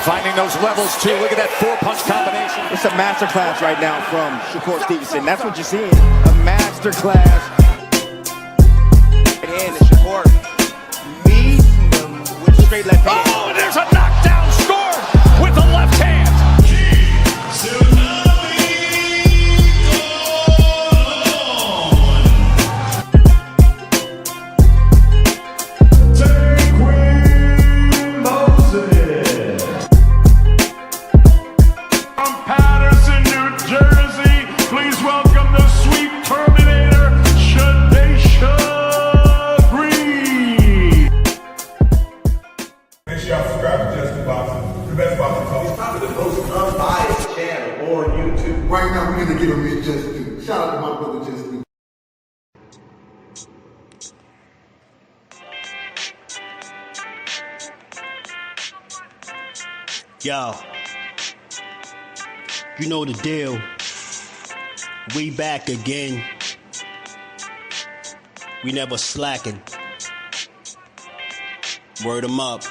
Finding those levels too. Look at that 4-punch combination. It's a masterclass right now from Shakur Stevenson. That's what you're seeing. A masterclass. And Shakur meets him with straight left hand. Oh, and there's a knockdown scored with the left hand. Right now, we're gonna give him his just due. Shout out to my brother Just Due. Yo, you know the deal. We back again. We never slacking. Word 'em up.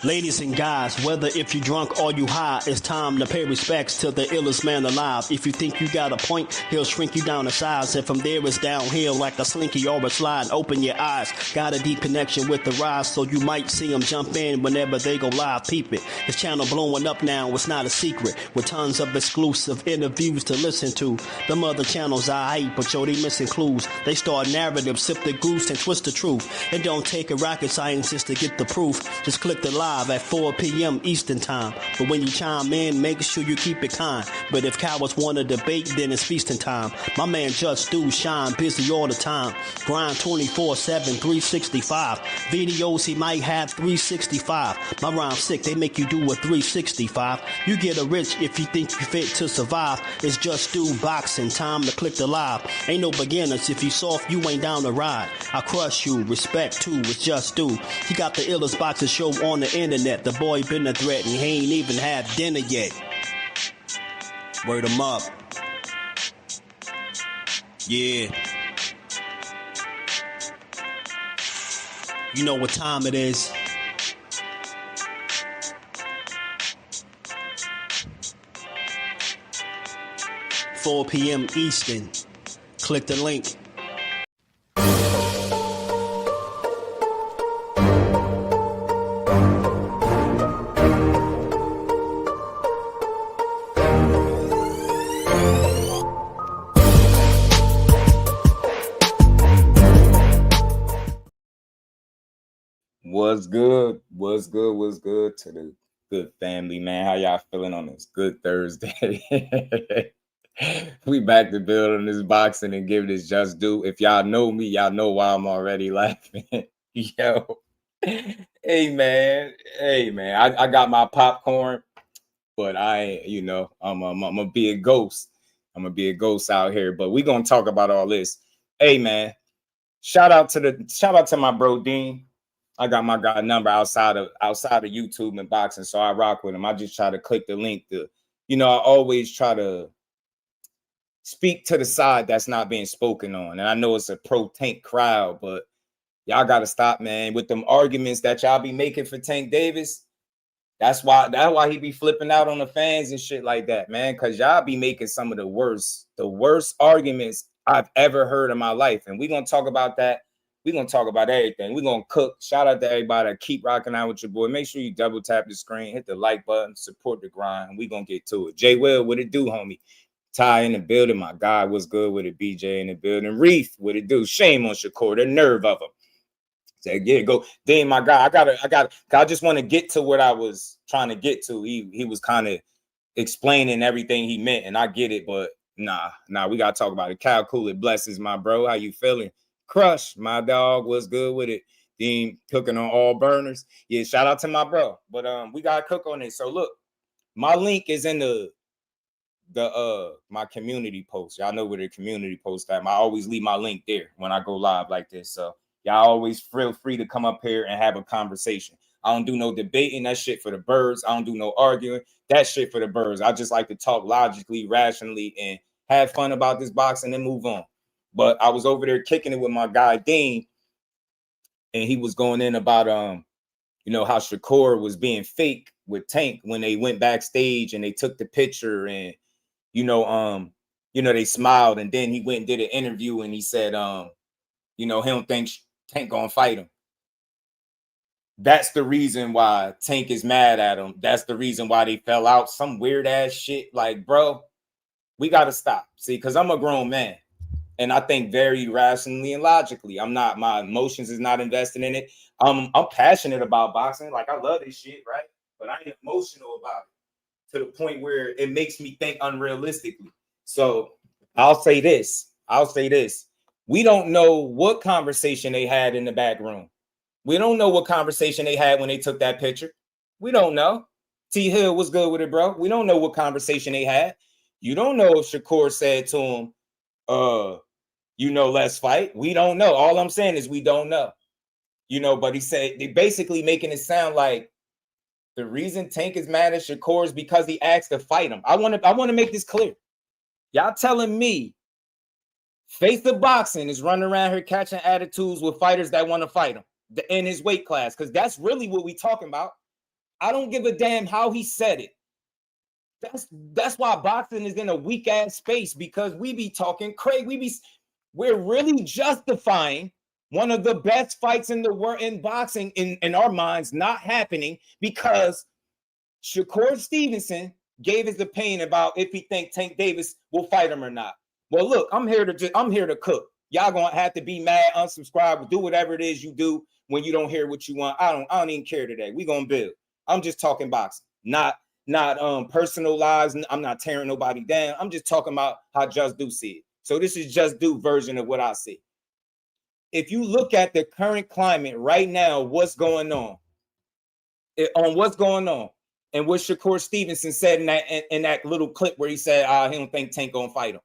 Ladies and guys, whether if you drunk or you high, it's time to pay respects to the illest man alive. If you think you got a point, he'll shrink you down to size. And from there it's downhill like a slinky or a slide. Open your eyes, got a deep connection with the rise, so you might see him jump in whenever they go live. Peep it, his channel blowing up now, it's not a secret. With tons of exclusive interviews to listen to. Them other channels I hate, but yo, they missing clues. They start narratives, sip the goose and twist the truth. It don't take a rocket scientist to get the proof. Just click the live at 4 p.m. Eastern time. But when you chime in, make sure you keep it kind. But if cowards want to debate, then it's feasting time. My man Jusdu shine busy all the time. Grind 24/7, 365. Videos he might have 365. My rhyme sick, they make you do a 365. You get a rich if you think you fit to survive. It's Jusdueboxing, time to click the live. Ain't no beginners, if you soft, you ain't down to ride. I crush you, respect too, it's Jusdu. He got the illest boxing show on the internet. The boy been a threat and he ain't even had dinner yet. Word 'em up. Yeah. You know what time it is. $4 p.m. Eastern. Click the link. What's good? What's good? What's good to the good family, man? How y'all feeling on this good Thursday? We back to build on this boxing and give this just due. If y'all know me, y'all know why I'm already laughing. Yo, hey man, I got my popcorn, but I, I'm gonna be a ghost. I'm gonna be a ghost out here. But we gonna talk about all this. Hey man, shout out to my bro Dean. I got my guy number outside of YouTube and boxing, so I rock with him. I just try to click the link to, I always try to speak to the side that's not being spoken on. And I know it's a pro Tank crowd, but y'all gotta stop, man, with them arguments that y'all be making for Tank Davis. That's why he be flipping out on the fans and shit like that, man. Cause y'all be making some of the worst arguments I've ever heard in my life. And we're gonna talk about that. We're going to talk about everything. We're going to cook. Shout out to everybody that keep rocking out with your boy. Make sure you double tap the screen, hit the like button, support the grind, and we're going to get to it. J Will, what it do, homie? Ty in the building. My guy, what's good with it? BJ in the building. Reef, what it do? Shame on Shakur, the nerve of him. Say, yeah, go. Then my guy, I just want to get to what I was trying to get to. He was kind of explaining everything he meant, and I get it, but nah, we got to talk about it. Cal Cooley, blessings, my bro. How you feeling? Crush, my dog, was good with it. Dean cooking on all burners. Yeah, shout out to my bro. But we gotta cook on it. So look, my link is in my community post. Y'all know where the community post at. I always leave my link there when I go live like this. So y'all always feel free to come up here and have a conversation. I don't do no debating. That shit for the birds. I don't do no arguing. That shit for the birds. I just like to talk logically, rationally, and have fun about this boxing and move on. But I was over there kicking it with my guy Dean, and he was going in about you know, how Shakur was being fake with Tank when they went backstage and they took the picture and, you know, they smiled, and then he went and did an interview and he said, you know, he don't think Tank gonna fight him. That's the reason why Tank is mad at him. That's the reason why they fell out. Some weird ass shit. Like, bro, we gotta stop. See, because I'm a grown man and I think very rationally and logically. My emotions is not invested in it. I'm passionate about boxing. Like, I love this shit, right? But I ain't emotional about it to the point where it makes me think unrealistically. So I'll say this. We don't know what conversation they had in the back room. We don't know what conversation they had when they took that picture. We don't know. T Hill was good with it, bro. We don't know what conversation they had. You don't know if Shakur said to him, you know, let's fight. We don't know. All I'm saying is we don't know. You know, but he said they basically making it sound like the reason Tank is mad at Shakur is because he asked to fight him. I want to make this clear. Y'all telling me Face the Boxing is running around here catching attitudes with fighters that want to fight him in his weight class, because that's really what we talking about. I don't give a damn how he said it. That's why boxing is in a weak ass space, because we be talking crazy. We're really justifying one of the best fights in the world in boxing in our minds not happening because Shakur Stevenson gave his opinion about if he think Tank Davis will fight him or not. Well, look, I'm here to cook. Y'all gonna have to be mad, unsubscribe, do whatever it is you do when you don't hear what you want. I don't even care today. We gonna build. I'm just talking boxing, not personal lives. I'm not tearing nobody down. I'm just talking about how Just Do see it. So this is Just Do version of what I see. If you look at the current climate right now, what's going on, and what Shakur Stevenson said in that little clip where he said he don't think Tank gonna fight him.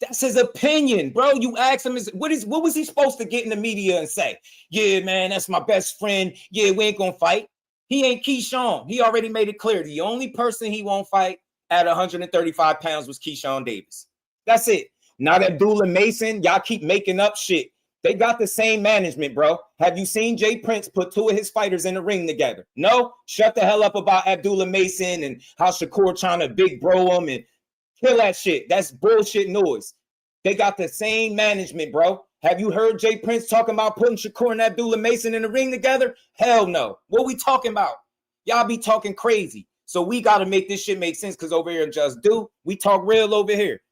That's his opinion, bro. You ask him, what was he supposed to get in the media and say? Yeah, man, that's my best friend. Yeah, we ain't gonna fight. He ain't Keyshawn. He already made it clear. The only person he won't fight at 135 pounds was Keyshawn Davis. That's it. Not Abdullah Mason. Y'all keep making up shit. They got the same management, bro. Have you seen Jay Prince put two of his fighters in the ring together? No? Shut the hell up about Abdullah Mason and how Shakur trying to big bro him and kill that shit. That's bullshit noise. They got the same management, bro. Have you heard Jay Prince talking about putting Shakur and Abdullah Mason in the ring together? Hell no. What we talking about? Y'all be talking crazy. So we got to make this shit make sense, because over here in Just Do, we talk real over here.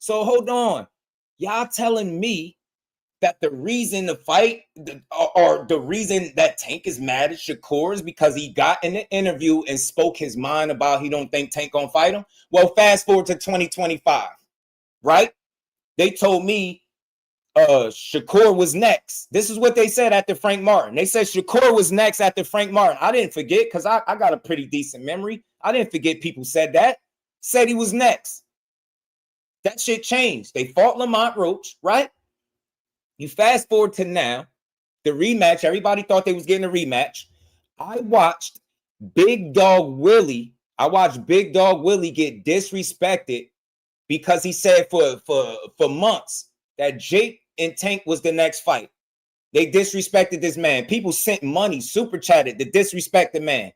So hold on. Y'all telling me that the reason to fight or the reason that Tank is mad at Shakur is because he got in the interview and spoke his mind about he don't think Tank gonna fight him? Well, fast forward to 2025, right? They told me Shakur was next. This is what they said after Frank Martin. They said Shakur was next after Frank Martin. I didn't forget, because I got a pretty decent memory. I didn't forget people said that. Said he was next. That shit changed. They fought Lamont Roach, right? You fast forward to now, the rematch. Everybody thought they was getting a rematch. I watched Big Dog Willie get disrespected because he said for months that Jake and Tank was the next fight. They disrespected this man. People sent money, super chatted to disrespect the man.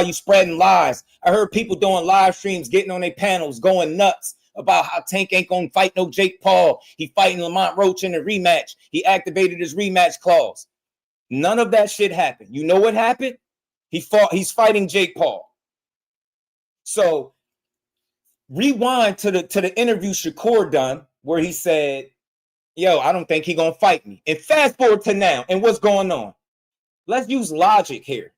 You spreading lies. I heard people doing live streams, getting on their panels, going nuts about how Tank ain't gonna fight no Jake Paul. He fighting Lamont Roach in a rematch. He activated his rematch clause. None of that shit happened. You know what happened? He's fighting Jake Paul. So rewind to the interview Shakur done where he said, yo, I don't think he gonna fight me. And fast forward to now and what's going on. Let's use logic here.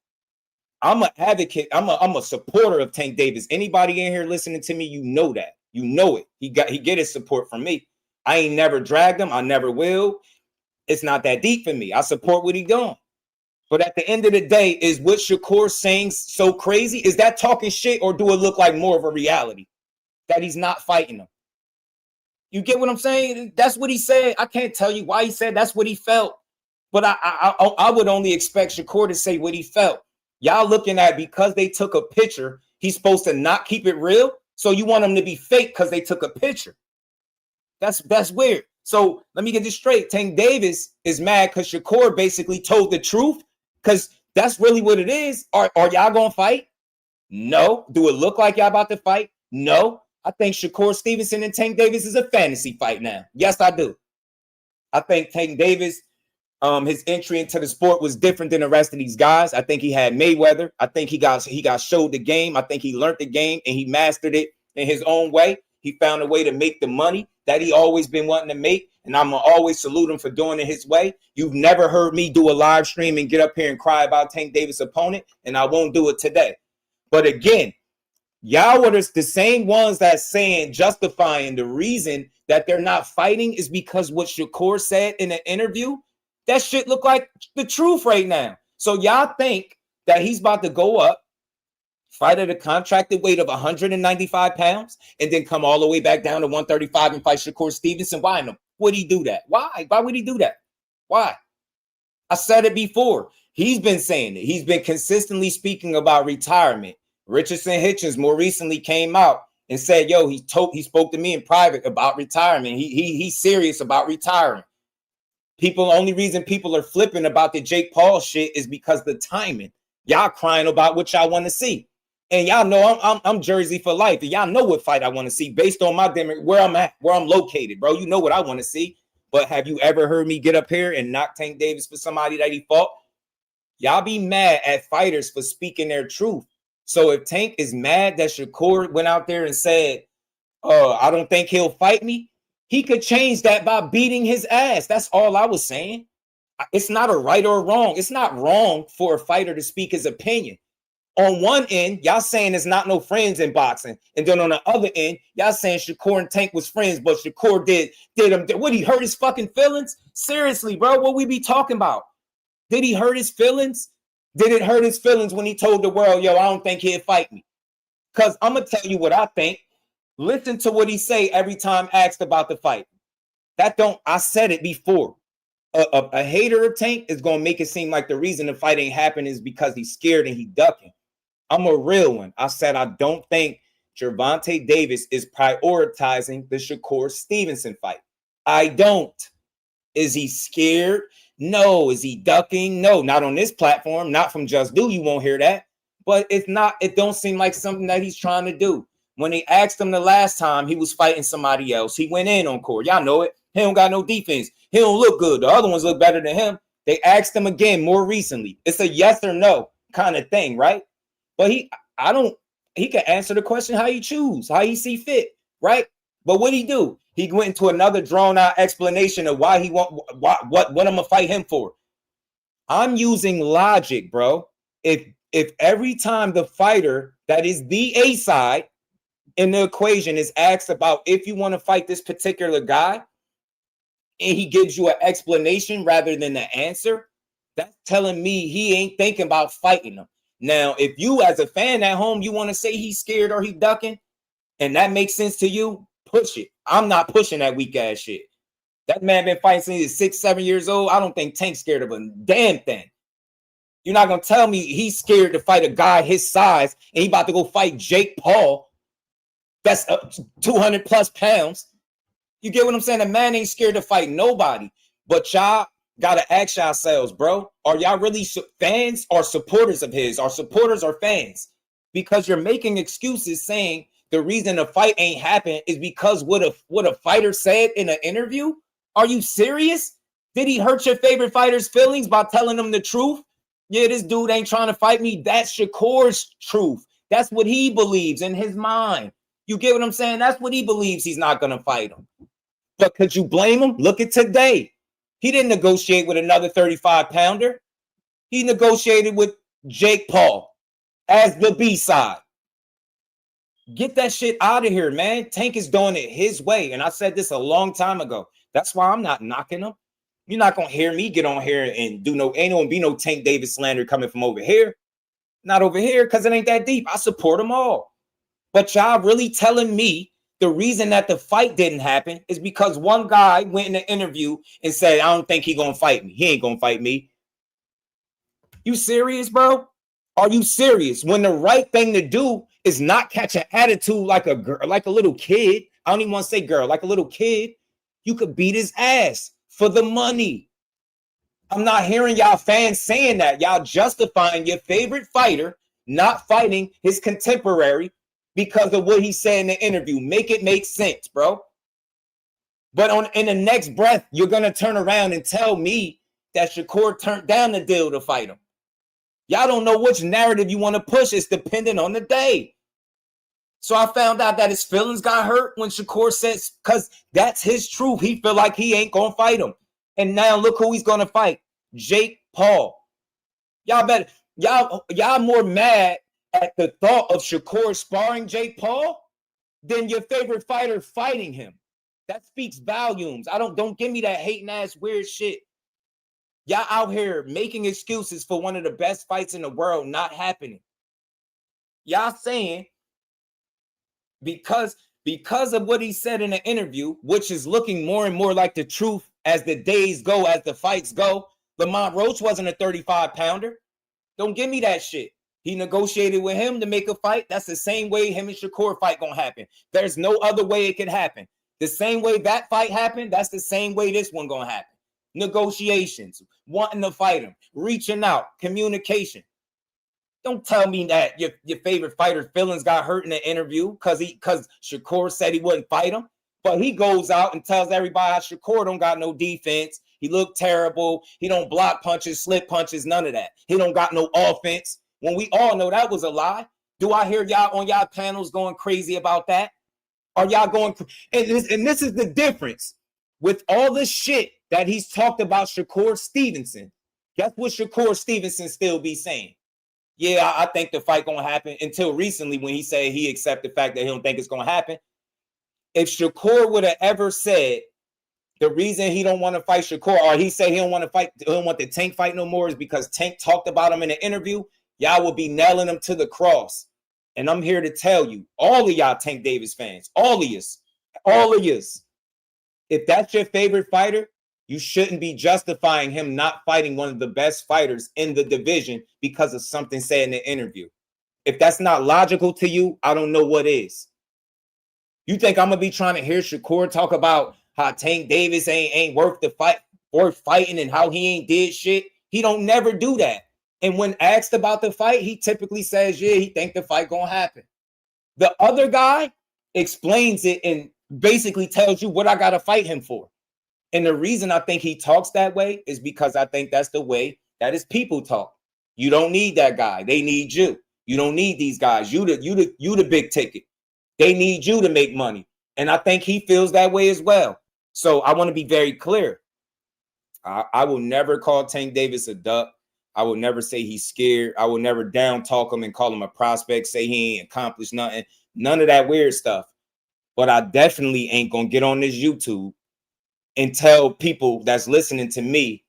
I'm an advocate. I'm a supporter of Tank Davis. Anybody in here listening to me, you know that. You know it. He get his support from me. I ain't never dragged him. I never will. It's not that deep for me. I support what he doing. But at the end of the day, is what Shakur saying so crazy? Is that talking shit, or do it look like more of a reality that he's not fighting him? You get what I'm saying? That's what he said. I can't tell you why he said that's what he felt. But I would only expect Shakur to say what he felt. Y'all looking at because they took a picture, he's supposed to not keep it real. So you want him to be fake because they took a picture. That's weird. So let me get this straight. Tank Davis is mad because Shakur basically told the truth, because that's really what it is. Are y'all gonna fight? No. Do it look like y'all about to fight? No. I think Shakur Stevenson and Tank Davis is a fantasy fight now. Yes, I do. I think Tank Davis, his entry into the sport was different than the rest of these guys. I think he had Mayweather. I think he got showed the game. I think he learned the game and he mastered it in his own way. He found a way to make the money that he always been wanting to make. And I'm going to always salute him for doing it his way. You've never heard me do a live stream and get up here and cry about Tank Davis' opponent, and I won't do it today. But again, y'all were the same ones that's saying, justifying the reason that they're not fighting is because what Shakur said in an interview, that shit look like the truth right now. So y'all think that he's about to go up, fight at a contracted weight of 195 pounds, and then come all the way back down to 135 and fight Shakur Stevenson? Why would he do that? Why? Why would he do that? Why? I said it before. He's been saying it. He's been consistently speaking about retirement. Richardson Hitchins more recently came out and said, yo, he spoke to me in private about retirement. He's serious about retiring. Only reason people are flipping about the Jake Paul shit is because the timing. Y'all crying about what y'all want to see. And y'all know I'm Jersey for life. And y'all know what fight I want to see based on my demo, where I'm at, where I'm located, bro. You know what I want to see. But have you ever heard me get up here and knock Tank Davis for somebody that he fought? Y'all be mad at fighters for speaking their truth. So if Tank is mad that Shakur went out there and said, I don't think he'll fight me, he could change that by beating his ass. That's all I was saying. It's not a right or wrong. It's not wrong for a fighter to speak his opinion. On one end, y'all saying there's not no friends in boxing. And then on the other end, y'all saying Shakur and Tank was friends, but Shakur did him. Would he hurt his fucking feelings? Seriously, bro, what we be talking about? Did he hurt his feelings? Did it hurt his feelings when he told the world, yo, I don't think he'll fight me? Because I'm going to tell you what I think. Listen to what he say every time asked about the fight. I said it before. A hater of Tank is going to make it seem like the reason the fight ain't happening is because he's scared and he ducking. I'm a real one. I said I don't think Gervonta Davis is prioritizing the Shakur Stevenson fight. I don't. Is he scared? No. Is he ducking? No, not on this platform. Not from Just Do. You won't hear that. But it's not. It don't seem like something that he's trying to do. When they asked him the last time he was fighting somebody else, he went in on court. Y'all know it. He don't got no defense. He don't look good. The other ones look better than him. They asked him again more recently. It's a yes or no kind of thing, right? But he can answer the question how he choose, how he see fit, right? But what he do? He went into another drawn out explanation of why he what I'm gonna fight him for. I'm using logic, bro. If every time the fighter that is the A side in the equation is asked about if you want to fight this particular guy, and he gives you an explanation rather than the answer, that's telling me he ain't thinking about fighting him. Now, if you as a fan at home, you want to say he's scared or he ducking, and that makes sense to you, push it. I'm not pushing that weak ass shit. That man been fighting since he's 6, 7 years old. I don't think Tank's scared of a damn thing. You're not going to tell me he's scared to fight a guy his size and he about to go fight Jake Paul. That's 200 plus pounds. You get what I'm saying? The man ain't scared to fight nobody. But y'all got to ask yourselves, bro, are y'all really fans or supporters of his? Are supporters or fans? Because you're making excuses saying the reason the fight ain't happened is because what a fighter said in an interview. Are you serious? Did he hurt your favorite fighter's feelings by telling them the truth? Yeah, this dude ain't trying to fight me. That's Shakur's truth. That's what he believes in his mind. You get what I'm saying? That's what he believes. He's not going to fight him. But could you blame him? Look at today. He didn't negotiate with another 35-pounder. He negotiated with Jake Paul as the B-side. Get that shit out of here, man. Tank is doing it his way. And I said this a long time ago. That's why I'm not knocking him. You're not going to hear me get on here and ain't going to be no Tank Davis slander coming from over here. Not over here because it ain't that deep. I support them all. But y'all really telling me the reason that the fight didn't happen is because one guy went in the interview and said, I don't think he's going to fight me. He ain't going to fight me. You serious, bro? Are you serious? When the right thing to do is not catch an attitude like a girl, like a little kid. I don't even want to say girl, like a little kid. You could beat his ass for the money. I'm not hearing y'all fans saying that. Y'all justifying your favorite fighter not fighting his contemporary because of what he said in the interview. Make it make sense, bro. But in the next breath, you're going to turn around and tell me that Shakur turned down the deal to fight him. Y'all don't know which narrative you want to push. It's dependent on the day. So I found out that his feelings got hurt when Shakur says, because that's his truth. He feel like he ain't going to fight him. And now look who he's going to fight. Jake Paul. Y'all more mad at the thought of Shakur sparring Jake Paul than your favorite fighter fighting him. That speaks volumes. Don't give me that hating ass weird shit. Y'all out here making excuses for one of the best fights in the world not happening. Y'all saying because of what he said in the interview, which is looking more and more like the truth as the days go, as the fights go, Lamont Roach wasn't a 35-pounder. Don't give me that shit. He negotiated with him to make a fight. That's the same way him and Shakur fight gonna happen. There's no other way it could happen. The same way that fight happened, that's the same way this one gonna happen. Negotiations, wanting to fight him, reaching out, communication. Don't tell me that your favorite fighter's feelings got hurt in the interview because Shakur said he wouldn't fight him. But he goes out and tells everybody how Shakur don't got no defense. He looked terrible. He don't block punches, slip punches, none of that. He don't got no offense. When we all know that was a lie. Do I hear y'all on y'all panels going crazy about that? Are y'all going? And this is the difference with all the shit that he's talked about Shakur Stevenson. Guess what Shakur Stevenson still be saying? Yeah, I think the fight gonna happen, until recently when he said he accepted the fact that he don't think it's gonna happen. If Shakur would have ever said the reason he don't want to fight Shakur, or he said he don't want to fight, he don't want the Tank fight no more, is because Tank talked about him in an interview, y'all would be nailing him to the cross. And I'm here to tell you, all of y'all Tank Davis fans, all of yous, if that's your favorite fighter, you shouldn't be justifying him not fighting one of the best fighters in the division because of something said in the interview. If that's not logical to you, I don't know what is. You think I'm gonna be trying to hear Shakur talk about how Tank Davis ain't worth the fight, worth fighting, and how he ain't did shit? He don't never do that. And when asked about the fight, he typically says, yeah, he think the fight gonna happen. The other guy explains it and basically tells you what I gotta fight him for. And the reason I think he talks that way is because I think that's the way that his people talk. You don't need that guy. They need you. You don't need these guys. You the big ticket. They need you to make money. And I think he feels that way as well. So I want to be very clear. I will never call Tank Davis a duck. I will never say he's scared. I will never down talk him and call him a prospect, say he ain't accomplished nothing. None of that weird stuff. But I definitely ain't going to get on this YouTube and tell people that's listening to me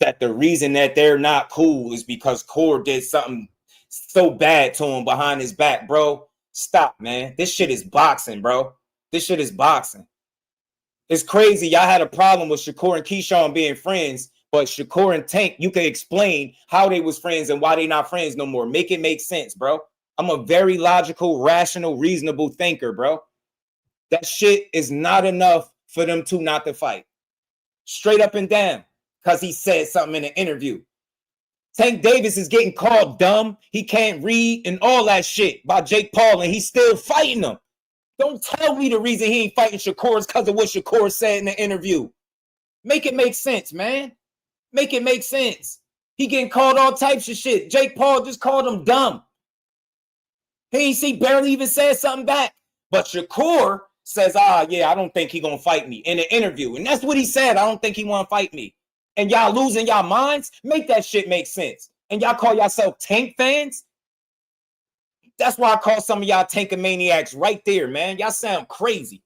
that the reason that they're not cool is because Core did something so bad to him behind his back, bro. Stop, man. This shit is boxing, bro. This shit is boxing. It's crazy. Y'all had a problem with Shakur and Keyshawn being friends, but Shakur and Tank, you can explain how they was friends and why they not friends no more. Make it make sense, bro. I'm a very logical, rational, reasonable thinker, bro. That shit is not enough for them two not to fight. Straight up and down, because he said something in an interview. Tank Davis is getting called dumb. He can't read and all that shit by Jake Paul, and he's still fighting him. Don't tell me the reason he ain't fighting Shakur is because of what Shakur said in the interview. Make it make sense, man. Make it make sense. He getting called all types of shit. Jake Paul just called him dumb. He barely even said something back. But Shakur says, yeah, I don't think he gonna fight me in an interview. And that's what he said. I don't think he wanna fight me. And y'all losing y'all minds? Make that shit make sense. And y'all call yourself Tank fans? That's why I call some of y'all Tankamaniacs right there, man. Y'all sound crazy.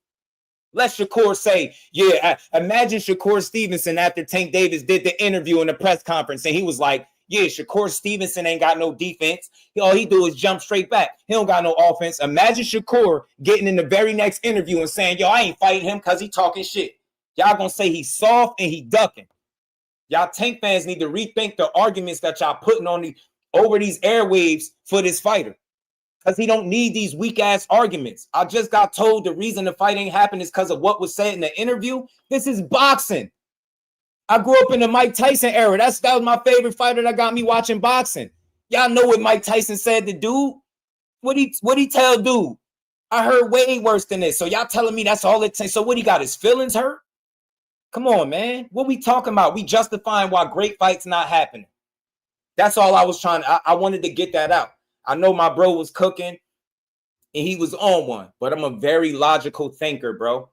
Let Shakur say, yeah, imagine Shakur Stevenson after Tank Davis did the interview in the press conference and he was like, yeah, Shakur Stevenson ain't got no defense. All he do is jump straight back. He don't got no offense. Imagine Shakur getting in the very next interview and saying, yo, I ain't fighting him because he talking shit. Y'all gonna say he's soft and he ducking. Y'all Tank fans need to rethink the arguments that y'all putting on over these airwaves for this fighter. Because he don't need these weak-ass arguments. I just got told the reason the fight ain't happened is because of what was said in the interview. This is boxing. I grew up in the Mike Tyson era. That was my favorite fighter that got me watching boxing. Y'all know what Mike Tyson said to dude? What he tell dude? I heard way worse than this. So y'all telling me that's all it takes. So what, he got his feelings hurt? Come on, man. What we talking about? We justifying why great fights not happening. That's all I was trying. I wanted to get that out. I know my bro was cooking and he was on one, but I'm a very logical thinker, bro.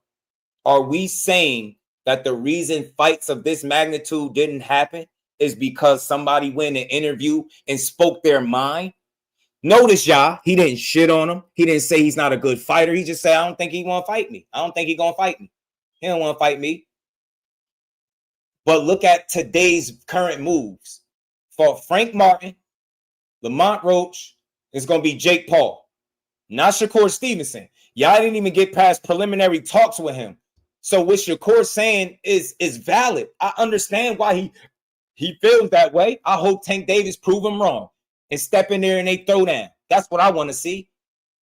Are we saying that the reason fights of this magnitude didn't happen is because somebody went in an interview and spoke their mind? Notice, y'all, he didn't shit on him. He didn't say he's not a good fighter. He just said, I don't think he want to fight me. I don't think he going to fight me. He don't want to fight me. But look at today's current moves. For Frank Martin, Lamont Roach, it's going to be Jake Paul, not Shakur Stevenson. Y'all didn't even get past preliminary talks with him. So what Shakur saying is valid. I understand why he feels that way. I hope Tank Davis prove him wrong and step in there and they throw down. That's what I want to see.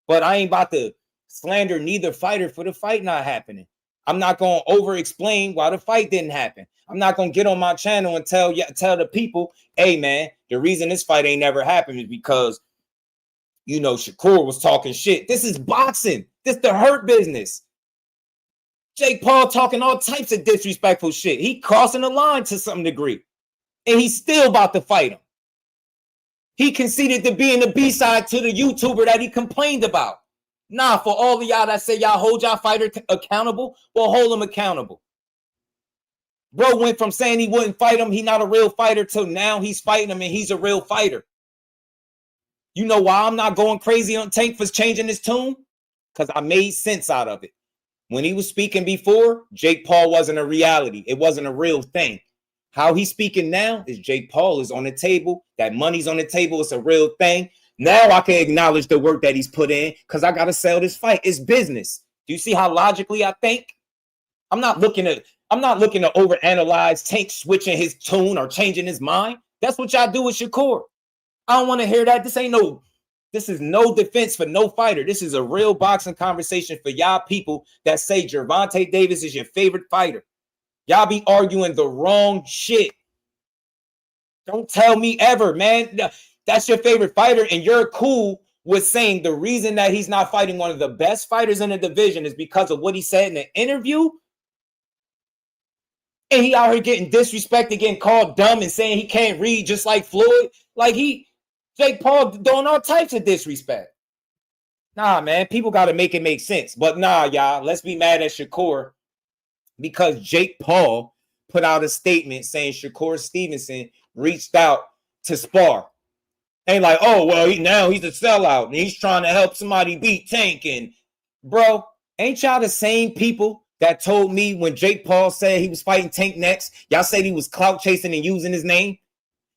But I ain't about to slander neither fighter for the fight not happening. I'm not going to over-explain why the fight didn't happen. I'm not going to get on my channel and tell the people, hey, man, the reason this fight ain't never happened is because, you know, Shakur was talking shit. This is boxing. This the hurt business. Jake Paul talking all types of disrespectful shit. He crossing the line to some degree. And he's still about to fight him. He conceded to being the B-side to the YouTuber that he complained about. Nah, for all of y'all that say y'all hold y'all fighter accountable, well, hold him accountable. Bro went from saying he wouldn't fight him, he not a real fighter, till now he's fighting him and he's a real fighter. You know why I'm not going crazy on Tank for changing his tune? Because I made sense out of it. When he was speaking before, Jake Paul wasn't a reality. It wasn't a real thing. How he's speaking now is Jake Paul is on the table. That money's on the table. It's a real thing. Now I can acknowledge the work that he's put in because I got to sell this fight. It's business. Do you see how logically I think? I'm not looking to overanalyze Tank switching his tune or changing his mind. That's what y'all do with Shakur. I don't want to hear that. This is no defense for no fighter. This is a real boxing conversation for y'all people that say Gervonta Davis is your favorite fighter. Y'all be arguing the wrong shit. Don't tell me ever, man. That's your favorite fighter, and you're cool with saying the reason that he's not fighting one of the best fighters in the division is because of what he said in the interview. And he out here getting disrespected, getting called dumb and saying he can't read just like Floyd. Like Jake Paul doing all types of disrespect. Nah, man, people got to make it make sense. But nah, y'all, let's be mad at Shakur because Jake Paul put out a statement saying Shakur Stevenson reached out to spar. Ain't like, oh, well, now he's a sellout and he's trying to help somebody beat Tank. And, bro, ain't y'all the same people that told me when Jake Paul said he was fighting Tank next, y'all said he was clout chasing and using his name?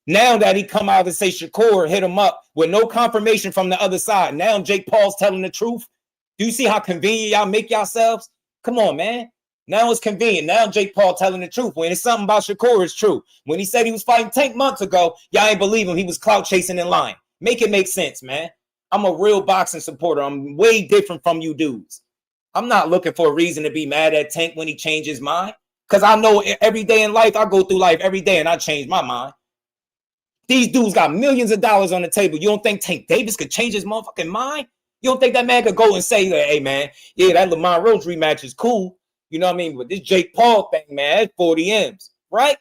Now that he come out and say Shakur hit him up with no confirmation from the other side, now Jake Paul's telling the truth. Do you see how convenient y'all make yourselves? Come on, man. Now it's convenient. Now Jake Paul telling the truth. When it's something about Shakur, it's true. When he said he was fighting Tank months ago, y'all ain't believe him. He was clout chasing and lying. Make it make sense, man. I'm a real boxing supporter. I'm way different from you dudes. I'm not looking for a reason to be mad at Tank when he changed his mind. Because I know every day in life, I go through life every day and I change my mind. These dudes got millions of dollars on the table. You don't think Tank Davis could change his motherfucking mind? You don't think that man could go and say, hey, man, yeah, that Lamont Roach rematch is cool. You know what I mean? But this Jake Paul thing, man, that's 40 M's, right?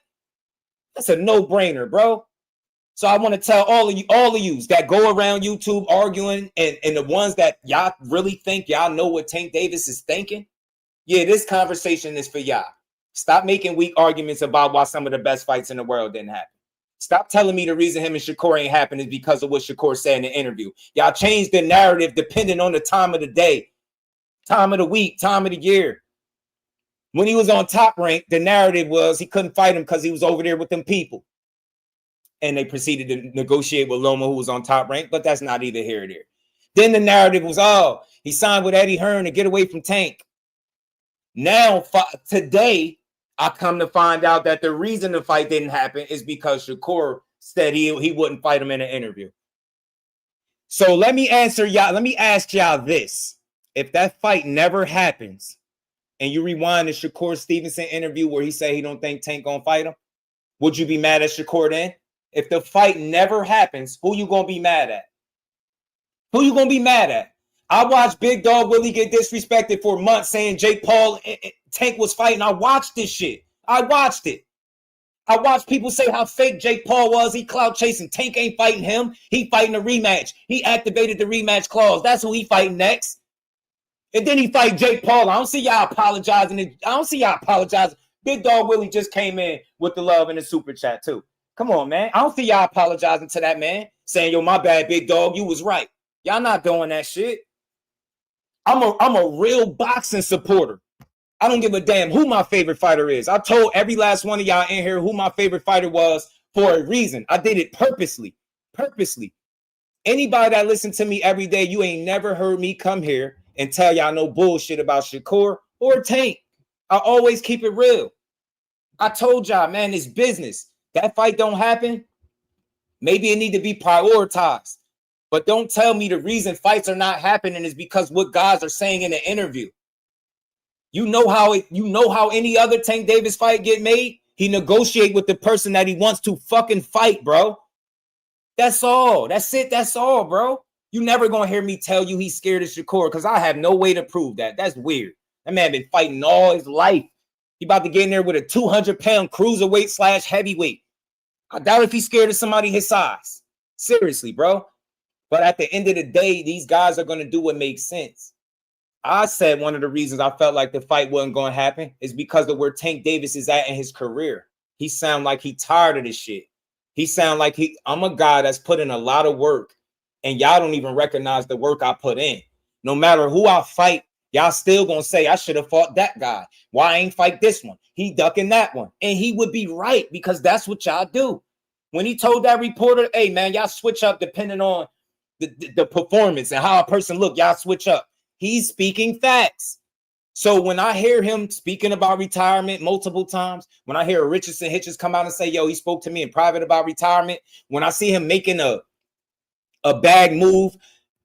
That's a no-brainer, bro. So I want to tell all of you that go around YouTube arguing and the ones that y'all really think y'all know what Tank Davis is thinking. Yeah, this conversation is for y'all. Stop making weak arguments about why some of the best fights in the world didn't happen. Stop telling me the reason him and Shakur ain't happened is because of what Shakur said in the interview. Y'all changed the narrative depending on the time of the day, time of the week, time of the year. When he was on Top Rank, the narrative was he couldn't fight him because he was over there with them people. And they proceeded to negotiate with Loma, who was on Top Rank, but that's not either here or there. Then the narrative was, oh, he signed with Eddie Hearn to get away from Tank. Now, today, I come to find out that the reason the fight didn't happen is because Shakur said he wouldn't fight him in an interview. So let me ask y'all this. If that fight never happens, and you rewind the Shakur Stevenson interview where he said he don't think Tank gonna fight him, Would you be mad at Shakur then? If the fight never happens, who you gonna be mad at? Who you gonna be mad at? I watched Big Dog Willie get disrespected for months saying Jake Paul and Tank was fighting. I watched this shit. I watched it. I watched people say how fake Jake Paul was. He clout chasing. Tank ain't fighting him. He fighting a rematch. He activated the rematch clause. That's who he fighting next. And then he fight Jake Paul. I don't see y'all apologizing. Big Dog Willie just came in with the love in the super chat too. Come on, man. I don't see y'all apologizing to that man, saying, yo, my bad, Big Dog. You was right. Y'all not doing that shit. I'm a real boxing supporter. I don't give a damn who my favorite fighter is. I told every last one of y'all in here who my favorite fighter was for a reason. I did it purposely. Anybody that listen to me every day, you ain't never heard me come here and tell y'all no bullshit about Shakur or Tank. I always keep it real. I told y'all, man, it's business. That fight don't happen. Maybe it need to be prioritized. But don't tell me the reason fights are not happening is because what guys are saying in the interview. You know how any other Tank Davis fight get made? He negotiate with the person that he wants to fucking fight, bro. That's all. That's it. That's all, bro. You never gonna hear me tell you he's scared of Shakur because I have no way to prove that. That's weird. That man been fighting all his life. He about to get in there with a 200-pound cruiserweight / heavyweight. I doubt if he's scared of somebody his size. Seriously, bro. But at the end of the day, these guys are going to do what makes sense. I said one of the reasons I felt like the fight wasn't going to happen is because of where Tank Davis is at in his career. He sound like he tired of this shit. He sound like I'm a guy that's put in a lot of work, and y'all don't even recognize the work I put in. No matter who I fight, y'all still going to say, I should have fought that guy. Why I ain't fight this one? He ducking that one. And he would be right because that's what y'all do. When he told that reporter, hey, man, y'all switch up depending on the performance and how a person look, y'all switch up. He's speaking facts. So when I hear him speaking about retirement multiple times, when I hear Richardson Hitchins come out and say, yo, he spoke to me in private about retirement, when I see him making a bag move,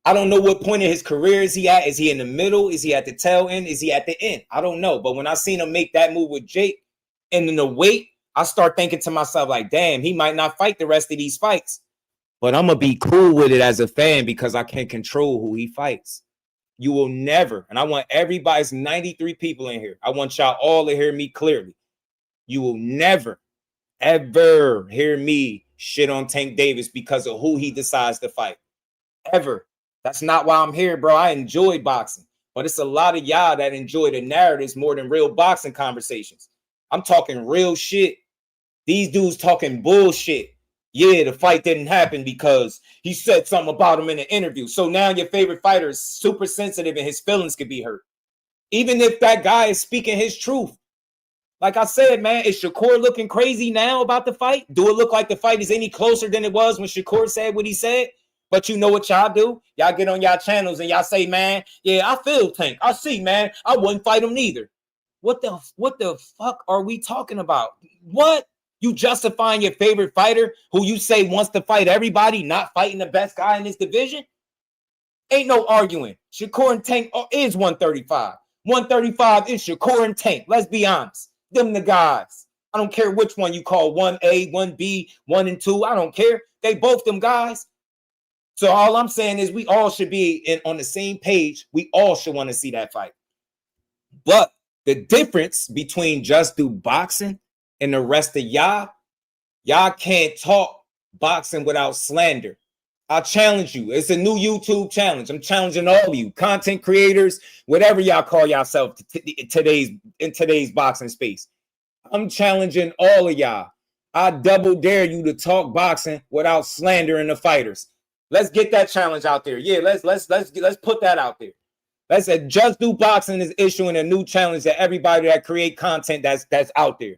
I don't know what point in his career is he at. Is he in the middle? Is he at the tail end? Is he at the end? I don't know. But when I seen him make that move with Jake and in the weight, I start thinking to myself like, damn, he might not fight the rest of these fights. But I'm going to be cool with it as a fan because I can't control who he fights. You will never, and I want everybody's 93 people in here. I want y'all all to hear me clearly. You will never, ever hear me shit on Tank Davis because of who he decides to fight. Ever. That's not why I'm here, bro. I enjoy boxing. But it's a lot of y'all that enjoy the narratives more than real boxing conversations. I'm talking real shit. These dudes talking bullshit. Yeah, the fight didn't happen because he said something about him in an interview. So now your favorite fighter is super sensitive and his feelings could be hurt. Even if that guy is speaking his truth. Like I said, man, is Shakur looking crazy now about the fight? Do it look like the fight is any closer than it was when Shakur said what he said? But you know what y'all do? Y'all get on y'all channels and y'all say, man, yeah, I feel Tank. I see, man. I wouldn't fight him neither. What the fuck are we talking about? What? You justifying your favorite fighter who you say wants to fight everybody, not fighting the best guy in this division? Ain't no arguing. Shakur and Tank is 135. 135 is Shakur and Tank. Let's be honest. Them the guys. I don't care which one you call 1A, 1B, 1 and 2. I don't care. They both them guys. So all I'm saying is we all should be on the same page. We all should want to see that fight. But the difference between Jusdueboxing and the rest of y'all can't talk boxing without slander. I challenge you. It's a new YouTube challenge. I'm challenging all of you, content creators, whatever y'all call yourself in today's boxing space. I'm challenging all of y'all. I double dare you to talk boxing without slandering the fighters. Let's get that challenge out there. Yeah, let's put that out there. Let's say Jusdueboxing is issuing a new challenge to everybody that create content that's out there.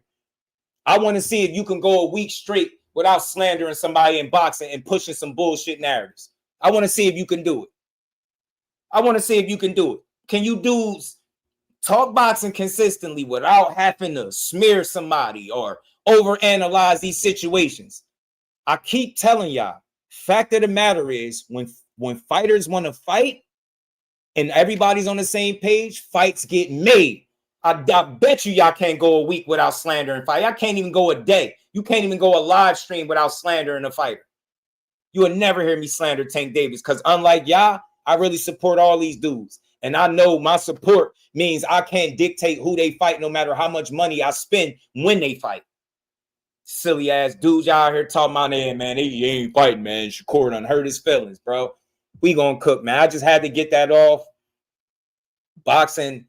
I want to see if you can go a week straight without slandering somebody in boxing and pushing some bullshit narratives. I want to see if you can do it. Can you dudes talk boxing consistently without having to smear somebody or overanalyze these situations? I keep telling y'all, fact of the matter is when fighters want to fight and everybody's on the same page, fights get made. I bet you y'all can't go a week without slandering fight. I can't even go a day. You can't even go a live stream without slandering a fighter. You will never hear me slander Tank Davis because unlike y'all, I really support all these dudes. And I know my support means I can't dictate who they fight no matter how much money I spend when they fight. Silly ass dudes y'all out here talking about, man, he ain't fighting, man. Shakur done hurt his feelings, bro. We gonna cook, man. I just had to get that off. Boxing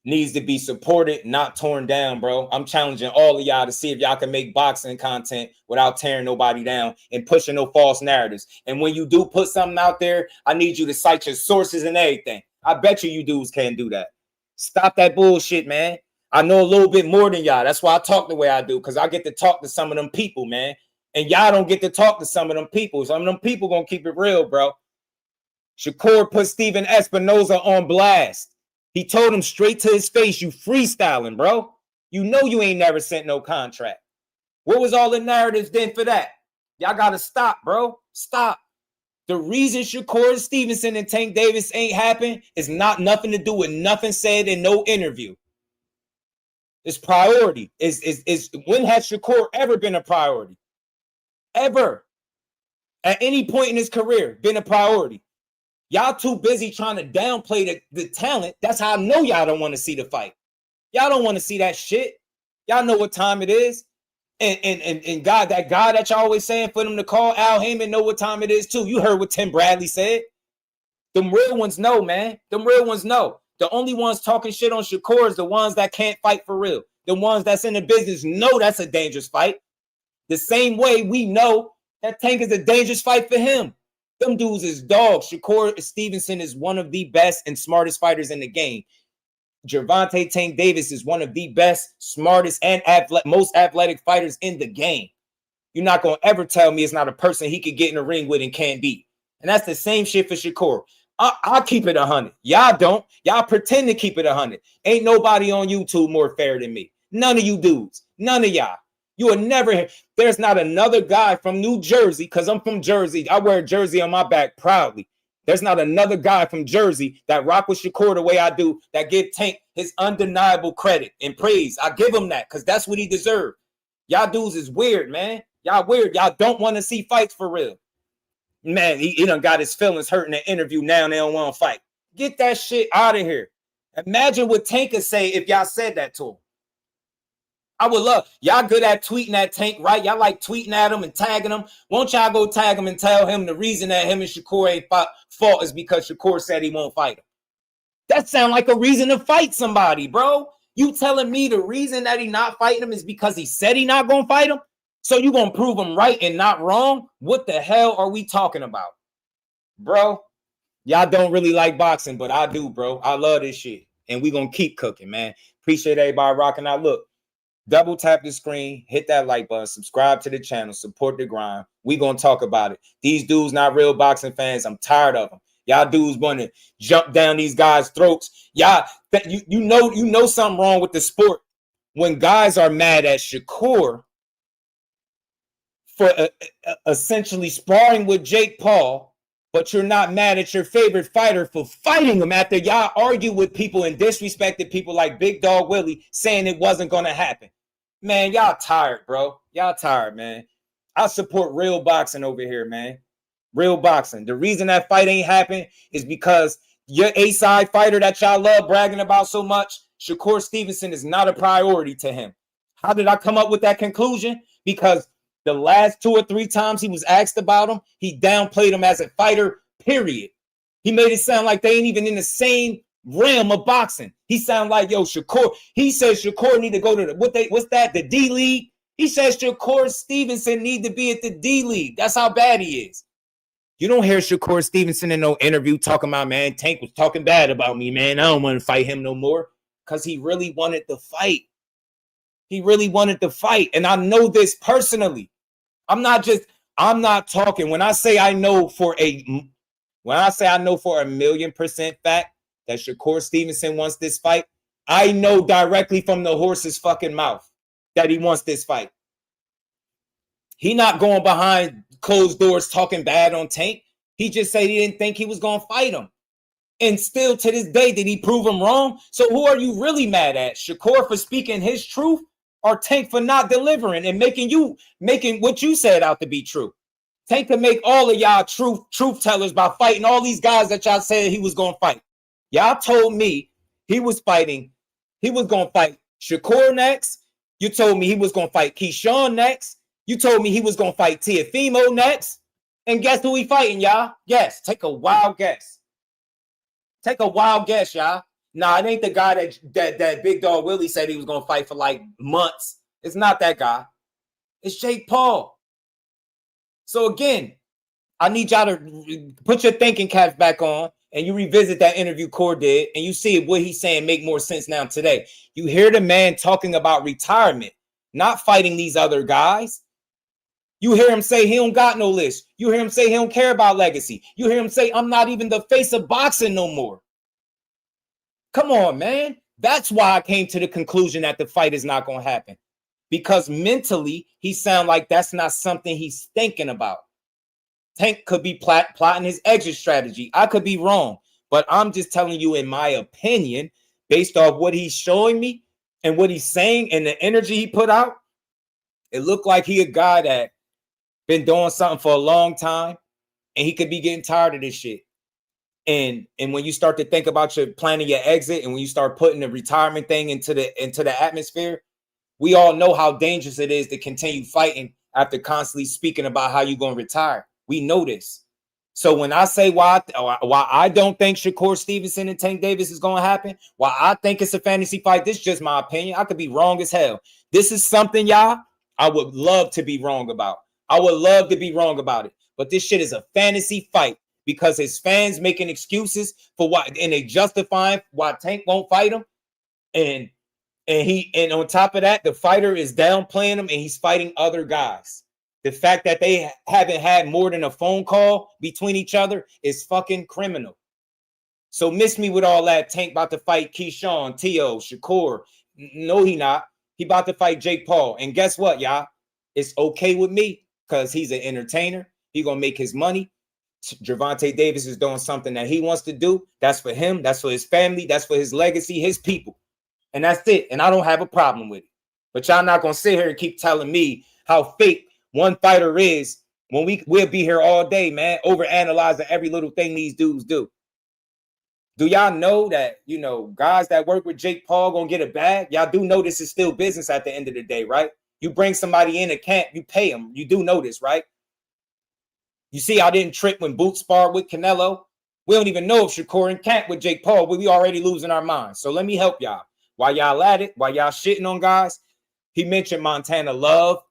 needs to be supported, not torn down, bro. I'm challenging all of y'all to see if y'all can make boxing content without tearing nobody down and pushing no false narratives. And when you do put something out there, I need you to cite your sources and everything. I bet you dudes can't do that. Stop that bullshit, man. I know a little bit more than y'all. That's why I talk the way I do, because I get to talk to some of them people, man. And y'all don't get to talk to some of them people. Some of them people gonna keep it real, bro. Shakur put Steven Espinoza on blast. He told him straight to his face, you freestyling, bro. You know you ain't never sent no contract. What was all the narratives then for that? Y'all got to stop, bro. Stop. The reason Shakur Stevenson and Tank Davis ain't happen is not nothing to do with nothing said in no interview. It's priority. When has Shakur ever been a priority? Ever. At any point in his career, been a priority. Y'all too busy trying to downplay the talent. That's how I know y'all don't want to see the fight. Y'all don't want to see that shit. Y'all know what time it is. And God, that guy that y'all always saying for them to call, Al Heyman know what time it is too. You heard what Tim Bradley said. Them real ones know, man. Them real ones know. The only ones talking shit on Shakur is the ones that can't fight for real. The ones that's in the business know that's a dangerous fight. The same way we know that Tank is a dangerous fight for him. Them dudes is dogs. Shakur Stevenson is one of the best and smartest fighters in the game. Gervonta Tank Davis is one of the best, smartest, and most athletic fighters in the game. You're not going to ever tell me it's not a person he could get in the ring with and can't beat. And that's the same shit for Shakur. I'll keep it 100. Y'all don't. Y'all pretend to keep it 100. Ain't nobody on YouTube more fair than me. None of you dudes. None of y'all. You will never hear. There's not another guy from New Jersey, because I'm from Jersey. I wear a jersey on my back proudly. There's not another guy from Jersey that rock with Shakur the way I do that give Tank his undeniable credit and praise. I give him that because that's what he deserved. Y'all dudes is weird, man. Y'all weird. Y'all don't want to see fights for real. Man, he done got his feelings hurt in the interview. Now they don't want to fight. Get that shit out of here. Imagine what Tank could say if y'all said that to him. I would love, y'all good at tweeting at Tank, right? Y'all like tweeting at him and tagging him. Won't y'all go tag him and tell him the reason that him and Shakur ain't fought is because Shakur said he won't fight him? That sound like a reason to fight somebody, bro. You telling me the reason that he not fighting him is because he said he not going to fight him? So you going to prove him right and not wrong? What the hell are we talking about? Bro, y'all don't really like boxing, but I do, bro. I love this shit. And we going to keep cooking, man. Appreciate everybody rocking out. Look. Double tap the screen, hit that like button, subscribe to the channel, support the grind. We gonna talk about it. These dudes not real boxing fans. I'm tired of them. Y'all dudes want to jump down these guys' throats. Y'all, you know something wrong with the sport when guys are mad at Shakur for essentially sparring with Jake Paul, but you're not mad at your favorite fighter for fighting him after y'all argue with people and disrespected people like Big Dog Willie saying it wasn't gonna happen. Man, y'all tired, bro. Y'all tired, man. I support real boxing over here, man. Real boxing. The reason that fight ain't happen is because your A-side fighter that y'all love bragging about so much, Shakur Stevenson, is not a priority to him. How did I come up with that conclusion? Because the last 2 or 3 times he was asked about him, he downplayed him as a fighter, period. He made it sound like they ain't even in the same realm of boxing. He sound like, yo, Shakur. He says Shakur need to go to the D League. He says Shakur Stevenson need to be at the D League. That's how bad he is. You don't hear Shakur Stevenson in no interview talking about, man, Tank was talking bad about me, man. I don't want to fight him no more. Because he really wanted to fight. He really wanted to fight. And I know this personally. I'm not talking. When I say I know for a 1,000,000% fact that Shakur Stevenson wants this fight, I know directly from the horse's fucking mouth that he wants this fight. He not going behind closed doors talking bad on Tank. He just said he didn't think he was going to fight him. And still to this day, did he prove him wrong? So who are you really mad at? Shakur for speaking his truth or Tank for not delivering and making what you said out to be true. Tank to make all of y'all truth tellers by fighting all these guys that y'all said he was going to fight. Y'all told me he was going to fight Shakur next. You told me he was going to fight Keyshawn next. You told me he was going to fight Teofimo next. And guess who he fighting, y'all? Guess. Take a wild guess. Take a wild guess, y'all. Nah, it ain't the guy that Big Dog Willie said he was going to fight for like months. It's not that guy. It's Jake Paul. So again, I need y'all to put your thinking caps back on and you revisit that interview Core did and you see what he's saying make more sense now today. You hear the man talking about retirement, not fighting these other guys. You hear him say he don't got no list. You hear him say he don't care about legacy. You hear him say, I'm not even the face of boxing no more. Come on, man. That's why I came to the conclusion that the fight is not going to happen. Because mentally, he sounds like that's not something he's thinking about. Tank could be plotting his exit strategy. I could be wrong. But I'm just telling you, in my opinion, based off what he's showing me and what he's saying and the energy he put out, it looked like he a guy that been doing something for a long time, and he could be getting tired of this shit. And when you start to think about your planning your exit, and when you start putting the retirement thing into the atmosphere, we all know how dangerous it is to continue fighting after constantly speaking about how you're going to retire. We know this. So when I say why I don't think Shakur Stevenson and Tank Davis is going to happen, why I think it's a fantasy fight, this is just my opinion. I could be wrong as hell. This is something, y'all, I would love to be wrong about. I would love to be wrong about it. But this shit is a fantasy fight because his fans making excuses for why, and they justifying why Tank won't fight him. And on top of that, the fighter is downplaying him and he's fighting other guys. The fact that they haven't had more than a phone call between each other is fucking criminal. So miss me with all that. Tank about to fight Keyshawn, Tio, Shakur. No, he not. He about to fight Jake Paul. And guess what, y'all? It's okay with me because he's an entertainer. He gonna make his money. Gervonta Davis is doing something that he wants to do. That's for him. That's for his family. That's for his legacy, his people. And that's it. And I don't have a problem with it. But y'all not gonna sit here and keep telling me how fake one fighter is when we'll be here all day, man, overanalyzing every little thing these dudes do. Do y'all know that, you know, guys that work with Jake Paul gonna get a bag? Y'all do know this is still business at the end of the day, right? You bring somebody in a camp, you pay them. You do know this, right? You see, I didn't trip when Boots sparred with Canelo. We don't even know if Shakur in camp with Jake Paul, but we already losing our minds. So let me help y'all. While y'all at it, while y'all shitting on guys, he mentioned Montana Love,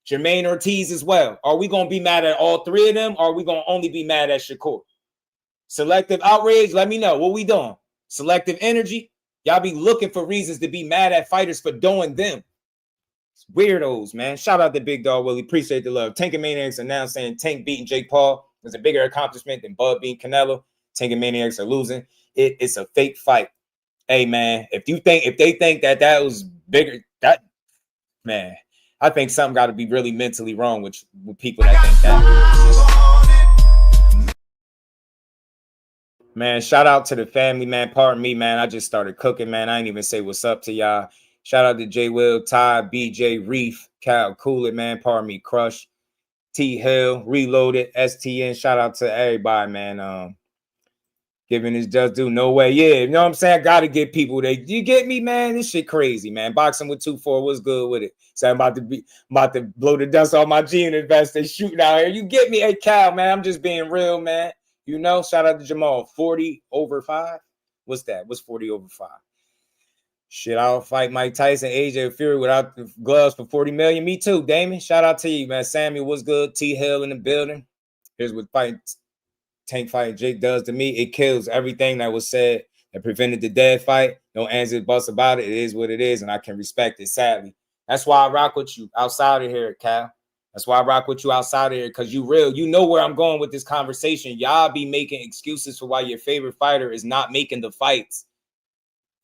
Jermaine Ortiz as well. Are we going to be mad at all three of them, or are we going to only be mad at Shakur? Selective outrage, let me know. What we doing? Selective energy? Y'all be looking for reasons to be mad at fighters for doing them. It's weirdos, man. Shout out to Big Dog Willie. Appreciate the love. Tank and Maniacs are now saying Tank beating Jake Paul is a bigger accomplishment than Bud beating Canelo. Tank and Maniacs are losing. It's a fake fight. Hey, man, if they think that was bigger, that, man, I think something got to be really mentally wrong with people that think that. Man, shout out to the family, man. Pardon me, man. I just started cooking, man. I ain't even say what's up to y'all. Shout out to J Will, Ty, BJ, Reef, Cal, Cool It, man. Pardon me, Crush, T Hill, Reloaded, STN. Shout out to everybody, man. Giving his just due. No way. Yeah, you know what I'm saying? I got to get people. You get me, man? This shit crazy, man. Boxing with 2-4. What's good with it? So I'm about to blow the dust off my G and invest. They shooting out here. You get me? Hey, Cal, man. I'm just being real, man. You know, shout out to Jamal. 40/5. What's that? What's 40/5? Shit, I'll fight Mike Tyson, AJ Fury without the gloves for 40 million. Me too, Damon. Shout out to you, man. Samuel, what's good? T Hill in the building. Here's what Tank fight Jake does to me. It kills everything that was said that prevented the dead fight. No ands and buts about it. It is what it is, and I can respect it, sadly. That's why I rock with you outside of here, Cal. That's why I rock with you outside of here, because you real. You know where I'm going with this conversation. Y'all be making excuses for why your favorite fighter is not making the fights.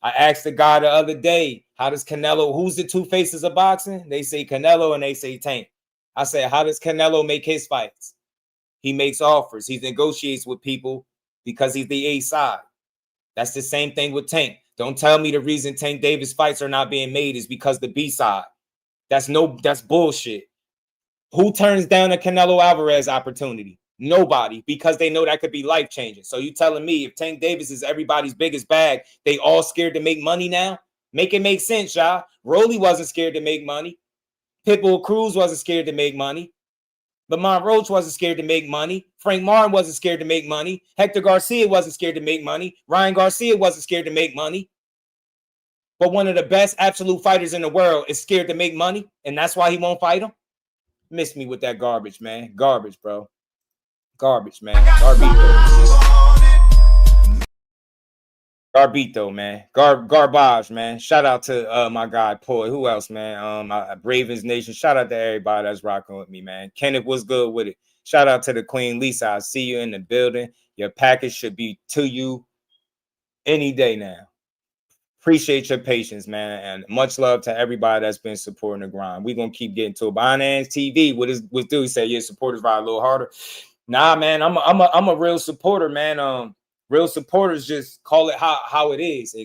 I asked the guy the other day, how does Canelo, who's the two faces of boxing? They say Canelo and they say Tank. I said, how does Canelo make his fights? He makes offers. He negotiates with people because he's the A side. That's the same thing with Tank. Don't tell me the reason Tank Davis fights are not being made is because the B side. That's bullshit. Who turns down a Canelo Alvarez opportunity? Nobody, because they know that could be life-changing. So you telling me if Tank Davis is everybody's biggest bag, they all scared to make money now? Make it make sense, y'all. Rolly wasn't scared to make money. Pitbull Cruz wasn't scared to make money. Lamont Roach wasn't scared to make money. Frank Martin wasn't scared to make money. Hector Garcia wasn't scared to make money. Ryan Garcia wasn't scared to make money. But one of the best absolute fighters in the world is scared to make money, and that's why he won't fight him? Miss me with that garbage, man. Garbage, bro. Garbage, man. Garbito, man. Garbage, man. Shout out to my guy, Poy. Who else, man? Ravens Nation. Shout out to everybody that's rocking with me, man. Kenneth was good with it. Shout out to the Queen Lisa. I see you in the building. Your package should be to you any day now. Appreciate your patience, man, and much love to everybody that's been supporting the grind. We're gonna keep getting to it. Binance TV, what do he say? Your supporters ride a little harder. Nah, man, I'm a real supporter, man. Real supporters just call it how it is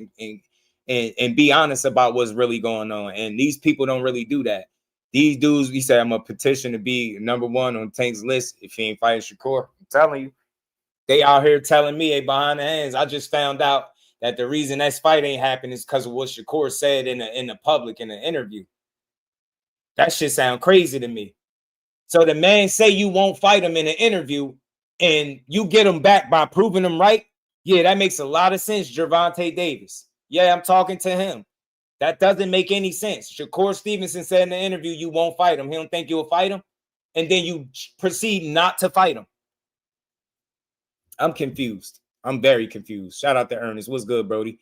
and be honest about what's really going on. And these people don't really do that. These dudes, he said, I'm a petition to be #1 on Tank's list if he ain't fighting Shakur. I'm telling you, they out here telling me, hey, behind the hands. I just found out that the reason that fight ain't happening is because of what Shakur said in the public in the interview. That shit sound crazy to me. So the man say you won't fight him in an interview and you get him back by proving him right. Yeah, that makes a lot of sense, Gervonta Davis. Yeah, I'm talking to him. That doesn't make any sense. Shakur Stevenson said in the interview you won't fight him. He don't think you'll fight him. And then you proceed not to fight him. I'm confused. I'm very confused. Shout out to Ernest. What's good, Brody?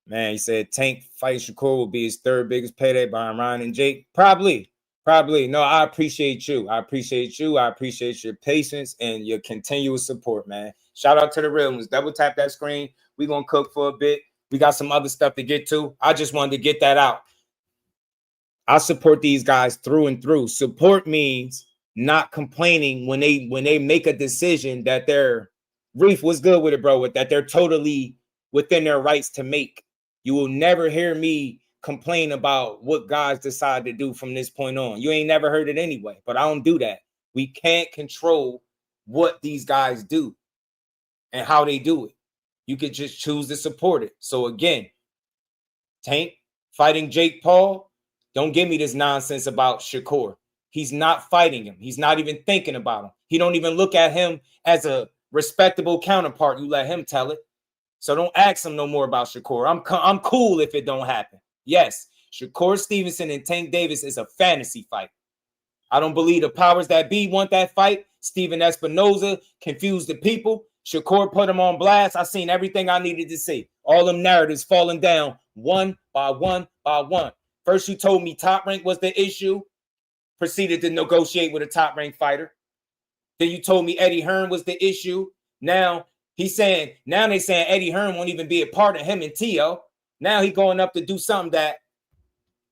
Man, he said Tank fight Shakur will be his third biggest payday behind Ryan and Jake. Probably. No, I appreciate you. I appreciate your patience and your continuous support, man. Shout out to the real ones. Double tap that screen. We're going to cook for a bit. We got some other stuff to get to. I just wanted to get that out. I support these guys through and through. Support means not complaining when they make a decision that they're Reef was good with it, bro, with that they're totally within their rights to make. You will never hear me complain about what guys decide to do from this point on. You ain't never heard it anyway, but I don't do that. We can't control what these guys do and how they do it. You could just choose to support it. So again, Tank fighting Jake Paul, don't give me this nonsense about Shakur. He's not fighting him. He's not even thinking about him. He don't even look at him as a respectable counterpart. You let him tell it. So don't ask him no more about Shakur. I'm cool if it don't happen. Yes, Shakur Stevenson and Tank Davis is a fantasy fight. I don't believe the powers that be want that fight. Steven Espinoza confused the people. Shakur put him on blast. I seen everything I needed to see. All them narratives falling down one by one by one. First you told me Top Rank was the issue. Proceeded to negotiate with a Top Rank fighter. Then you told me Eddie Hearn was the issue. Now they saying Eddie Hearn won't even be a part of him and Tio. Now he going up to do something that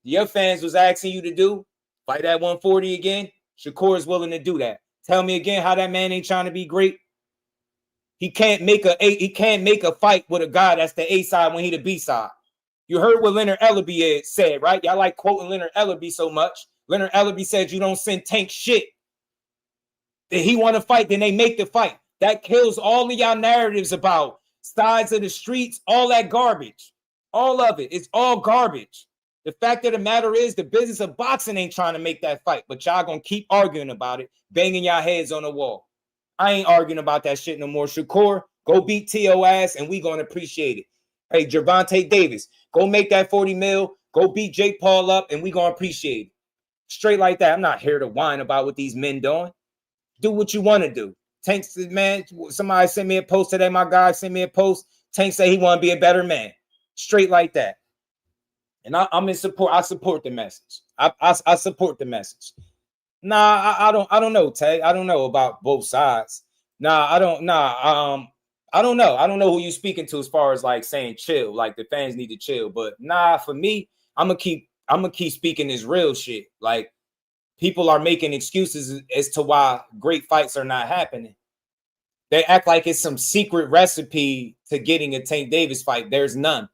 your fans was asking you to do. Fight at 140 again. Shakur is willing to do that. Tell me again how that man ain't trying to be great. He can't make a fight with a guy that's the A side when he the B side. You heard what Leonard Ellerby said, right? Y'all like quoting Leonard Ellerby so much. Leonard Ellerby said you don't send Tank shit. If he want to fight, then they make the fight. That kills all of y'all narratives about sides of the streets, all that garbage. All of it. It's all garbage. The fact of the matter is the business of boxing ain't trying to make that fight, but y'all gonna keep arguing about it, banging y'all heads on the wall. I ain't arguing about that shit no more. Shakur, go beat T.O. ass, and we gonna appreciate it. Hey, Gervonta Davis, go make that 40 mil, go beat Jake Paul up, and we gonna appreciate it. Straight like that. I'm not here to whine about what these men doing. Do what you want to do. Tank said, man, somebody sent me a post today. My guy sent me a post. Tank said he want to be a better man. Straight like that. And I'm in support. I support the message. I support the message. Nah, I don't know, Tay. I don't know about both sides. I don't know. I don't know who you speaking to as far as like saying chill, like the fans need to chill. But nah, for me, I'm gonna keep speaking this real shit. Like, people are making excuses as to why great fights are not happening. They act like it's some secret recipe to getting a Tank Davis fight. There's none.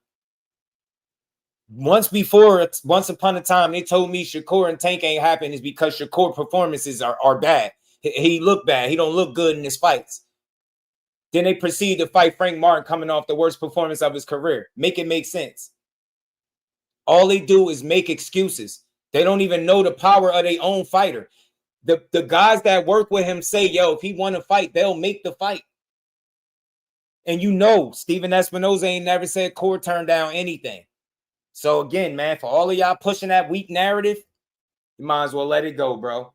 Once upon a time, they told me Shakur and Tank ain't happen is because Shakur performances are bad. He looked bad. He don't look good in his fights. Then they proceed to fight Frank Martin coming off the worst performance of his career. Make it make sense. All they do is make excuses. They don't even know the power of their own fighter. The guys that work with him say, yo, if he want to fight, they'll make the fight. And you know, Steven Espinoza ain't never said Core turned down anything. So again, man, for all of y'all pushing that weak narrative, you might as well let it go, bro.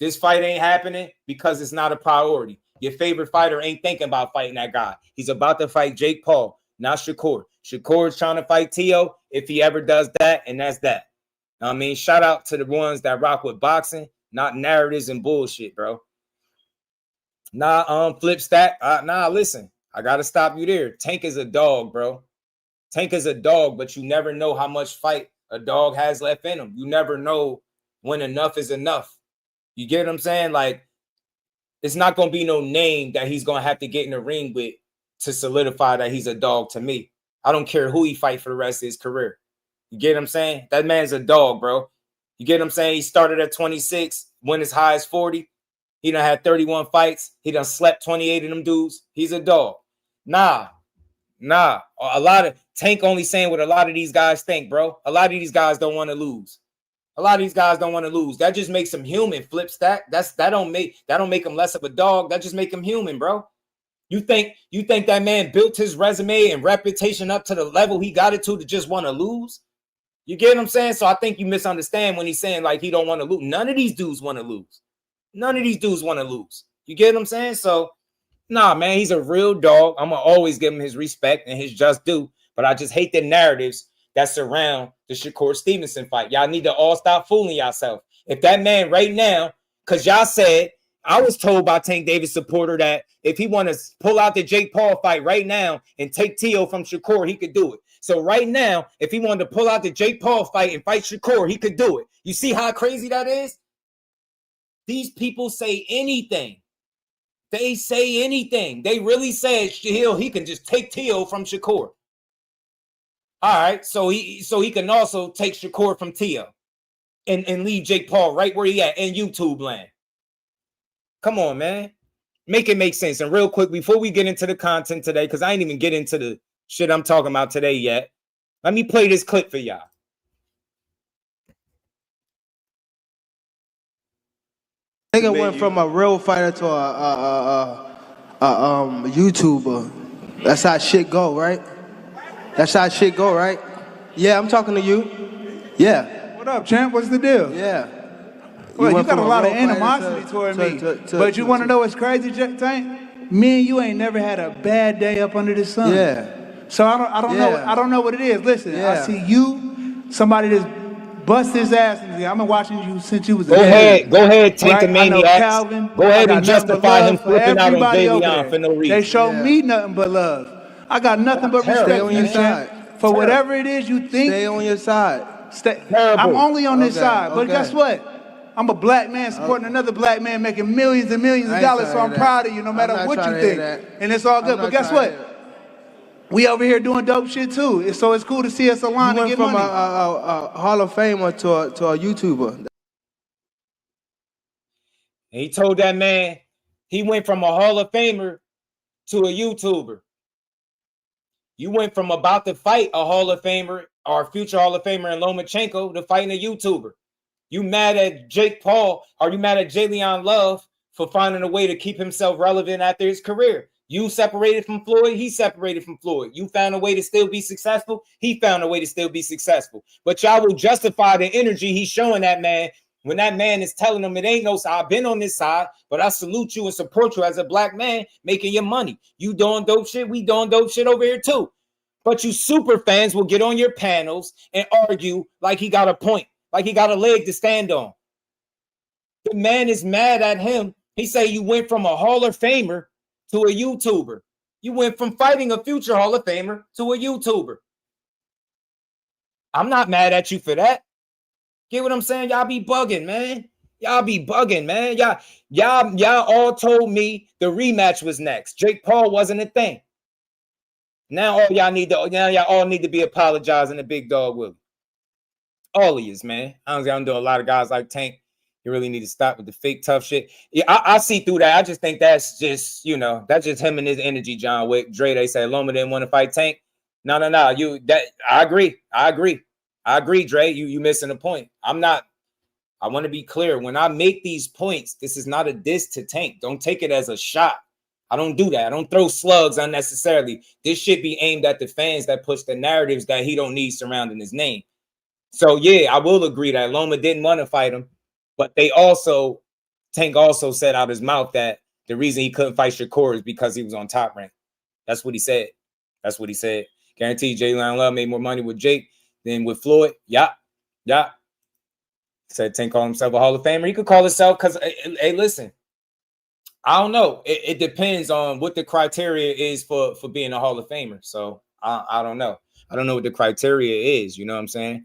This fight ain't happening because it's not a priority. Your favorite fighter ain't thinking about fighting that guy. He's about to fight Jake Paul, not Shakur. Shakur is trying to fight Tio if he ever does that, and that's that. I mean, shout out to the ones that rock with boxing, not narratives and bullshit, bro. Flip stack. Listen, I got to stop you there. Tank is a dog, bro. Tank is a dog, but you never know how much fight a dog has left in him. You never know when enough is enough. You get what I'm saying? Like, it's not going to be no name that he's going to have to get in the ring with to solidify that he's a dog to me. I don't care who he fight for the rest of his career. You get what I'm saying? That man's a dog, bro. You get what I'm saying? He started at 26, went as high as 40. He done had 31 fights. He done slept 28 of them dudes. He's a dog. Nah. A lot of Tank only saying what a lot of these guys think, bro. A lot of these guys don't want to lose. That just makes them human. Flip stack. That don't make him less of a dog. That just make him human, bro. You think that man built his resume and reputation up to the level he got it to just want to lose? You get what I'm saying? So I think you misunderstand when he's saying like he don't want to lose. None of these dudes want to lose. You get what I'm saying? So nah, man, he's a real dog. I'm going to always give him his respect and his just due. But I just hate the narratives that surround the Shakur Stevenson fight. Y'all need to all stop fooling yourself. If that man right now, because y'all said, I was told by Tank Davis supporter that if he want to pull out the Jake Paul fight right now and take Tio from Shakur, he could do it. So right now, if he wanted to pull out the Jake Paul fight and fight Shakur, he could do it. You see how crazy that is? These people say anything. They say anything. They really said he can just take Tio from Shakur. All right, so he can also take Shakur from Tio and leave Jake Paul right where he at in YouTube land. Come on, man. Make it make sense. And real quick, before we get into the content today, because I ain't even get into the shit I'm talking about today yet, let me play this clip for y'all. Nigga went from a real fighter to a YouTuber. That's how shit go, right? Yeah, I'm talking to you. Yeah. What up, champ? What's the deal? Yeah. Well, you got a lot of animosity toward me. But you want to know what's crazy, Tank? Me and you ain't never had a bad day up under the sun. Yeah. So I don't know what it is. Listen, I see you, somebody that's bust his ass. I've been watching you since you was a kid. Go ahead, Tank the Maniac. Calvin. Go ahead and justify him flipping out on Jay Leon for no reason. They show me nothing but love. I got nothing but respect Stay on your side. For whatever it is you think. Stay on your side. I'm only on this side. But guess what? I'm a black man supporting another black man making millions and millions of dollars, so I'm proud of you no matter what you think. And it's all good. But guess what? We over here doing dope shit too. So it's cool to see us align and get money. You went from a Hall of Famer to a YouTuber. And he told that man he went from a Hall of Famer to a YouTuber. You went from about to fight a Hall of Famer or future Hall of Famer in Lomachenko to fighting a YouTuber. You mad at Jake Paul? Are you mad at Jay Leon Love for finding a way to keep himself relevant after his career? You separated from Floyd. He separated from Floyd. You found a way to still be successful. He found a way to still be successful. But y'all will justify the energy he's showing that man when that man is telling him it ain't no side. I've been on this side, but I salute you and support you as a black man making your money. You doing dope shit. We doing dope shit over here too. But you super fans will get on your panels and argue like he got a point, like he got a leg to stand on. The man is mad at him. He say you went from a Hall of Famer to a YouTuber. You went from fighting a future Hall of Famer to a YouTuber. I'm not mad at you for that. Get what I'm saying? Y'all be bugging, man. Y'all all told me the rematch was next. Jake Paul wasn't a thing. Now y'all all need to be apologizing to Big Dog Willie. All of yous, man. I'm doing a lot of guys like Tank. You really need to stop with the fake tough shit. Yeah, I see through that. I just think that's just, that's just him and his energy, John Wick. Dre, they said Loma didn't want to fight Tank. No. I agree, Dre. You missing the point. I want to be clear. When I make these points, this is not a diss to Tank. Don't take it as a shot. I don't do that. I don't throw slugs unnecessarily. This should be aimed at the fans that push the narratives that he don't need surrounding his name. So, yeah, I will agree that Loma didn't want to fight him. But Tank also said out his mouth that the reason he couldn't fight Shakur is because he was on Top Rank. That's what he said. Guaranteed Jalen Love made more money with Jake than with Floyd. Yeah. Said Tank called himself a Hall of Famer. He could call himself because, hey, listen, I don't know. It depends on what the criteria is for being a Hall of Famer. So I don't know. I don't know what the criteria is. You know what I'm saying?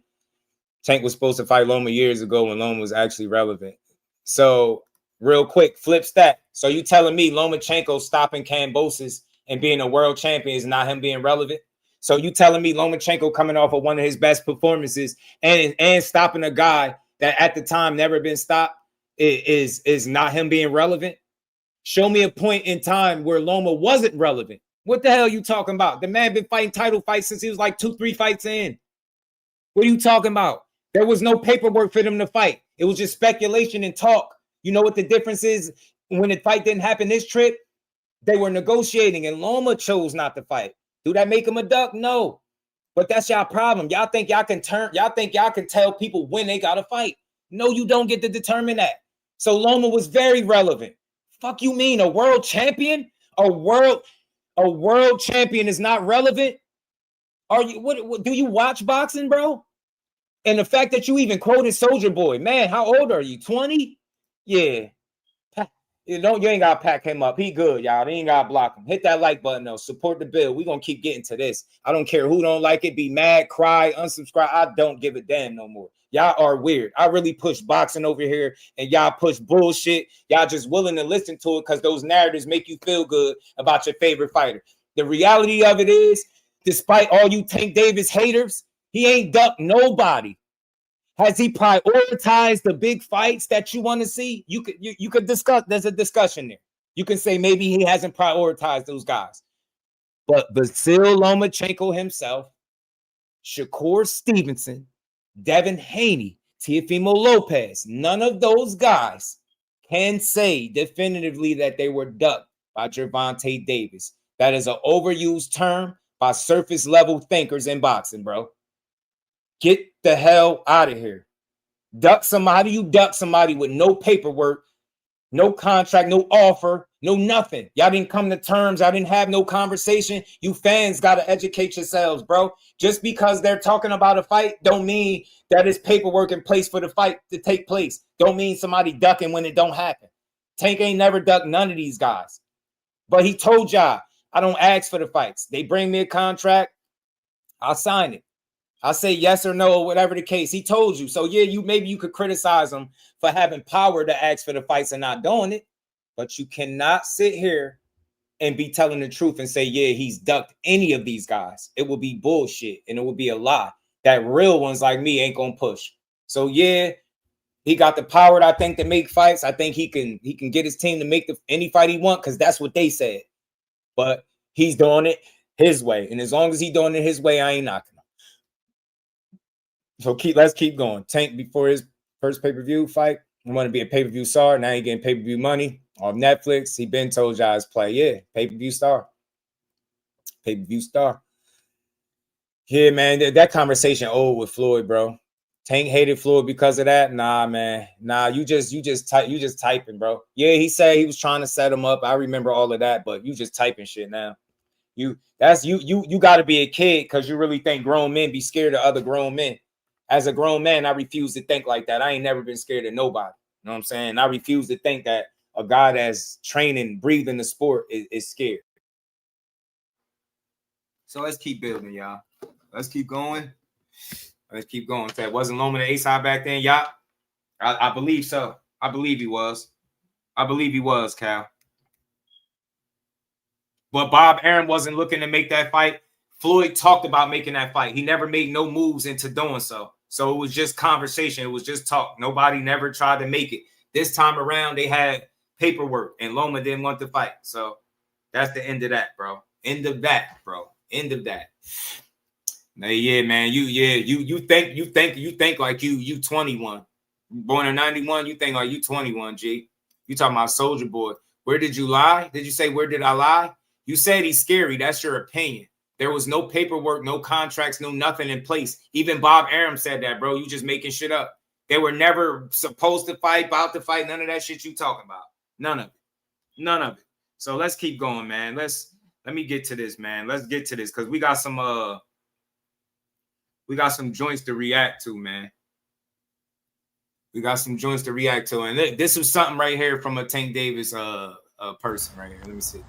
Tank was supposed to fight Loma years ago when Loma was actually relevant. So real quick, flip stat. So you telling me Lomachenko stopping Kambosos and being a world champion is not him being relevant? So you telling me Lomachenko coming off of one of his best performances and stopping a guy that at the time never been stopped is not him being relevant? Show me a point in time where Loma wasn't relevant. What the hell are you talking about? The man been fighting title fights since he was like 2-3 fights in. What are you talking about? There was no paperwork for them to fight. It was just speculation and talk. You know what the difference is when the fight didn't happen this trip? They were negotiating and Loma chose not to fight. Do that make him a duck? No. But that's y'all problem. Y'all think y'all can tell people when they got to fight. No, you don't get to determine that. So Loma was very relevant. Fuck you mean a world champion? A world champion is not relevant? Are you what do you watch boxing, bro? And the fact that you even quoted Soldier Boy, man, how old are you? 20? Yeah. You ain't gotta pack him up. He good, y'all. They ain't gotta block him. Hit that like button though. Support the build. We're gonna keep getting to this. I don't care who don't like it, be mad, cry, unsubscribe. I don't give a damn no more. Y'all are weird. I really push boxing over here, and y'all push bullshit. Y'all just willing to listen to it because those narratives make you feel good about your favorite fighter. The reality of it is, despite all you Tank Davis haters, he ain't ducked nobody. Has he prioritized the big fights that you want to see? You could discuss. There's a discussion there. You can say maybe he hasn't prioritized those guys. But Vasyl Lomachenko himself, Shakur Stevenson, Devin Haney, Teofimo Lopez, none of those guys can say definitively that they were ducked by Gervonta Davis. That is an overused term by surface level thinkers in boxing, bro. Get the hell out of here. Duck somebody, you duck somebody with no paperwork, no contract, no offer, no nothing. Y'all didn't come to terms. I didn't have no conversation. You fans got to educate yourselves, bro. Just because they're talking about a fight don't mean that it's paperwork in place for the fight to take place. Don't mean somebody ducking when it don't happen. Tank ain't never ducked none of these guys. But he told y'all, I don't ask for the fights. They bring me a contract, I'll sign it. I'll say yes or no, or whatever the case. He told you. So, yeah, maybe you could criticize him for having power to ask for the fights and not doing it. But you cannot sit here and be telling the truth and say, yeah, he's ducked any of these guys. It will be bullshit and it will be a lie. That real ones like me ain't going to push. So, yeah, he got the power, I think, to make fights. I think he can get his team to make any fight he want because that's what they said. But he's doing it his way. And as long as he's doing it his way, I ain't knocking him. So let's keep going. Tank before his first pay-per-view fight, he wanted to be a pay-per-view star. Now he getting pay-per-view money on Netflix. He been told y'all his play. Yeah, pay-per-view star. Pay-per-view star. Yeah, man, that conversation old with Floyd, bro. Tank hated Floyd because of that. Nah, man. Nah, you just typing, bro. Yeah, he said he was trying to set him up. I remember all of that, but you just typing shit now. You got to be a kid because you really think grown men be scared of other grown men. As a grown man, I refuse to think like that. I ain't never been scared of nobody. You know what I'm saying? I refuse to think that a guy that's training, breathing the sport is scared. So let's keep building, y'all. Let's keep going. Let's keep going. If that wasn't Loma the A-side back then, y'all. I believe so. I believe he was. I believe he was, Cal. But Bob Arum wasn't looking to make that fight. Floyd talked about making that fight. He never made no moves into doing so. So it was just conversation. It was just talk. Nobody never tried to make it. This time around, they had paperwork, and Loma didn't want to fight. So that's the end of that, bro. End of that, bro. End of that. Now, yeah, man. You think like you 21. Born in 91, you think like you 21, G. You talking about Soldier Boy. Where did you lie? Did you say, where did I lie? You said he's scary. That's your opinion. There was no paperwork, no contracts, no nothing in place. Even Bob Arum said that, bro. You just making shit up. They were never supposed to fight, about to fight. None of that shit you talking about. None of it. None of it. So let's keep going, man. Let me get to this, man. Let's get to this because we got some joints to react to, man. We got some joints to react to, and this was something right here from a Tank Davis person right here. Let me see.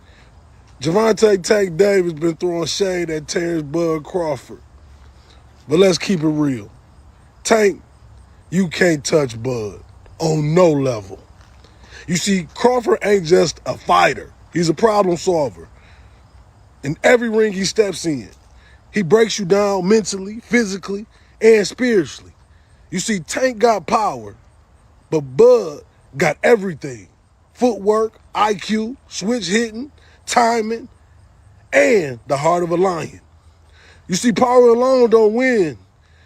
Gervonta Tank Davis been throwing shade at Terrence Bud Crawford. But let's keep it real. Tank, you can't touch Bud on no level. You see, Crawford ain't just a fighter. He's a problem solver. In every ring he steps in, he breaks you down mentally, physically, and spiritually. You see, Tank got power, but Bud got everything. Footwork, IQ, switch hitting, timing, and the heart of a lion. You see, power alone don't win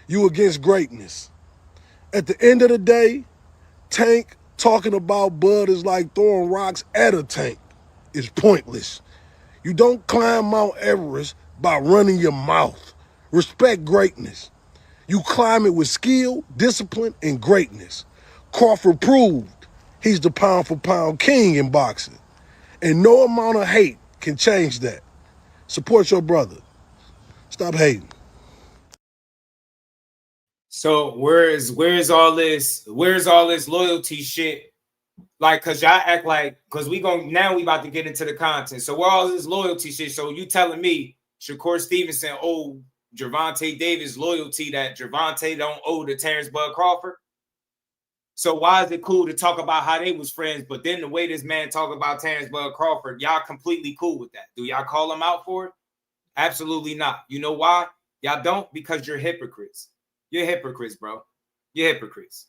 you against greatness. At the end of the day, Tank talking about Bud is like throwing rocks at a tank. It's pointless. You don't climb Mount Everest by running your mouth. Respect greatness. You climb it with skill, discipline, and greatness. Crawford proved he's the pound-for-pound king in boxing. And no amount of hate can change that. Support your brother. Stop hating. So where's all this loyalty shit? Like, cause y'all act like, cause we about to get into the content. So where all this loyalty shit? So you telling me Shakur Stevenson owe Gervonta Davis loyalty that Gervonta don't owe to Terrence Bud Crawford? So why is it cool to talk about how they was friends, but then the way this man talk about Terrence Bud Crawford, y'all completely cool with that? Do y'all call him out for it? Absolutely not. You know why? Y'all don't, because you're hypocrites. You're hypocrites, bro. You're hypocrites.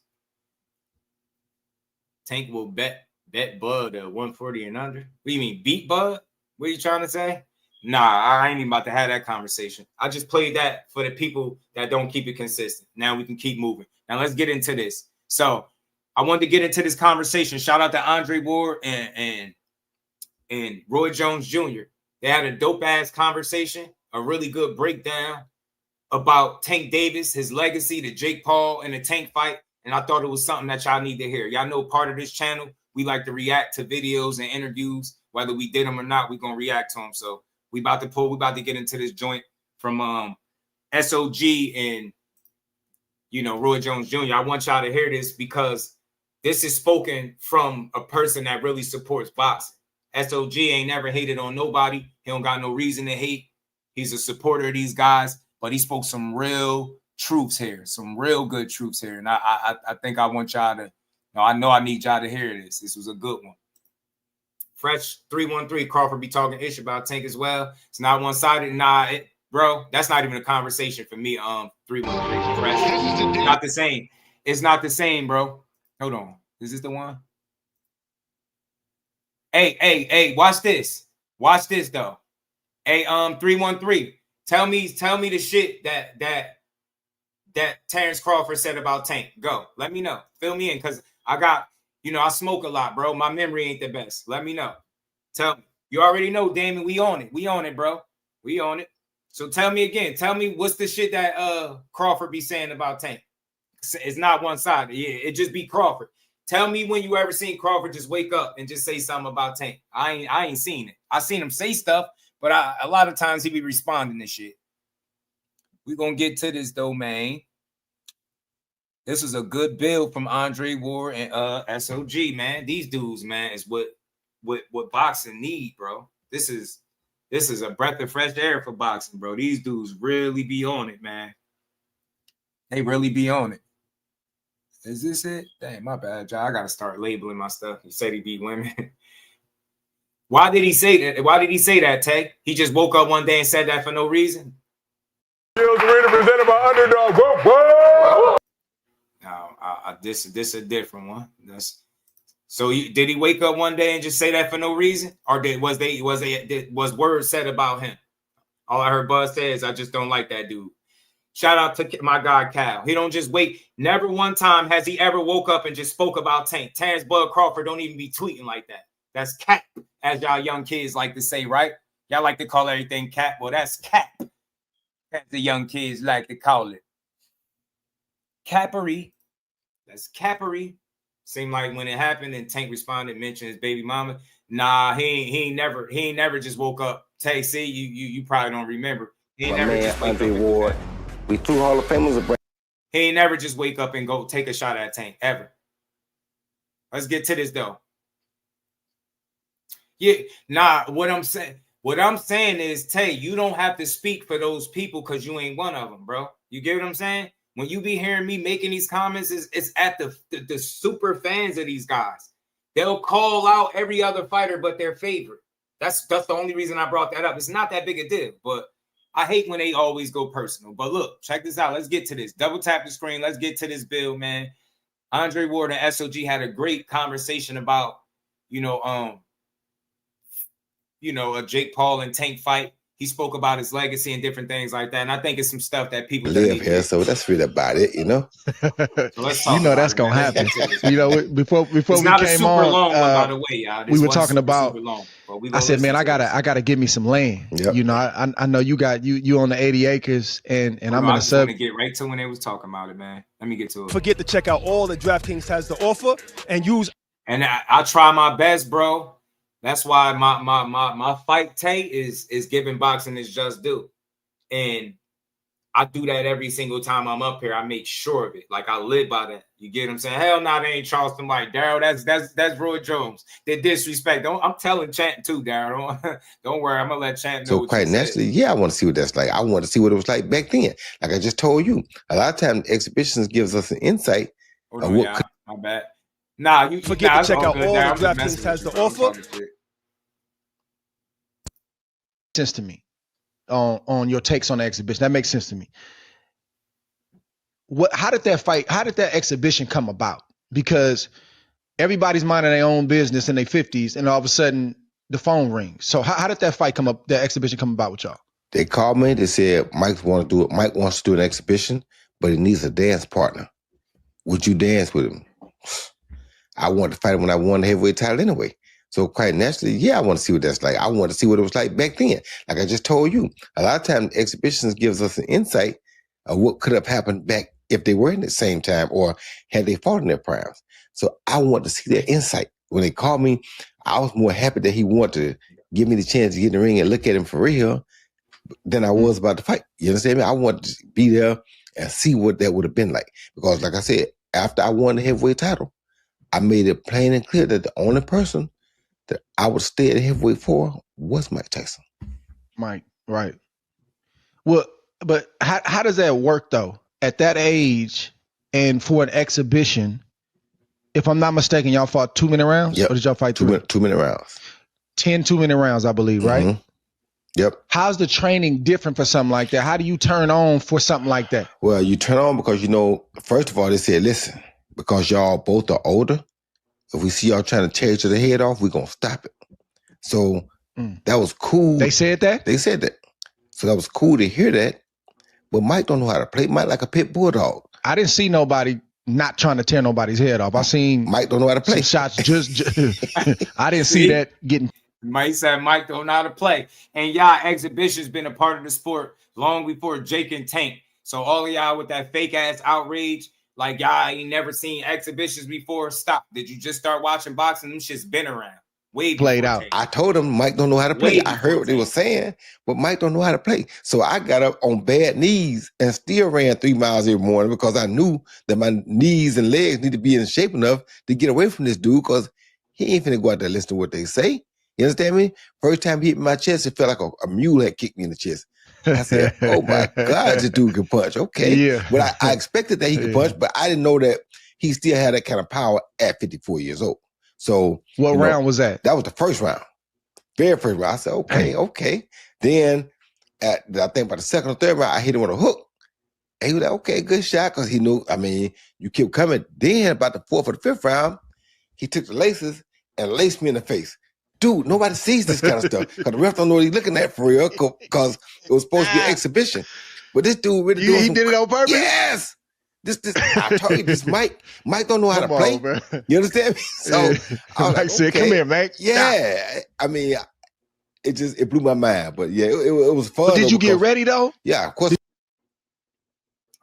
Tank will bet Bud 140 and under. What do you mean, beat Bud? What are you trying to say? Nah, I ain't even about to have that conversation. I just played that for the people that don't keep it consistent. Now we can keep moving. Now let's get into this. So I wanted to get into this conversation. Shout out to Andre Ward and Roy Jones Jr. They had a dope-ass conversation, a really good breakdown about Tank Davis, his legacy, the Jake Paul, and the Tank fight. And I thought it was something that y'all need to hear. Y'all know part of this channel, we like to react to videos and interviews. Whether we did them or not, we're going to react to them. So we about to get into this joint from SOG and, Roy Jones Jr. I want y'all to hear this because this is spoken from a person that really supports boxing. SOG ain't never hated on nobody. He don't got no reason to hate. He's a supporter of these guys, but he spoke some real truths here, some real good truths here. And I think I want y'all to, I know I need y'all to hear this. This was a good one. Fresh 313, Crawford be talking ish about Tank as well. It's not one-sided. Nah, bro, that's not even a conversation for me. 313, Fresh. Not the same. It's not the same, bro. Hold on. Is this the one? Hey, watch this. Watch this though. Hey, 313. Tell me the shit that Terrence Crawford said about Tank. Go. Let me know. Fill me in, because I got, I smoke a lot, bro. My memory ain't the best. Let me know. Tell me. You already know, Damon. We on it. We on it, bro. We on it. So tell me again. Tell me what's the shit that Crawford be saying about Tank. It's not one-sided. Yeah, it just be Crawford. Tell me when you ever seen Crawford just wake up and just say something about Tank. I ain't seen it. I seen him say stuff, but a lot of times he be responding to shit. We gonna get to this though, man. This is a good build from Andre Ward and SOG, man. These dudes, man, is what boxing need, bro. This is a breath of fresh air for boxing, bro. These dudes really be on it, man. They really be on it. Is this it? Dang, my bad, y'all. I gotta start labeling my stuff. He said he beat women. Why did he say that? Why did he say that, Tay? He just woke up one day and said that for no reason. Arena presented by Underdog. Whoa, whoa. Now, this a different one. Did he wake up one day and just say that for no reason, or was words said about him? All I heard Buzz say is, "I just don't like that dude." Shout out to my guy Cal. He don't just wait. Never one time has he ever woke up and just spoke about Tank. Terrence Bud Crawford don't even be tweeting like that. That's cap, as y'all young kids like to say, right? Y'all like to call everything cap. Well, that's cap, as the young kids like to call it. Cappery. That's cappery. Seemed like when it happened and Tank responded, mentioned his baby mama. Nah, he ain't never just woke up. Tay, see, you probably don't remember. He ain't never just wake up. We two Hall of Famers. He ain't never just wake up and go take a shot at Tank ever. Let's get to this though. Yeah, nah. What I'm saying is, Tay, you don't have to speak for those people because you ain't one of them, bro. You get what I'm saying? When you be hearing me making these comments, it's at the super fans of these guys. They'll call out every other fighter but their favorite. That's the only reason I brought that up. It's not that big a deal, but I hate when they always go personal. But look, check this out. Let's get to this. Double tap the screen. Let's get to this build, man. Andre Ward and SOG had a great conversation about, a Jake Paul and Tank fight. He spoke about his legacy and different things like that. And I think it's some stuff that people live here, so that's really about it, So let's talk that's gonna happen. Before we came on, long one, by the way, y'all. We were talking about. Long, I said, man, I gotta give me some land. Yep. I know you got you on the 80 acres, and I'm in a sub. To get right to when they was talking about it, man. Let me get to it. Forget to check out all that DraftKings has to offer and use. And I try my best, bro. That's why my fight Tay is giving boxing his just due. And I do that every single time I'm up here. I make sure of it. Like, I live by that. You get what I'm saying? Hell no, they ain't Charleston like Daryl. That's Roy Jones. They disrespect. I'm telling Chant too, Daryl. Don't worry. I'm gonna let Chant know. So quite naturally, yeah, I want to see what that's like. I want to see what it was like back then. Like I just told you, a lot of times exhibitions gives us an insight of what. My bad. Nah, you forget to check out all that DraftKings has to offer. Sense to me on your takes on the exhibition. That makes sense to me. How did that exhibition come about? Because everybody's minding their own business in their 50s, and all of a sudden the phone rings. So how did that exhibition come about with y'all? They called me. They said Mike wants to do an exhibition, but he needs a dance partner. Would you dance with him? I wanted to fight him when I won the heavyweight title anyway. So quite naturally, yeah, I want to see what that's like. I want to see what it was like back then. Like I just told you, a lot of times exhibitions gives us an insight of what could have happened back if they were in the same time or had they fought in their primes. So I want to see their insight. When they called me, I was more happy that he wanted to give me the chance to get in the ring and look at him for real than I was about to fight. You understand me? I wanted to be there and see what that would have been like. Because like I said, after I won the heavyweight title, I made it plain and clear that the only person that I would stay at heavyweight for was Mike Tyson. Mike, right. Well, but how does that work though? At that age and for an exhibition, if I'm not mistaken, y'all fought 2-minute rounds? Yep. Or did y'all fight 2-minute rounds? 10 2-minute rounds, I believe, right? Mm-hmm. Yep. How's the training different for something like that? How do you turn on for something like that? Well, you turn on because, first of all, they said, listen, because y'all both are older, if we see y'all trying to tear each other's head off, we're going to stop it. So that was cool. They said that? They said that. So that was cool to hear that. But Mike don't know how to play. Mike like a pit bulldog. I didn't see nobody not trying to tear nobody's head off. I seen Mike don't know how to play. Shots just I didn't see that getting. Mike said Mike don't know how to play. And y'all exhibition's been a part of the sport long before Jake and Tank. So all of y'all with that fake ass outrage, like y'all ain't never seen exhibitions before. Stop. Did you just start watching boxing? Them shit's been around. Way played out. Tank. I told him Mike don't know how to play. I heard what they were saying, but Mike don't know how to play. So I got up on bad knees and still ran 3 miles every morning because I knew that my knees and legs need to be in shape enough to get away from this dude because he ain't finna go out there listen to what they say. You understand me? First time he hit my chest, it felt like a mule had kicked me in the chest. I said, oh my God, this dude can punch. Okay. Yeah. But I expected that he could punch, but I didn't know that he still had that kind of power at 54 years old. So what round was that? That was the first round. Very first round. I said, okay. Then I think about the second or third round, I hit him with a hook. And he was like, okay, good shot, because he knew, you keep coming. Then about the fourth or the fifth round, he took the laces and laced me in the face. Dude, nobody sees this kind of stuff, because the ref don't know what he's looking at for real, because it was supposed to be an exhibition. But this dude really he did it on purpose? Yes! This I told you, this Mike don't know how to play. Bro. You understand me? So I was like, said, okay. come here, Mike. Yeah. It blew my mind. But yeah, it was fun. But did you get ready though? Yeah, of course.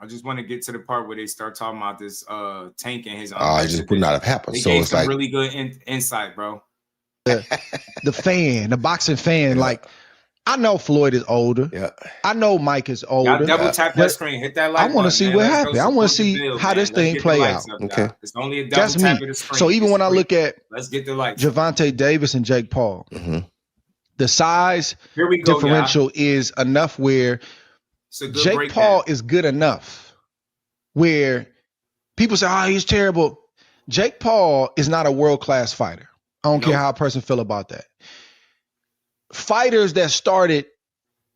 I just want to get to the part where they start talking about this Tank and his own. I just would not have happened. They So gave it's some like really good insight, bro. The boxing fan, like, I know Floyd is older. Yeah. I know Mike is older. Y'all double tap that screen, hit that like. I want to see what happened. I want to see how this thing play out. Okay. It's only a double That's tap me. of the screen. So even when I look at let's get the lights. Javante Davis and Jake Paul, the size Here we go, differential is enough where Jake breakdown. Paul is good enough where people say, oh, he's terrible. Jake Paul is not a world-class fighter. I don't care how a person feel about that. Fighters that started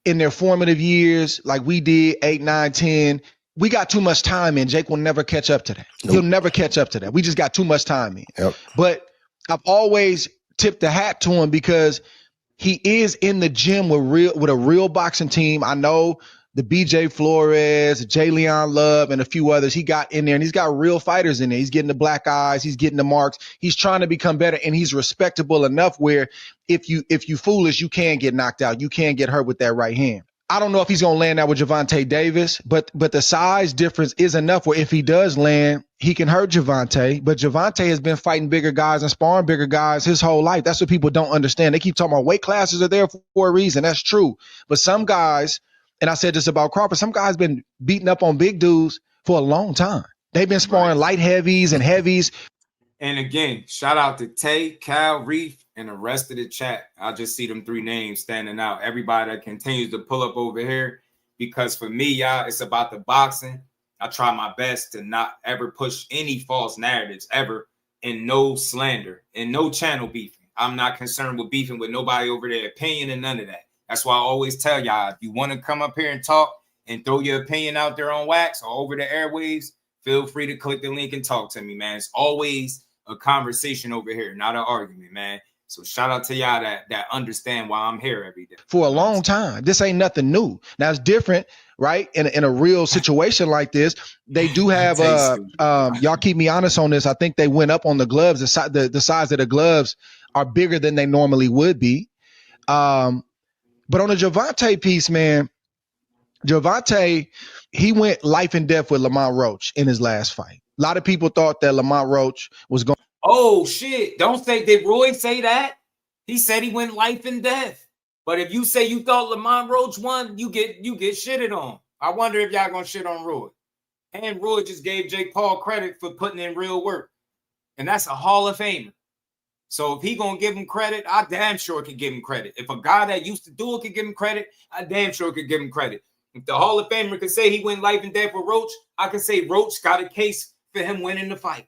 in their formative years, like we did, 8, 9, 10, we got too much time in. Jake will never catch up to that. Nope. He'll never catch up to that. We just got too much time in. Yep. But I've always tipped the hat to him because he is in the gym with a real boxing team. I know the BJ Flores, J. Leon Love, and a few others he got in there, and he's got real fighters in there. He's getting the black eyes, he's getting the marks, he's trying to become better, and he's respectable enough where if you foolish, you can get knocked out. You can get hurt with that right hand. I don't know if he's gonna land that with Javante Davis, but the size difference is enough where if he does land, he can hurt Javante. But Javante has been fighting bigger guys and sparring bigger guys his whole life. That's what people don't understand. They keep talking about weight classes are there for a reason. That's true. But some guys, and I said this about Crawford, some guys been beating up on big dudes for a long time. They've been sparring light heavies and heavies. And again, shout out to Tay, Cal, Reef, and the rest of the chat. I just see them 3 names standing out. Everybody that continues to pull up over here, because for me, y'all, it's about the boxing. I try my best to not ever push any false narratives ever, and no slander and no channel beefing. I'm not concerned with beefing with nobody over their opinion and none of that. That's why I always tell y'all, if you want to come up here and talk and throw your opinion out there on wax or over the airwaves, feel free to click the link and talk to me, man. It's always a conversation over here, not an argument, man. So shout out to y'all that understand why I'm here every day. For a long time. This ain't nothing new. Now it's different, right? In a real situation like this, they do have y'all keep me honest on this. I think they went up on the gloves. The size of the gloves are bigger than they normally would be. But on the Javante piece, man, Javante, he went life and death with Lamont Roach in his last fight. A lot of people thought that Lamont Roach was going. Oh, shit. Don't say, did Roy say that? He said he went life and death. But if you say you thought Lamont Roach won, you get shitted on. I wonder if y'all gonna shit on Roy. And Roy just gave Jake Paul credit for putting in real work. And that's a Hall of Famer. So if he gonna give him credit, I damn sure could give him credit. If a guy that used to do it could give him credit, I damn sure could give him credit. If the Hall of Famer could say he went life and death with Roach, I could say Roach got a case for him winning the fight.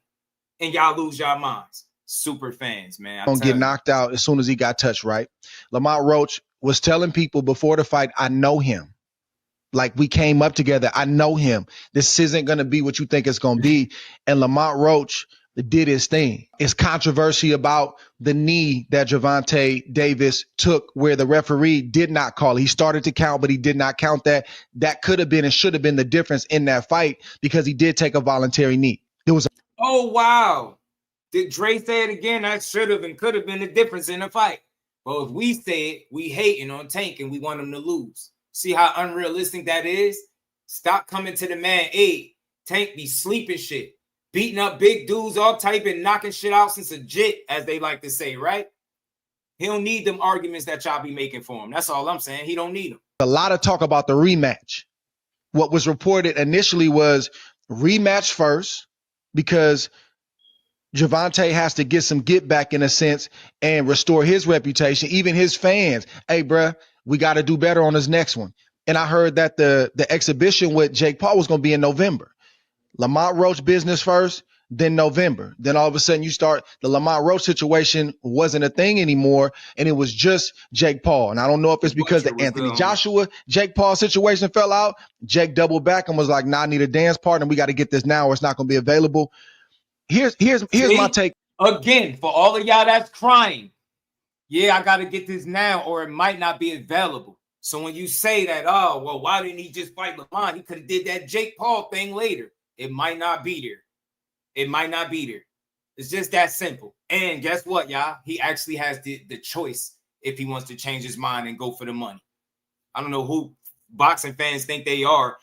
And y'all lose y'all minds. Super fans, man. Gonna get knocked out as soon as he got touched, right? Lamont Roach was telling people before the fight, I know him. Like, we came up together. I know him. This isn't going to be what you think it's going to be. And Lamont Roach did his thing. It's controversy about the knee that Javante Davis took where the referee did not call. He started to count, but he did not count that. That could have been and should have been the difference in that fight because he did take a voluntary knee. There was Oh, wow. Did Dre say it again? That should have and could have been the difference in the fight. But if we say it, we hating on Tank and we want him to lose. See how unrealistic that is? Stop coming to the man aid. Tank be sleeping shit. Beating up big dudes, all type, and knocking shit out since a jit, as they like to say, right? He don't need them arguments that y'all be making for him. That's all I'm saying. He don't need them. A lot of talk about the rematch. What was reported initially was rematch first because Javante has to get some get back in a sense and restore his reputation, even his fans. Hey, bruh, we got to do better on this next one. And I heard that the exhibition with Jake Paul was going to be in November. Lamont Roach business first, then November. Then all of a sudden you start, the Lamont Roach situation wasn't a thing anymore, and it was just Jake Paul. And I don't know if it's because the Anthony Joshua, Jake Paul situation fell out. Jake doubled back and was like, nah, I need a dance partner. We got to get this now or it's not going to be available. Here's my take. Again, for all of y'all that's crying, yeah, I got to get this now or it might not be available. So when you say that, oh, well, why didn't he just fight Lamont? He could have did that Jake Paul thing later. It might not be there. It might not be there. It's just that simple. And guess what, y'all? He actually has the choice if he wants to change his mind and go for the money. I don't know who boxing fans think they are,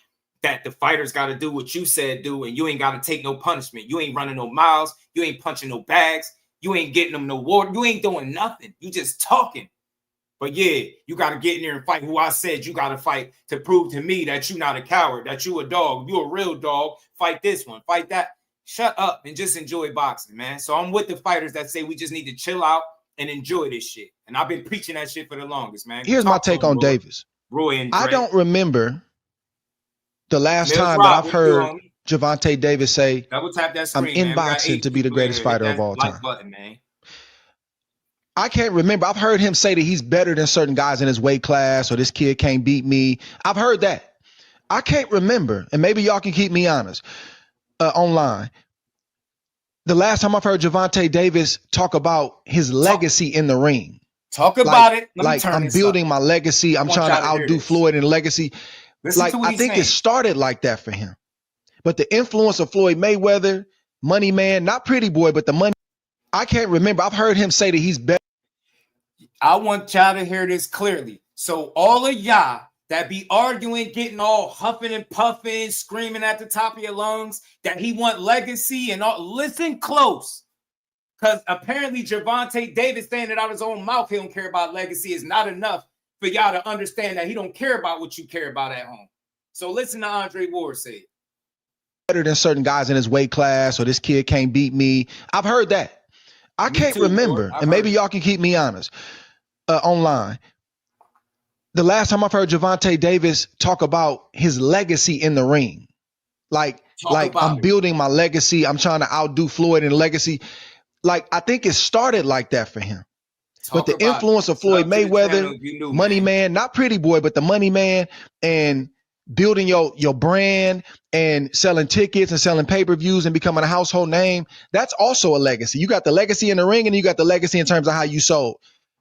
that the fighters got to do what you said do, and you ain't got to take no punishment. You ain't running no miles. You ain't punching no bags. You ain't getting them no water. You ain't doing nothing. You just talking. But yeah, you got to get in there and fight who I said you got to fight to prove to me that you're not a coward, that you a dog. You a real dog. Fight this one. Fight that. Shut up and just enjoy boxing, man. So I'm with the fighters that say we just need to chill out and enjoy this shit. And I've been preaching that shit for the longest, man. Here's my take on Davis. Roy and I don't remember the last time that I've heard Gervonta Davis say, I'm in boxing to be the greatest fighter of all time. I can't remember. I've heard him say that he's better than certain guys in his weight class, or this kid can't beat me. I've heard that. I can't remember, and maybe y'all can keep me honest online. The last time I've heard Gervonta Davis talk about his legacy in the ring. Talk about it. Like, I'm building my legacy. I'm trying to outdo Floyd in legacy. Like, I think it started like that for him. But the influence of Floyd Mayweather, Money Man, not Pretty Boy, but the money. I can't remember. I've heard him say that he's better. I want y'all to hear this clearly. So all of y'all that be arguing, getting all huffing and puffing, screaming at the top of your lungs that he want legacy and all, listen close. Because apparently Gervonta Davis saying it out of his own mouth, he don't care about legacy, is not enough for y'all to understand that he don't care about what you care about at home. So listen to Andre Ward say it. Better than certain guys in his weight class, or this kid can't beat me. I've heard that. I can't remember, and maybe y'all can keep me honest online. The last time I've heard Gervonta Davis talk about his legacy in the ring, like I'm building my legacy. I'm trying to outdo Floyd in legacy. Like, I think it started like that for him. But the influence of Floyd Mayweather, Money Man, not Pretty Boy, but the Money Man, and building your brand and selling tickets and selling pay-per-views and becoming a household name, that's also a legacy. You got the legacy in the ring, and you got the legacy in terms of how you sold.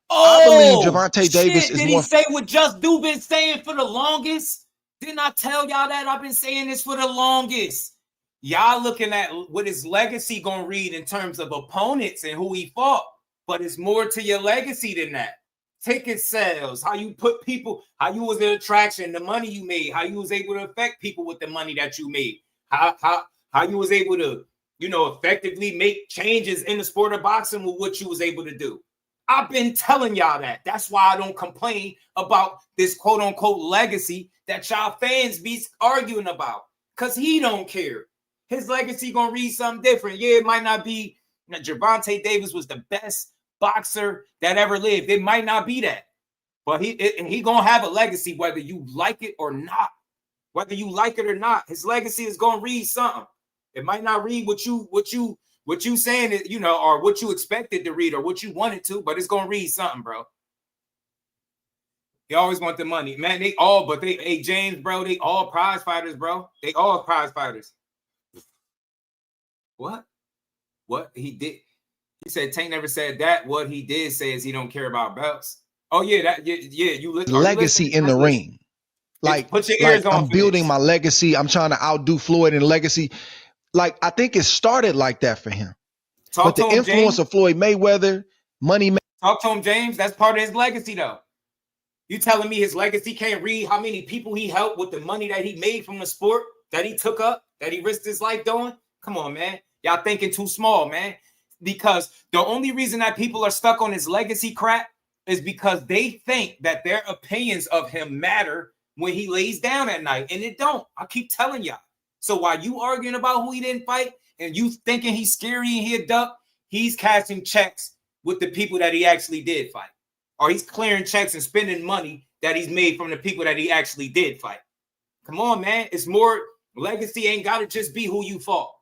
I believe Gervonta Davis is more. Did he say what Jusdueboxing been saying for the longest? Didn't I tell y'all that? I've been saying this for the longest. Y'all looking at what his legacy gonna read in terms of opponents and who he fought, but it's more to your legacy than that. Ticket sales, how you put people, how you was an attraction, the money you made, how you was able to affect people with the money that you made, how you was able to, effectively make changes in the sport of boxing with what you was able to do. I've been telling y'all that. That's why I don't complain about this quote unquote legacy that y'all fans be arguing about, because he don't care. His legacy gonna read something different. Yeah, it might not be Gervonta Davis was the best boxer that ever lived. It might not be that, but he gonna have a legacy whether you like it or not. Whether you like it or not, his legacy is gonna read something. It might not read what you saying, or what you expected to read or what you wanted to, but it's gonna read something, bro. They always want the money, man. Hey James, bro, they all prize fighters, bro. They all prize fighters. What he did? He said Tank never said that. What he did say is he don't care about belts. Oh yeah, you legacy in the ring. Like, put your ears on. I'm building my legacy. I'm trying to outdo Floyd in legacy. Like, I think it started like that for him. But the influence of Floyd Mayweather, Money Man. Talk to him, James. That's part of his legacy, though. You telling me his legacy can't read how many people he helped with the money that he made from the sport that he took up, that he risked his life doing? Come on, man. Y'all thinking too small, man. Because the only reason that people are stuck on his legacy crap is because they think that their opinions of him matter when he lays down at night, and it don't. I keep telling y'all. So while you arguing about who he didn't fight and you thinking he's scary and he a duck, he's cashing checks with the people that he actually did fight. Or he's clearing checks and spending money that he's made from the people that he actually did fight. Come on, man. It's more, legacy ain't got to just be who you fought.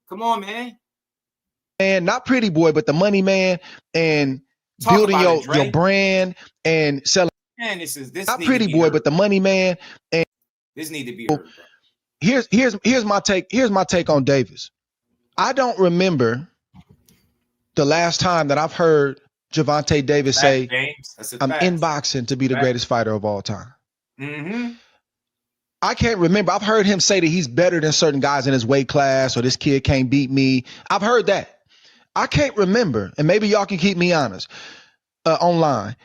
Come on, man. man, not pretty boy, but the money man, and Talk building about it, your brand and selling. Man, this not pretty boy, but the money man. And this need to be heard, bro. Here's my take. Here's my take on Davis. I don't remember the last time that I've heard Gervonta Davis say, "I'm in boxing to be the greatest fighter of all time." Mm-hmm. I can't remember. I've heard him say that he's better than certain guys in his weight class, or this kid can't beat me. I've heard that. I can't remember, and maybe y'all can keep me honest online.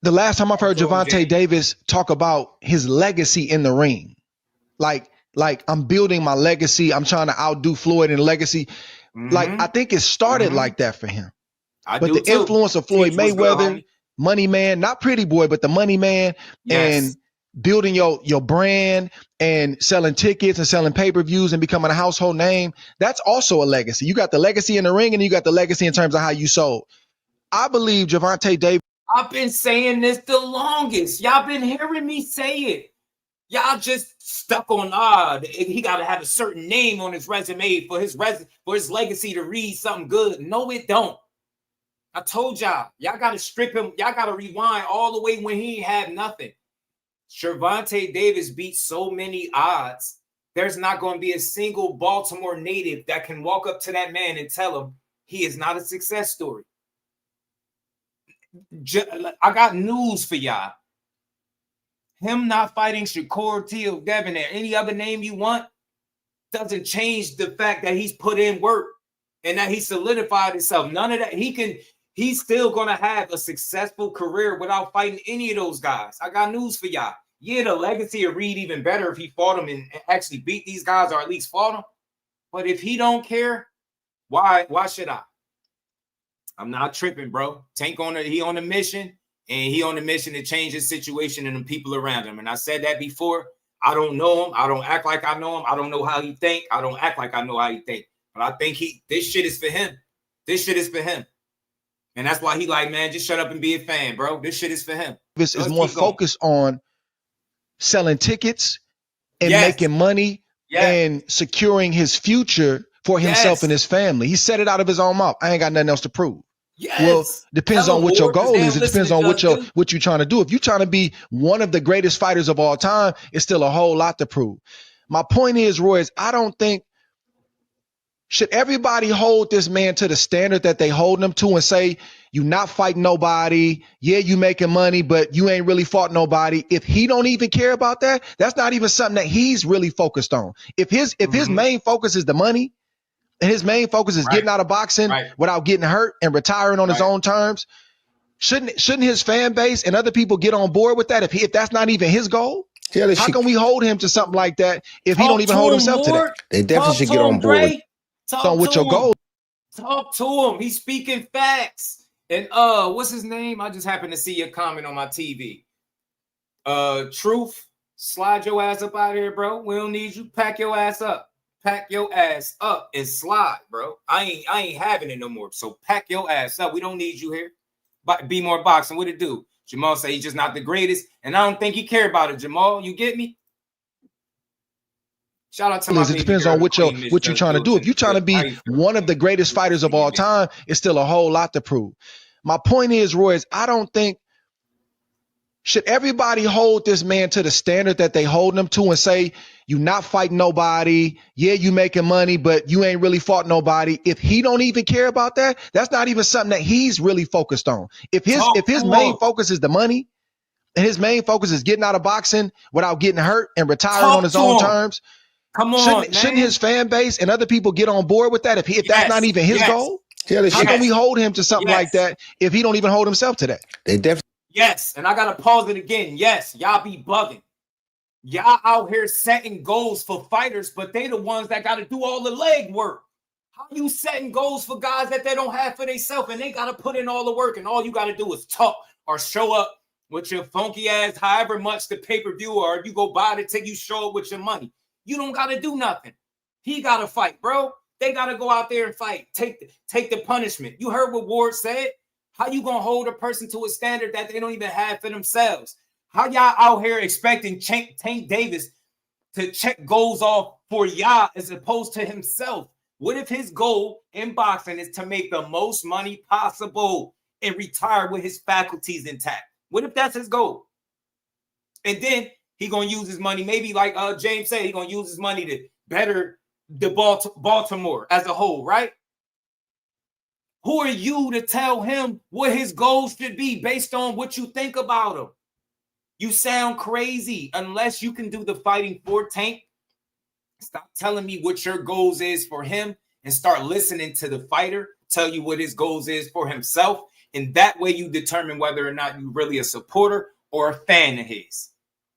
The last time I've heard Gervonta Davis talk about his legacy in the ring, like I'm building my legacy. I'm trying to outdo Floyd in legacy. Like I think it started like that for him. But the influence of Floyd Mayweather, money man, not pretty boy, but the money man, and building your brand and selling tickets and selling pay-per-views and becoming a household name, that's also a legacy. You got the legacy in the ring and you got the legacy in terms of how you sold. I believe Gervonta Davis. I've been saying this the longest. Y'all been hearing me say it. Y'all just stuck on he got to have a certain name on his resume for his legacy to read something good. No, it don't. I told y'all got to strip him. Y'all got to rewind all the way when he ain't had nothing. Gervonta Davis beat so many odds. There's not going to be a single Baltimore native that can walk up to that man and tell him he is not a success story. I got news for y'all. Him not fighting Shakur, Teal, Devin, or any other name you want doesn't change the fact that he's put in work and that he solidified himself. None of that. He's still going to have a successful career without fighting any of those guys. I got news for y'all. Yeah, the legacy of Reed even better if he fought him and actually beat these guys, or at least fought them. But if he don't care, why should I? I'm not tripping, bro. Tank he on a mission, and he on a mission to change his situation and the people around him. And I said that before. I don't know him. I don't act like I know him. I don't know how he think. I don't act like I know how he think. But I think this shit is for him. This shit is for him. And that's why he like, man, just shut up and be a fan, bro. This shit is for him. This is more focused on selling tickets and making money and securing his future for himself and his family. He said it out of his own mouth. I ain't got nothing else to prove. Well, depends on what your goal is. It depends on what you're trying to do. If you're trying to be one of the greatest fighters of all time, it's still a whole lot to prove. My point is, Roy, I don't think should everybody hold this man to the standard that they hold him to and say, you not fighting nobody. Yeah, you making money, but you ain't really fought nobody. If he don't even care about that, that's not even something that he's really focused on. If his main focus is the money, and his main focus is getting out of boxing without getting hurt and retiring on his own terms, shouldn't his fan base and other people get on board with that? If that's not even his goal, how can we hold him to something like that if he don't even hold himself to that? They definitely should get on board. So with your goal. Talk to him. He's speaking facts. And what's his name? I just happened to see your comment on my TV. Truth, slide your ass up out of here, bro. We don't need you. Pack your ass up. Pack your ass up and slide, bro. I ain't having it no more. So pack your ass up. We don't need you here. But be more boxing. What it do? Jamal say he's just not the greatest, and I don't think he care about it. Jamal, you get me? Shout out to my it depends on what you're trying to do. If you're trying to be one of the greatest fighters of all time, it's still a whole lot to prove. My point is, Roy, I don't think should everybody hold this man to the standard that they hold him to and say, you not fighting nobody. Yeah, you making money, but you ain't really fought nobody. If he don't even care about that, that's not even something that he's really focused on. If his main focus is the money and his main focus is getting out of boxing without getting hurt and retiring on his own terms, shouldn't his fan base and other people get on board with that? If that's not even his goal, how can we hold him to something like that if he don't even hold himself to that? They definitely. Yes, and I gotta pause it again. Yes, y'all be bugging. Y'all out here setting goals for fighters, but they the ones that gotta do all the leg work. How you setting goals for guys that they don't have for themselves and they gotta put in all the work and all you gotta do is talk or show up with your funky ass, however much the pay-per-view, or if you go buy the ticket, you show up with your money. You don't gotta do nothing. He gotta fight, bro. They gotta go out there and fight. Take the punishment. You heard what Ward said. How you gonna hold a person to a standard that they don't even have for themselves? How y'all out here expecting Tank Davis to check goals off for y'all as opposed to himself? What if his goal in boxing is to make the most money possible and retire with his faculties intact? What if that's his goal? And then he gonna use his money, maybe like James said, he gonna use his money to better the Baltimore as a whole, right? Who are you to tell him what his goals should be based on what you think about him? You sound crazy. Unless you can do the fighting for Tank, stop telling me what your goals is for him and start listening to the fighter tell you what his goals is for himself. And that way you determine whether or not you're really a supporter or a fan of his.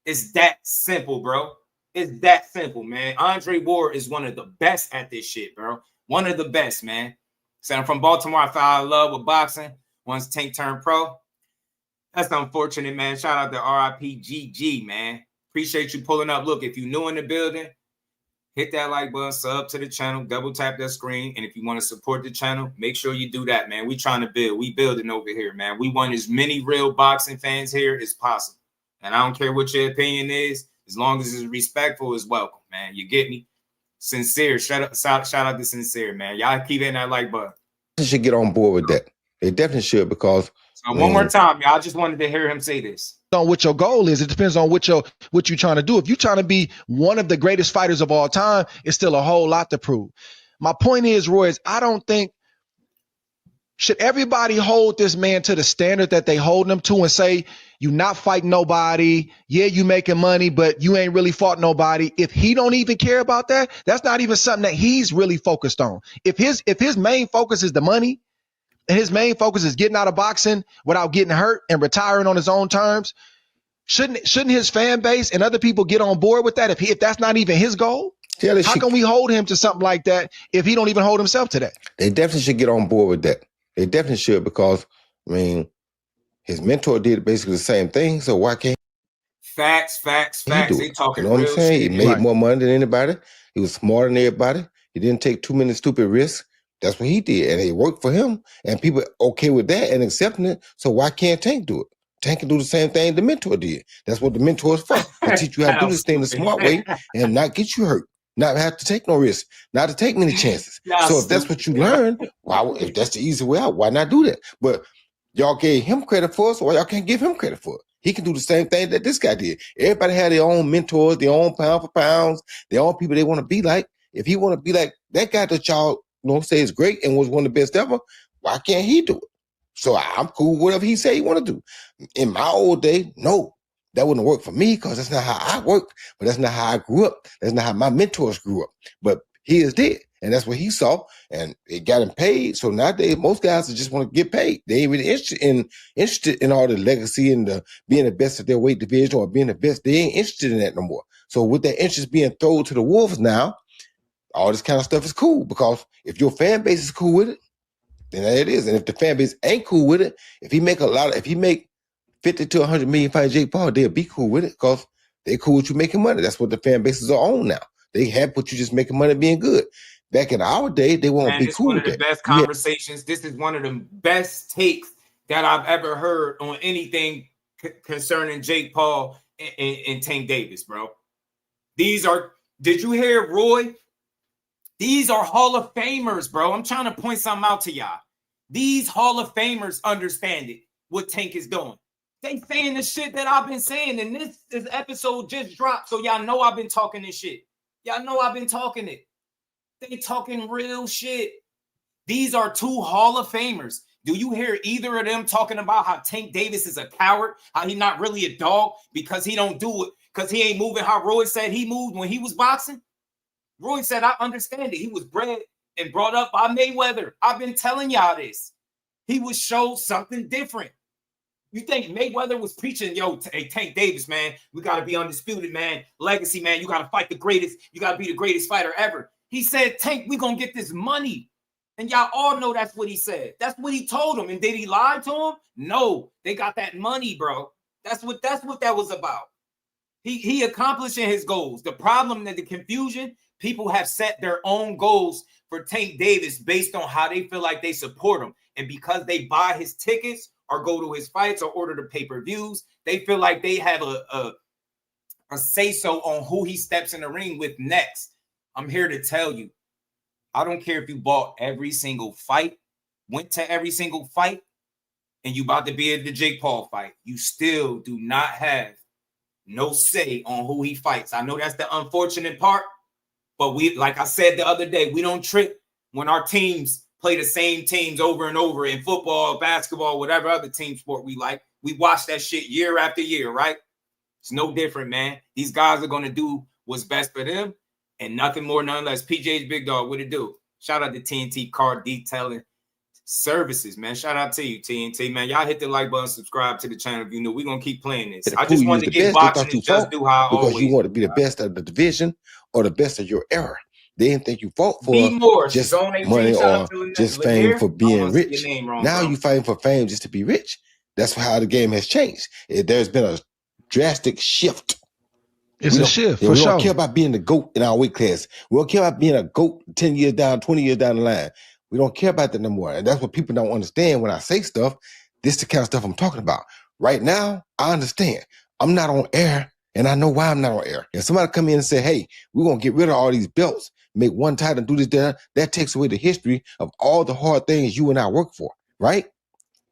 It's that simple, bro. It's that simple, man. Andre Ward is one of the best at this shit, bro. One of the best, man. So I'm from Baltimore. I fell in love with boxing once Tank turned pro. That's unfortunate, man. Shout out to RIPGG, man. Appreciate you pulling up. Look, if you're new in the building, hit that like button, sub to the channel, double tap that screen. And if you want to support the channel, make sure you do that, man. We trying to build. We building over here, man. We want as many real boxing fans here as possible. And I don't care what your opinion is, as long as it's respectful, it's welcome, man. You get me? Sincere. Shout out to Sincere, man. Y'all keep hitting that like button. They should get on board with that. They definitely should, because so one more time, y'all. I just wanted to hear him say this. On what your goal is, it depends on what you're trying to do. If you're trying to be one of the greatest fighters of all time, it's still a whole lot to prove. My point is, Roy, I don't think should everybody hold this man to the standard that they hold him to and say, you not fighting nobody. Yeah, you making money, but you ain't really fought nobody. If he don't even care about that, that's not even something that he's really focused on. If his main focus is the money and his main focus is getting out of boxing without getting hurt and retiring on his own terms, shouldn't his fan base and other people get on board with that if that's not even his goal? Yeah, how can we hold him to something like that if he don't even hold himself to that? They definitely should get on board with that. They definitely should, because, I mean, his mentor did basically the same thing, so why can't Facts. They talking, you know what I'm saying? Shit. He made more money than anybody. He was smarter than everybody. He didn't take too many stupid risks. That's what he did, and it worked for him, and people okay with that and accepting it, so why can't Tank do it? Tank can do the same thing the mentor did. That's what the mentor is for, to teach you how to do this thing the smart way and not get you hurt. Not have to take no risk, not to take many chances. So if that's what you learn, if that's the easy way out, why not do that? But y'all gave him credit for it, so why y'all can't give him credit for it? He can do the same thing that this guy did. Everybody had their own mentors, their own pound for pounds, their own people they want to be like. If he want to be like that guy that y'all say is great and was one of the best ever, why can't he do it? So I'm cool with whatever he say he want to do. In my old day, no. That wouldn't work for me, because that's not how I work, but that's not how I grew up. That's not how my mentors grew up. But he is dead, and that's what he saw, and it got him paid. So nowadays, most guys just want to get paid. They ain't really interested in all the legacy and the being the best at their weight division or being the best. They ain't interested in that no more. So with that interest being thrown to the wolves now, all this kind of stuff is cool, because if your fan base is cool with it, then it is. And if the fan base ain't cool with it, if he make 50 to 100 million fight Jake Paul, they'll be cool with it, because they cool with you making money. That's what the fan bases are on now. They have put you just making money being good. Back in our day, they won't be cool with that. This is one of the best conversations. This is one of the best takes that I've ever heard on anything concerning Jake Paul and Tank Davis, bro. Did you hear Roy? These are Hall of Famers, bro. I'm trying to point something out to y'all. These Hall of Famers understand it, what Tank is doing. They saying the shit that I've been saying, and this episode just dropped, so y'all know I've been talking this shit. Y'all know I've been talking it. They talking real shit. These are two Hall of Famers. Do you hear either of them talking about how Tank Davis is a coward, how he not really a dog because he don't do it, because he ain't moving how Roy said he moved when he was boxing? Roy said, I understand it. He was bred and brought up by Mayweather. I've been telling y'all this. He was showed something different. You think Mayweather was preaching, hey, Tank Davis, man, we got to be undisputed, man. Legacy, man, you got to fight the greatest. You got to be the greatest fighter ever. He said, Tank, we going to get this money. And y'all all know that's what he said. That's what he told him. And did he lie to him? No, they got that money, bro. That's what that was about. He accomplishing his goals. The problem and the confusion, people have set their own goals for Tank Davis based on how they feel like they support him. And because they buy his tickets or go to his fights or order the pay-per-views, they feel like they have a say-so on who he steps in the ring with next. I'm here to tell you, I don't care if you bought every single fight, went to every single fight, and you about to be at the Jake Paul fight. You still do not have no say on who he fights. I know that's the unfortunate part, but we, like I said the other day, we don't trip when our teams play the same teams over and over in football, basketball, whatever other team sport we like. We watch that shit year after year, right? It's no different, man. These guys are going to do what's best for them and nothing more, none less. PJ's Big Dog, what it do? Shout out to TNT Car Detailing Services, man. Shout out to you, TNT, man. Y'all hit the like button, subscribe to the channel if you know. We're going to keep playing this. I just wanted to get boxing and just do how I always because you want to be the best of the division or the best of your era. They didn't think you fought for just money or just fame for being rich. Now you fighting for fame just to be rich. That's how the game has changed. There's been a drastic shift. It's a shift, for we sure. don't care about being the GOAT in our weight class. We don't care about being a GOAT 10 years down, 20 years down the line. We don't care about that no more. And that's what people don't understand when I say stuff. This is the kind of stuff I'm talking about. Right now, I understand. I'm not on air, and I know why I'm not on air. If somebody come in and say, hey, we're going to get rid of all these belts, make one title and do this, that takes away the history of all the hard things you and I work for, right?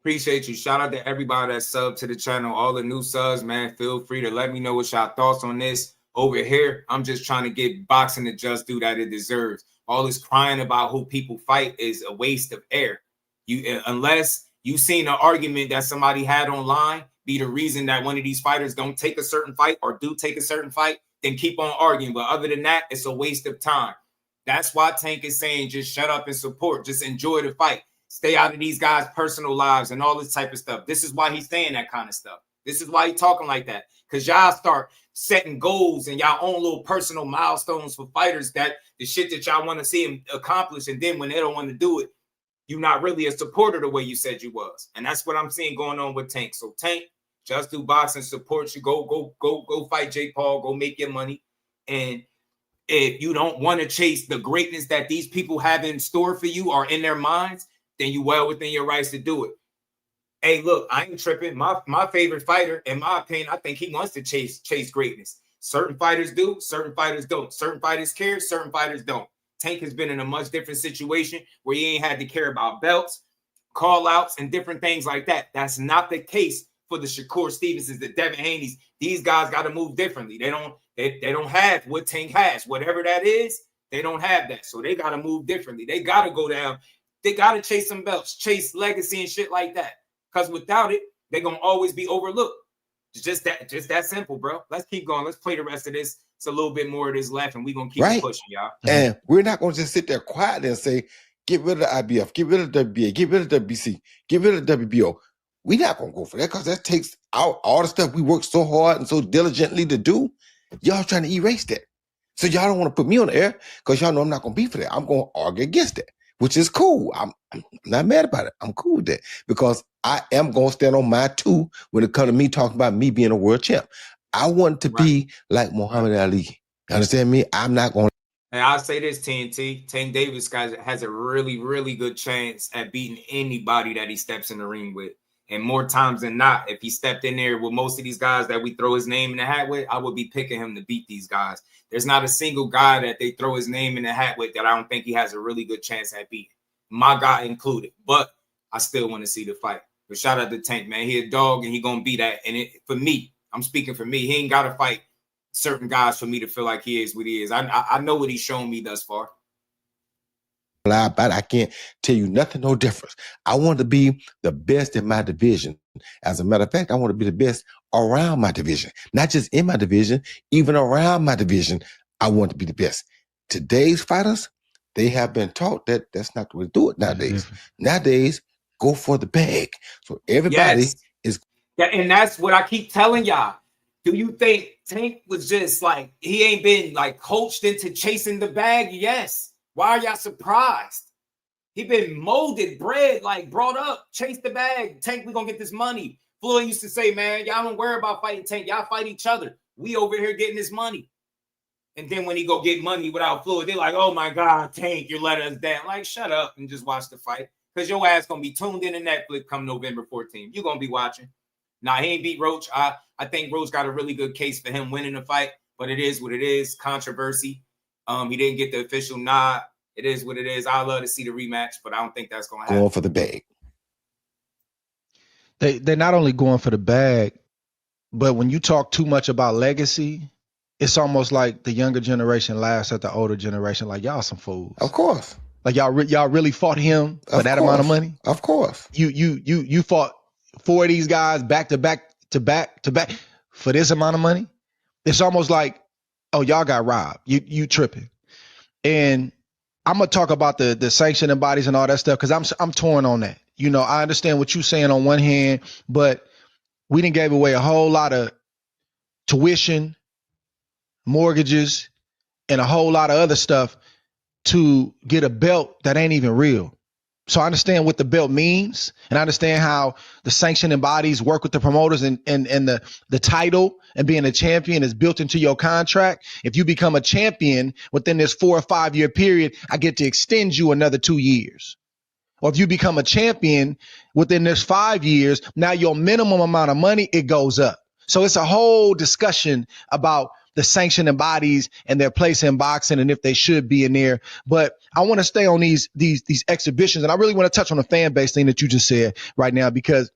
Appreciate you. Shout out to everybody that subbed to the channel. All the new subs, man. Feel free to let me know what y'all thoughts on this. Over here, I'm just trying to get boxing the just due that it deserves. All this crying about who people fight is a waste of air. Unless you seen an argument that somebody had online be the reason that one of these fighters don't take a certain fight or do take a certain fight, then keep on arguing. But other than that, it's a waste of time. That's why Tank is saying just shut up and support. Just enjoy the fight. Stay out of these guys' personal lives and all this type of stuff. This is why he's saying that kind of stuff. This is why he's talking like that. Because y'all start setting goals and y'all own little personal milestones for fighters, that the shit that y'all want to see them accomplish. And then when they don't want to do it, you're not really a supporter the way you said you was. And that's what I'm seeing going on with Tank. So Tank, Jusdueboxing supports you. Go fight Jake Paul. Go make your money. And if you don't want to chase the greatness that these people have in store for you or in their minds, then you well within your rights to do it. Hey, look, I ain't tripping. My favorite fighter, in my opinion, I think he wants to chase greatness. Certain fighters do, certain fighters don't. Certain fighters care, certain fighters don't. Tank has been in a much different situation where he ain't had to care about belts, call-outs, and different things like that. That's not the case for the Shakur Stevensons, the Devin Haney's. These guys got to move differently. They don't have what Tank has. Whatever that is, they don't have that. So they got to move differently. They got to go down. They got to chase some belts, chase legacy and shit like that. Because without it, they're going to always be overlooked. It's just that simple, bro. Let's keep going. Let's play the rest of this. It's a little bit more of this left, and we're going to keep it pushing, y'all. And we're not going to just sit there quietly and say, get rid of the IBF, get rid of the WBA, get rid of the WBC, get rid of the WBO. We're not going to go for that because that takes out all the stuff we worked so hard and so diligently to do. Y'all trying to erase that. So y'all don't want to put me on the air because y'all know I'm not going to be for that. I'm going to argue against it, which is cool. I'm not mad about it. I'm cool with that because I am going to stand on my two when it comes to me talking about me being a world champ. I want to be like Muhammad Ali. You understand me? I'm not going to. And I'll say this, TNT. Tank Davis, guys, has a really, really good chance at beating anybody that he steps in the ring with. And more times than not, if he stepped in there with most of these guys that we throw his name in the hat with, I would be picking him to beat these guys. There's not a single guy that they throw his name in the hat with that I don't think he has a really good chance at beating. My guy included. But I still want to see the fight. But shout out to Tank, man. He a dog and he going to be that. And for me, I'm speaking for me. He ain't got to fight certain guys for me to feel like he is what he is. I know what he's shown me thus far. I can't tell you nothing, no difference. I want to be the best in my division. As a matter of fact, I want to be the best around my division, not just in my division, even around my division. I want to be the best. Today's fighters, they have been taught that that's not the way to do it nowadays. Nowadays, go for the bag. So everybody is. And that's what I keep telling y'all. Do you think Tank was just like, he ain't been like coached into chasing the bag? Yes. Why are y'all surprised? He been molded, bred, like brought up, chase the bag. Tank, we gonna get this money. Floyd used to say, man, y'all don't worry about fighting Tank. Y'all fight each other. We over here getting this money. And then when he go get money without Floyd, they're like, oh my God, Tank, you're letting us down. Like, shut up and just watch the fight. Because your ass gonna be tuned in to Netflix come November 14th. You're gonna be watching. Nah, he ain't beat Roach. I think Roach got a really good case for him winning the fight, but it is what it is. Controversy. He didn't get the official nod. it is what it is. I'd love to see the rematch, but I don't think that's going to happen. Going for the bag. They're not only going for the bag, but when you talk too much about legacy, it's almost like the younger generation laughs at the older generation. Like, y'all some fools. Of course. Like y'all really fought him for that amount of money. Of course. You fought 4 of these guys back to back for this amount of money. It's almost like, oh, y'all got robbed. You tripping. And I'm gonna talk about the sanctioning bodies and all that stuff because I'm torn on that. You know, I understand what you're saying on one hand, but we done gave away a whole lot of tuition, mortgages, and a whole lot of other stuff to get a belt that ain't even real. So I understand what the belt means, and I understand how the sanctioning bodies work with the promoters, and the title and being a champion is built into your contract. If you become a champion within this 4 or 5 year period, I get to extend you another 2 years. Or if you become a champion within this 5 years, now your minimum amount of money, it goes up. So it's a whole discussion about the sanctioning bodies and their place in boxing and if they should be in there. But I want to stay on these exhibitions, and I really want to touch on the fan base thing that you just said right now, because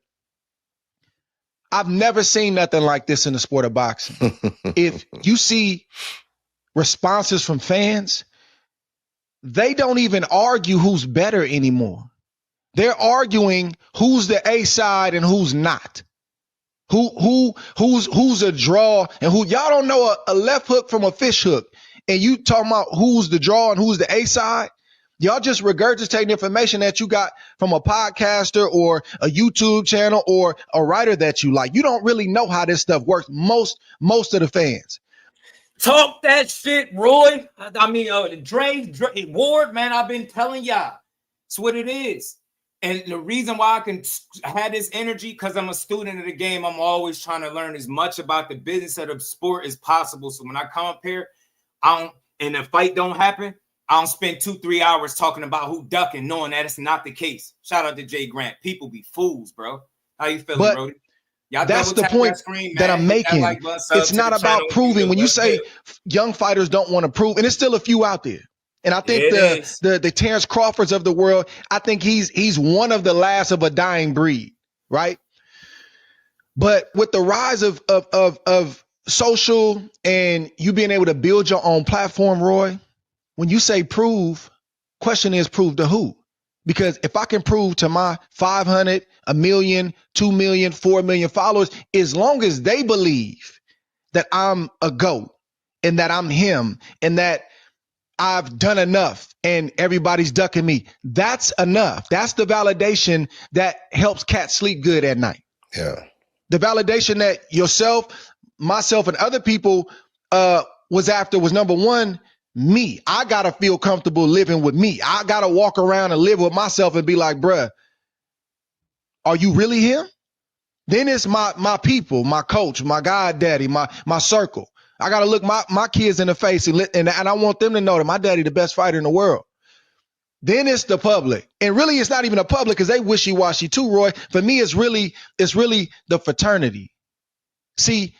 I've never seen nothing like this in the sport of boxing. If you see responses from fans, they don't even argue who's better anymore. They're arguing who's the A side and who's not. Who's a draw and who y'all don't know a left hook from a fish hook, and you talking about who's the draw and who's the A side. Y'all just regurgitating information that you got from a podcaster or a YouTube channel or a writer that you like. You don't really know how this stuff works. Most of the fans. Talk that shit, Roy. I mean, Dre Ward, man, I've been telling y'all. It's what it is. And the reason why I can have this energy, because I'm a student of the game, I'm always trying to learn as much about the business of the sport as possible. So when I come up here, and the fight don't happen, I don't spend 2-3 hours talking about who ducking, knowing that it's not the case. Shout out to Jay Grant. People be fools, bro. How you feeling, Brody? Y'all that's the point that I'm making. It's not about proving. When you say young fighters don't want to prove, and there's still a few out there. And I think the Terrence Crawfords of the world, I think he's one of the last of a dying breed, right? But with the rise of social and you being able to build your own platform, Roy, when you say prove, question is prove to who? Because if I can prove to my 500, 1 million, 2 million, 4 million followers, as long as they believe that I'm a GOAT and that I'm him and that I've done enough and everybody's ducking me, that's enough. That's the validation that helps cats sleep good at night. Yeah. The validation that yourself, myself, and other people was after was, number one, me. I got to feel comfortable living with me. I got to walk around and live with myself and be like, bruh, are you really him? Then it's my people, my coach, my goddaddy, my circle. I got to look my kids in the face and I want them to know that my daddy the best fighter in the world. Then it's the public. And really, it's not even a public because they wishy-washy too, Roy. For me, it's really the fraternity. See,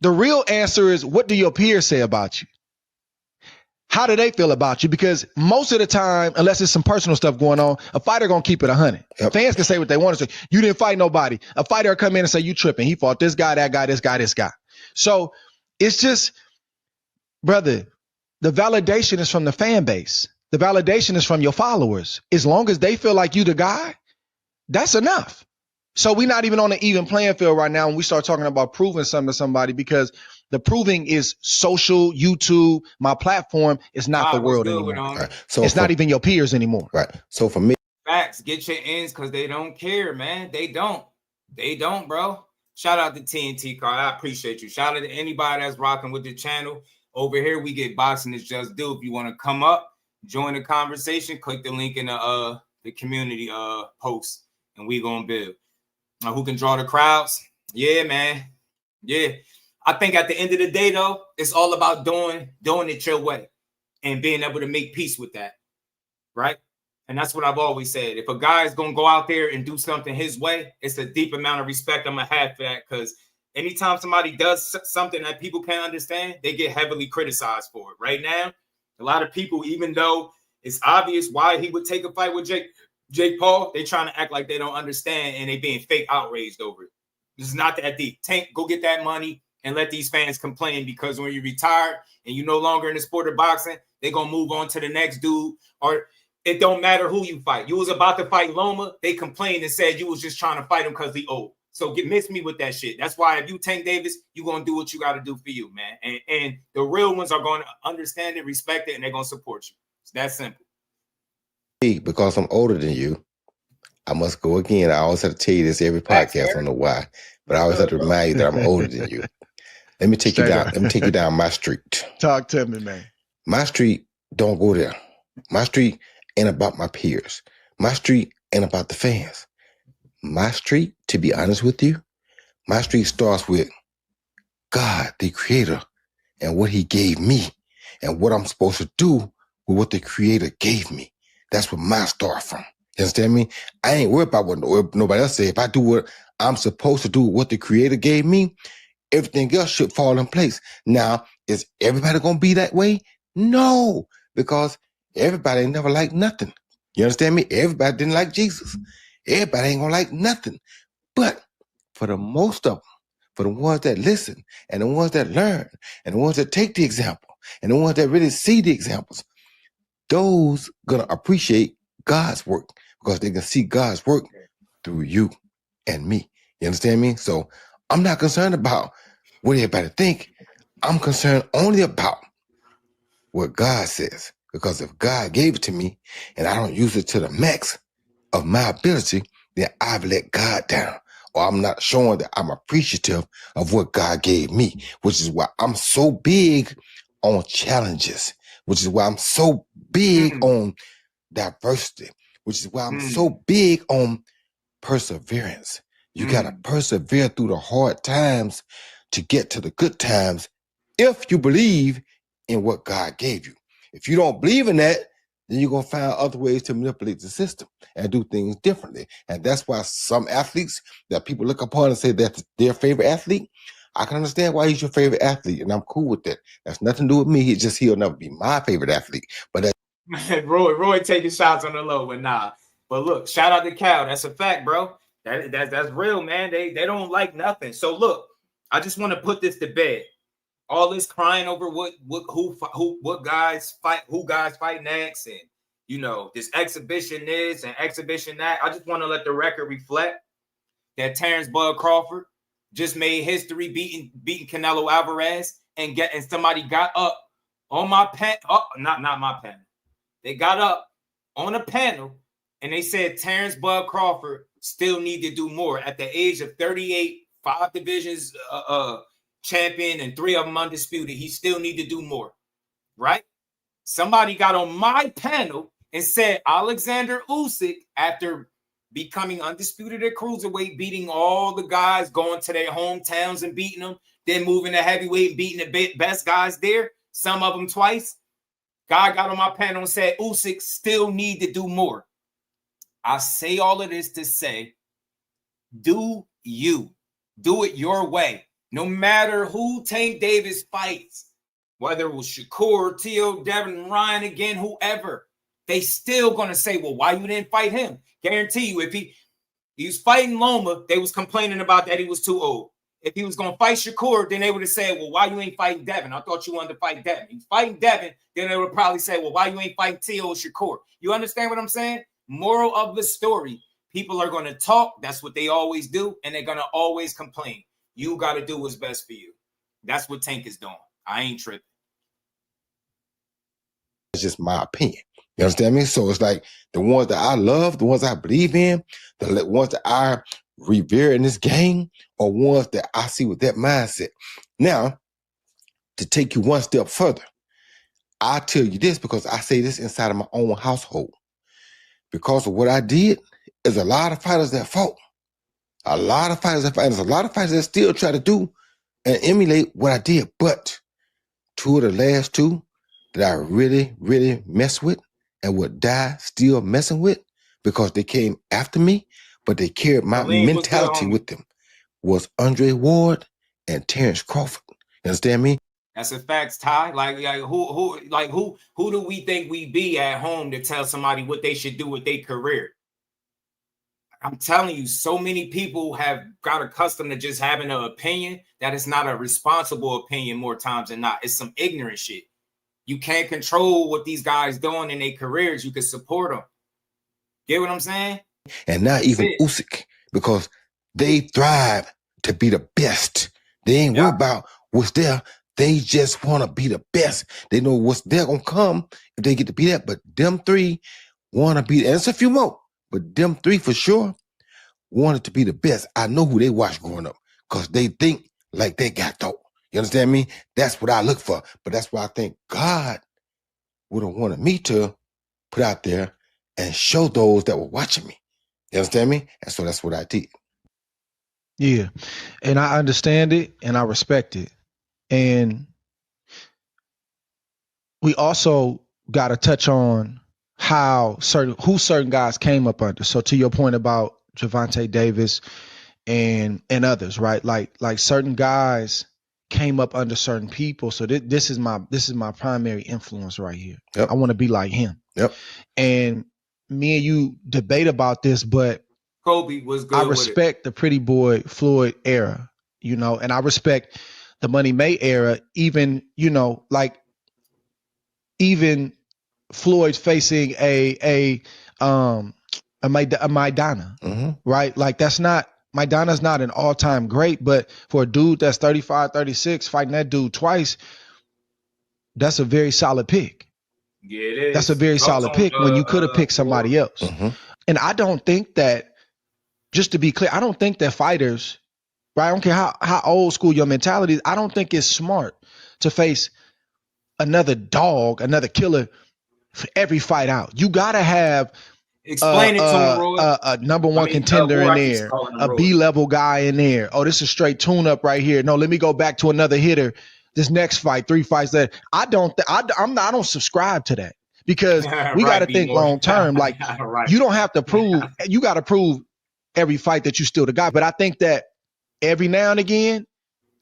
the real answer is, what do your peers say about you? How do they feel about you? Because most of the time, unless there's some personal stuff going on, a fighter going to keep it 100. Yep. Fans can say what they want to say. You didn't fight nobody. A fighter will come in and say, you tripping. He fought this guy, that guy, this guy, this guy. So it's just, brother, the validation is from the fan base. The validation is from your followers. As long as they feel like you the guy, that's enough. So we're not even on an even playing field right now when we start talking about proving something to somebody, because the proving is social, YouTube, my platform is not the world anymore. Right. So it's not even your peers anymore. Right. So for me, facts, get your ends because they don't care, man. They don't, bro. Shout out to TNT Car. I appreciate you. Shout out to anybody that's rocking with the channel. Over here, we get boxing is just do. If you want to come up, join the conversation, click the link in the community post, and we gonna build. Who can draw the crowds? Yeah, man. Yeah. I think at the end of the day, though, it's all about doing it your way and being able to make peace with that, right? And that's what I've always said. If a guy is going to go out there and do something his way, it's a deep amount of respect I'm going to have for that, because anytime somebody does something that people can't understand, they get heavily criticized for it. Right now, a lot of people, even though It's obvious why he would take a fight with Jake Paul. They trying to act like they don't understand and they being fake outraged over it. It's not that deep. Tank, go get that money and let these fans complain, because when you retire and you're no longer in the sport of boxing, they're going to move on to the next dude, or it don't matter who you fight. You was about to fight Loma. They complained and said you was just trying to fight him because he old. So miss me with that shit. That's why if you Tank Davis, you're going to do what you got to do for you, man. And the real ones are going to understand it, respect it, and they're going to support you. It's that simple. Because I'm older than you, I must go again. I always have to tell you this every podcast. I don't know why, but I always have to remind you that I'm older than you. Let me take you down. Let me take you down my street. Talk to me, man. My street, don't go there. My street ain't about my peers. My street ain't about the fans. My street, to be honest with you, my street starts with God, the creator, and what he gave me and what I'm supposed to do with what the creator gave me. That's where mine start from. You understand me? I ain't worried about what nobody else say. If I do what I'm supposed to do, what the creator gave me, everything else should fall in place. Now, is everybody going to be that way? No, because everybody ain't never liked nothing. You understand me? Everybody didn't like Jesus. Everybody ain't going to like nothing. But for the most of them, for the ones that listen and the ones that learn and the ones that take the example and the ones that really see the examples, those going to appreciate God's work because they can see God's work through you and me. You understand me? So I'm not concerned about what everybody think. I'm concerned only about what God says. Because if God gave it to me and I don't use it to the max of my ability, then I've let God down. Or I'm not showing that I'm appreciative of what God gave me, which is why I'm so big on challenges, which is why I'm so big on diversity, which is why I'm so big on perseverance. You got to persevere through the hard times to get to the good times if you believe in what God gave you. If you don't believe in that, then you're going to find other ways to manipulate the system and do things differently. And that's why some athletes that people look upon and say that's their favorite athlete, I can understand why he's your favorite athlete, and I'm cool with that. That's nothing to do with me. He'll never be my favorite athlete. But Roy taking shots on the low, but nah. But look, shout out to Cal. That's a fact, bro. That's real, man. They don't like nothing. So look, I just want to put this to bed. All this crying over what guys fight next, and you know this exhibition this and exhibition that. I just want to let the record reflect that Terrence Bud Crawford just made history beating Canelo Alvarez and somebody got up on my pen. Oh, not my pen. They got up on a panel and they said Terrence Bud Crawford still need to do more at the age of 38, 5 divisions champion and 3 of them undisputed. He still need to do more, right? Somebody got on my panel and said Alexander Usyk, after becoming undisputed at cruiserweight, beating all the guys, going to their hometowns and beating them, then moving to heavyweight and beating the best guys there, some of them twice. Guy got on my panel and said Usyk still need to do more. I say all of this to say, do you. Do it your way. No matter who Tank Davis fights, whether it was Shakur, T.O., Devin, Ryan, again, whoever, they still going to say, well, why you didn't fight him? Guarantee you, if he was fighting Loma, they was complaining about that he was too old. If he was going to fight Shakur, then they would have said, well, why you ain't fighting Devin? I thought you wanted to fight Devin. He's fighting Devin, then they would probably say, well, why you ain't fighting T.O. or Shakur? You understand what I'm saying? Moral of the story, people are going to talk. That's what they always do, and they're going to always complain. You got to do what's best for you. That's what Tank is doing. I ain't tripping. it's just my opinion. You understand me? So it's like the ones that I love, the ones I believe in, the ones that I revere in this game are ones that I see with that mindset. Now, to take you one step further, I tell you this because I say this inside of my own household. Because of what I did, there's a lot of fighters that fought. A lot of fighters that fight. There's a lot of fighters that still try to do and emulate what I did. But 2 of the last 2 that I really, really mess with and would die still messing with because they came after me, but they carried my mentality with them was Andre Ward and Terrence Crawford. You understand me? That's a fact, Ty. Like who do we think we be at home to tell somebody what they should do with their career? I'm telling you, so many people have got accustomed to just having an opinion that is not a responsible opinion more times than not. It's some ignorant shit. You can't control what these guys doing in their careers. You can support them. Get what I'm saying? And not even Usyk, because they thrive to be the best. They ain't worried about what's there. They just want to be the best. They know what's there going to come if they get to be that. But them three want to be, and it's a few more, but them three for sure wanted to be the best. I know who they watched growing up because they think like they got dope. You understand me? That's what I look for. But that's why I think God would have wanted me to put out there and show those that were watching me. You understand me? And so that's what I did. Yeah. And I understand it and I respect it. And we also got to touch on how certain guys came up under. So to your point about Gervonta Davis and others, right? Like certain guys came up under certain people. So this is my primary influence right here. Yep. I want to be like him. Yep. And me and you debate about this, but Kobe was good. I respect the Pretty Boy Floyd era, you know, and I respect the Money May era, even, you know, like even Floyd's facing a Maidana, right? Like Maidana's not an all-time great, but for a dude that's 35, 36, fighting that dude twice, that's a very solid pick. Yeah, it is. That's a very solid pick when you could have picked somebody else. And I don't think that, just to be clear, I don't think that fighters, right? I don't care how old school your mentality is. I don't think it's smart to face another dog, another killer for every fight out. You got to have a number one contender in there, a B-level guy in there. Oh, this is straight tune-up right here. No, let me go back to another hitter. This next fight, 3 fights that I don't subscribe to that, because we got to think long term. Like you don't have to prove. You got to prove every fight that you still the guy. But I think that every now and again,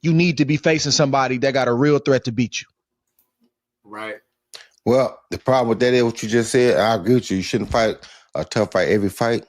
you need to be facing somebody that got a real threat to beat you. Right. Well, the problem with that is what you just said. I agree with you. You shouldn't fight a tough fight every fight.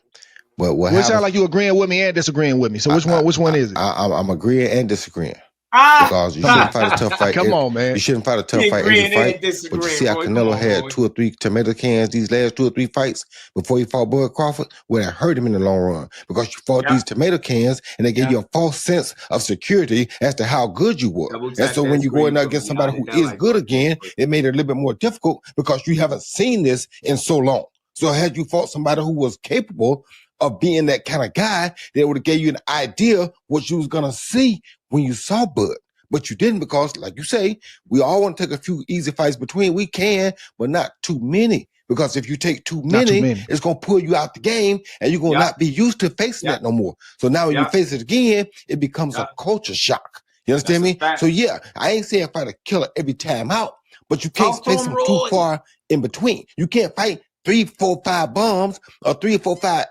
But what happens? It sounds like you agreeing with me and disagreeing with me. So which one is it? I'm agreeing and disagreeing. Because you shouldn't fight a tough fight. Come on, man. You shouldn't fight a tough fight every fight. But you see how Canelo had 2 or 3 tomato cans these last 2 or 3 fights before he fought Bud Crawford? Well, that hurt him in the long run, because you fought these tomato cans and they gave you a false sense of security as to how good you were. And so when you go in there against somebody who is good again, it made it a little bit more difficult because you haven't seen this in so long. So had you fought somebody who was capable of being that kind of guy, they would have gave you an idea what you was going to see when you saw Bud. But you didn't, because, like you say, we all want to take a few easy fights between. We can, but not too many. Because if you take too many, it's going to pull you out the game, and you're going to not be used to facing that no more. So now when you face it again, it becomes a culture shock. You understand me? So yeah, I ain't saying fight a killer every time out, but you can't face him too far in between. You can't fight 3, 4, 5 bombs or 3 or 4, 5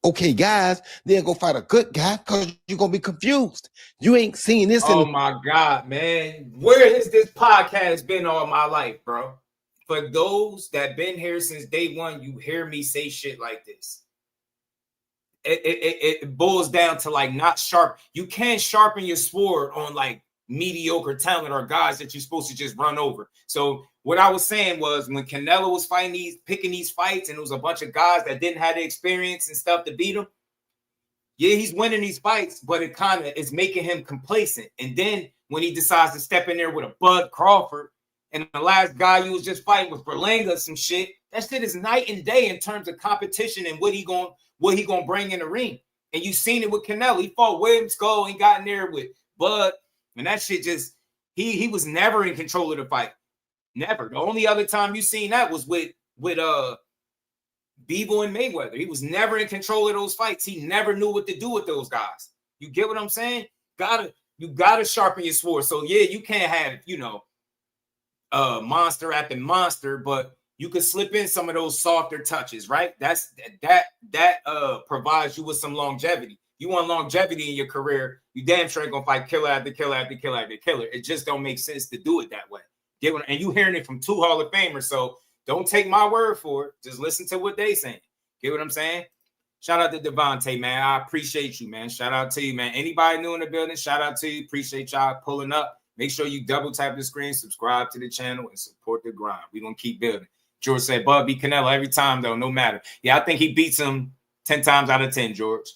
okay guys, then go fight a good guy, because you're going to be confused. You ain't seen this. Oh my God, man. Where has this podcast been all my life, bro? For those that been here since day one, you hear me say shit like this. It boils down to like not sharp. You can't sharpen your sword on like mediocre talent or guys that you're supposed to just run over. So what I was saying was, when Canelo was picking these fights, and it was a bunch of guys that didn't have the experience and stuff to beat him. Yeah, he's winning these fights, but it kind of is making him complacent. And then when he decides to step in there with a Bud Crawford, and the last guy you was just fighting was Berlanga, some shit, that shit is night and day in terms of competition and what he gonna bring in the ring. And you seen it with Canelo. He fought William Skull and got in there with Bud, and that shit just he was never in control of the fight. Never. The only other time you seen that was with Bebo and Mayweather. He was never in control of those fights. He never knew what to do with those guys. You get what I'm saying? You gotta sharpen your sword. So yeah, you can't have, monster after monster, but you could slip in some of those softer touches, right? That provides you with some longevity. You want longevity in your career, you damn sure ain't gonna fight killer after killer after killer after killer. It just don't make sense to do it that way. And you hearing it from 2 Hall of Famers, so don't take my word for it. Just listen to what they saying. Get what I'm saying? Shout out to Devontae, man. I appreciate you, man. Shout out to you, man. Anybody new in the building, shout out to you. Appreciate y'all pulling up. Make sure you double tap the screen, subscribe to the channel, and support the grind. We're going to keep building. George said, Bud beat Canelo every time, though, no matter. Yeah, I think he beats him 10 times out of 10, George.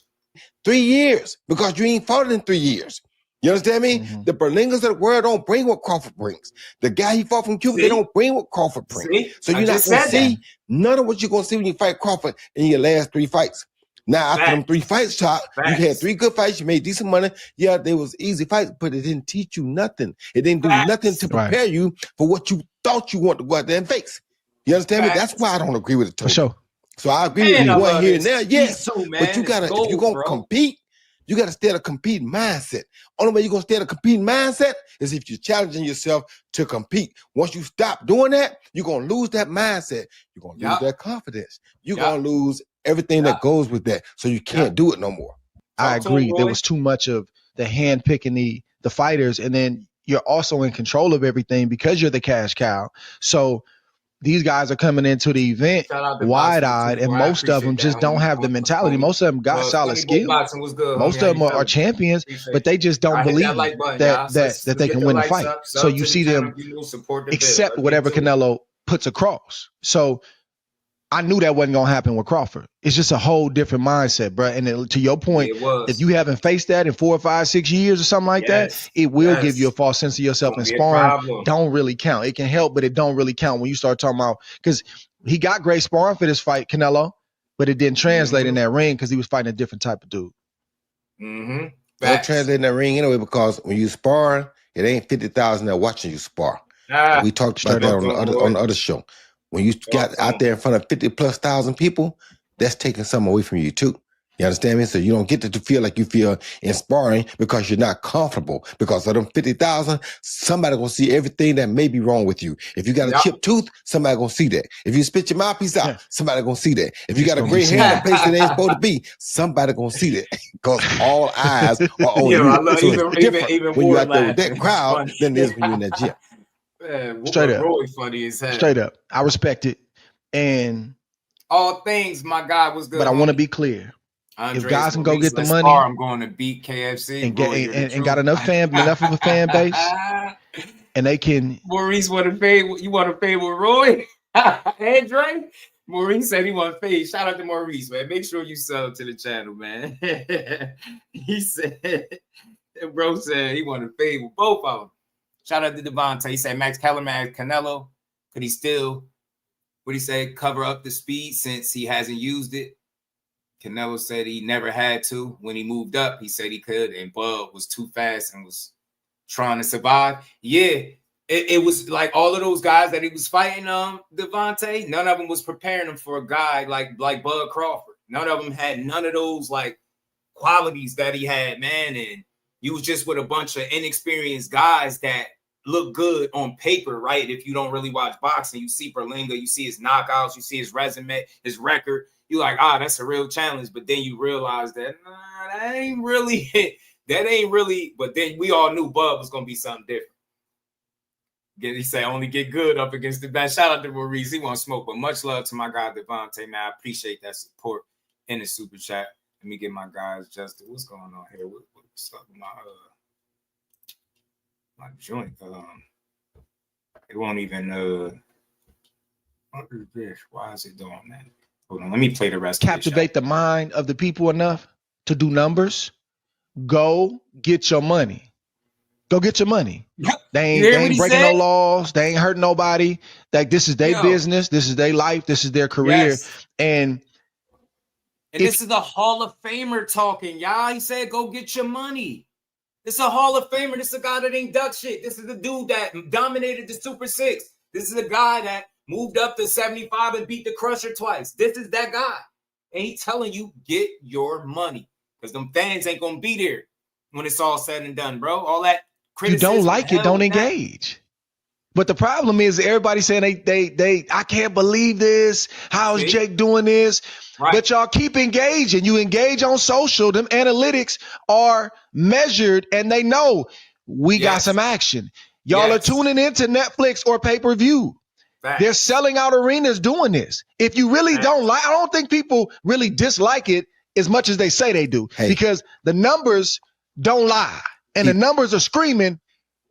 3 years, because you ain't fought in 3 years. You understand me? Mm-hmm. The Berlingas of the world don't bring what Crawford brings. The guy he fought from Cuba, they don't bring what Crawford brings. So you're not going to see none of what you're going to see when you fight Crawford in your last 3 fights. Now, after them 3 fights, Chop, you had 3 good fights. You made decent money. Yeah, they was easy fights, but it didn't teach you nothing. It didn't do nothing to prepare you for what you thought you want to go out there and face. You understand me? That's why I don't agree with it. For sure. So I agree with you going here and there. Yes, but you got to, if you're going to compete, you got to stay at a competing mindset. Only way you're going to stay at a competing mindset is if you're challenging yourself to compete. Once you stop doing that, you're going to lose that mindset. You're going to lose that confidence. You're going to lose everything that goes with that. So you can't do it no more. I agree. There was too much of the hand picking the fighters. And then you're also in control of everything because you're the cash cow. So these guys are coming into the event wide-eyed, and most of them just don't have the mentality. Most of them got solid skill. Most of them are champions, but they just don't believe that they can win the fight. So you see them accept whatever Canelo puts across. So I knew that wasn't going to happen with Crawford. It's just a whole different mindset, bro. And to your point, if you haven't faced that in 4 or 5, 6 years or something like that, it will give you a false sense of yourself. And sparring don't really count. It can help, but it don't really count when you start talking about, because he got great sparring for this fight, Canelo, but it didn't translate in that ring because he was fighting a different type of dude. It don't translate in that ring anyway, because when you spar, it ain't 50,000 there watching you spar. We talked about that on the other show. When you got out there in front of 50,000+ people, that's taking something away from you too. You understand me? So you don't get to feel like you feel in sparring because you're not comfortable. Because of them 50,000, somebody gonna see everything that may be wrong with you. If you got a chipped tooth, somebody gonna see that. If you spit your mouthpiece out, somebody gonna see that. If you got a gray hair in a place that ain't supposed to be, somebody gonna see that. Because all eyes are on you. So it's different when you're out there with that crowd than it is when you're in that gym. Man, Straight up. Roy funny as hell. Straight up. I respect it. And all things, my guy was good. But I want to be clear. Andres, if guys can go get the money, I'm going to beat KFC and got enough of a fan base, and they can. Maurice want to fade. You want to fade with Roy? Andre? Maurice said he want to fade. Shout out to Maurice, man. Make sure you sub to the channel, man. He said, bro said he want to fade with both of them. Shout out to Devontae. He said Max Kellerman, Canelo, could he still, what he said, cover up the speed since he hasn't used it? Canelo said he never had to. When he moved up, he said he could, and Bud was too fast and was trying to survive. Yeah, it was like all of those guys that he was fighting, Devontae, none of them was preparing him for a guy like Bud Crawford. None of them had none of those like qualities that he had, man, and you was just with a bunch of inexperienced guys that look good on paper, right? If you don't really watch boxing, you see Berlinga, you see his knockouts, you see his resume, his record. You're like, that's a real challenge. But then you realize that, that ain't really. But then we all knew Bud was going to be something different. Again, he said, only get good up against the best. Shout out to Maurice. He won't smoke. But much love to my guy, Devontae, man. I appreciate that support in the super chat. Let me get my guys adjusted. What's going on here? What's up with my joint? It won't even what is this? Why is it doing that? Hold on, let me play the rest. Captivate the mind of the people enough to do numbers. Go get your money. Go get your money. They ain't breaking no laws. They ain't hurting nobody. Like, this is their business. This is their life. This is their career. Yes. And this is the Hall of Famer talking, y'all. He said, go get your money. This is a Hall of Famer. This is a guy that ain't duck shit. This is the dude that dominated the Super 6. This is a guy that moved up to 75 and beat the Crusher twice. This is that guy. And he telling you, get your money. Because them fans ain't going to be there when it's all said and done, bro. All that criticism. You don't like it, don't engage. But the problem is everybody saying they I can't believe this. How is Jake doing this? Right. But y'all keep engaging. You engage on social. Them analytics are measured and they know we got some action. Y'all are tuning into Netflix or pay-per-view. They're selling out arenas doing this. If you really don't like, I don't think people really dislike it as much as they say they do, because the numbers don't lie and the numbers are screaming.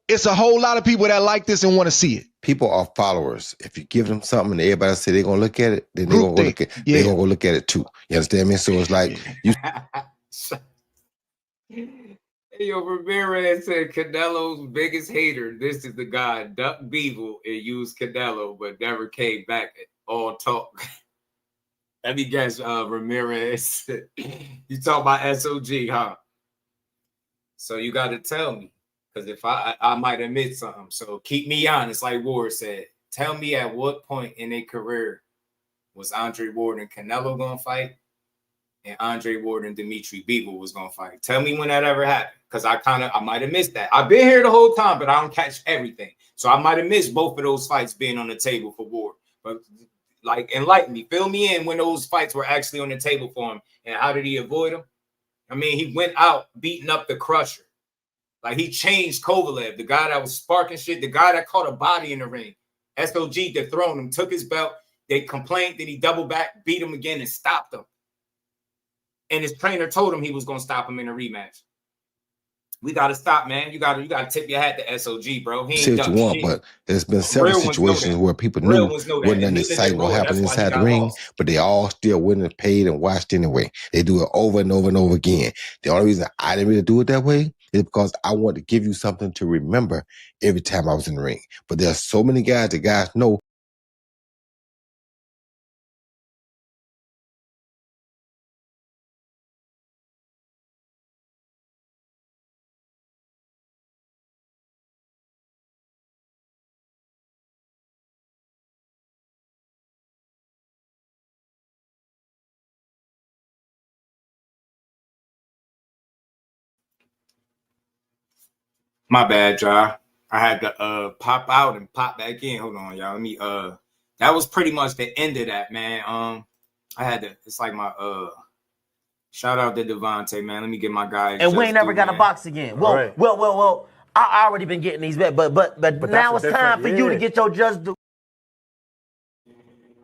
It's a whole lot of people that like this and want to see it. People are followers. If you give them something and everybody say they're gonna look at it, then they're gonna go look at it. They're gonna go look at it too. You understand me? So it's like you. Yo, Ramirez said Canelo's biggest hater. This is the guy, Duck Beagle, and used Canelo, but never came back at all talk. Let me guess, Ramirez. You talk about SOG, huh? So you got to tell me. Because if I might have missed something. So keep me honest, like Ward said. Tell me at what point in their career was Andre Ward and Canelo going to fight and Andre Ward and Dimitri Bivol was going to fight. Tell me when that ever happened. Because I might have missed that. I've been here the whole time, but I don't catch everything. So I might have missed both of those fights being on the table for Ward. But like, enlighten me. Fill me in when those fights were actually on the table for him. And how did he avoid them? I mean, he went out beating up the Crusher. Like, he changed Kovalev, the guy that was sparking shit, the guy that caught a body in the ring. SOG dethroned him, took his belt. They complained, then he doubled back, beat him again, and stopped him. And his trainer told him he was going to stop him in a rematch. We got to stop, man. You got to tip your hat to SOG, bro. He Say what you want, but there's been several situations where people knew wasn't nothing exciting what happened inside the ring, but they all still went and paid and watched anyway. They do it over and over and over again. The only reason I didn't really do it that way is because I want to give you something to remember every time I was in the ring. But there's so many guys that guys know. My bad, y'all. I had to pop out and pop back in. Hold on, y'all. Let me that was pretty much the end of that, man. I had to, it's like my shout out to Devontae, man. Let me get my guy. And we ain't never got a box again. Well, right. well, I already been getting these back, but now it's time for you to get your just do.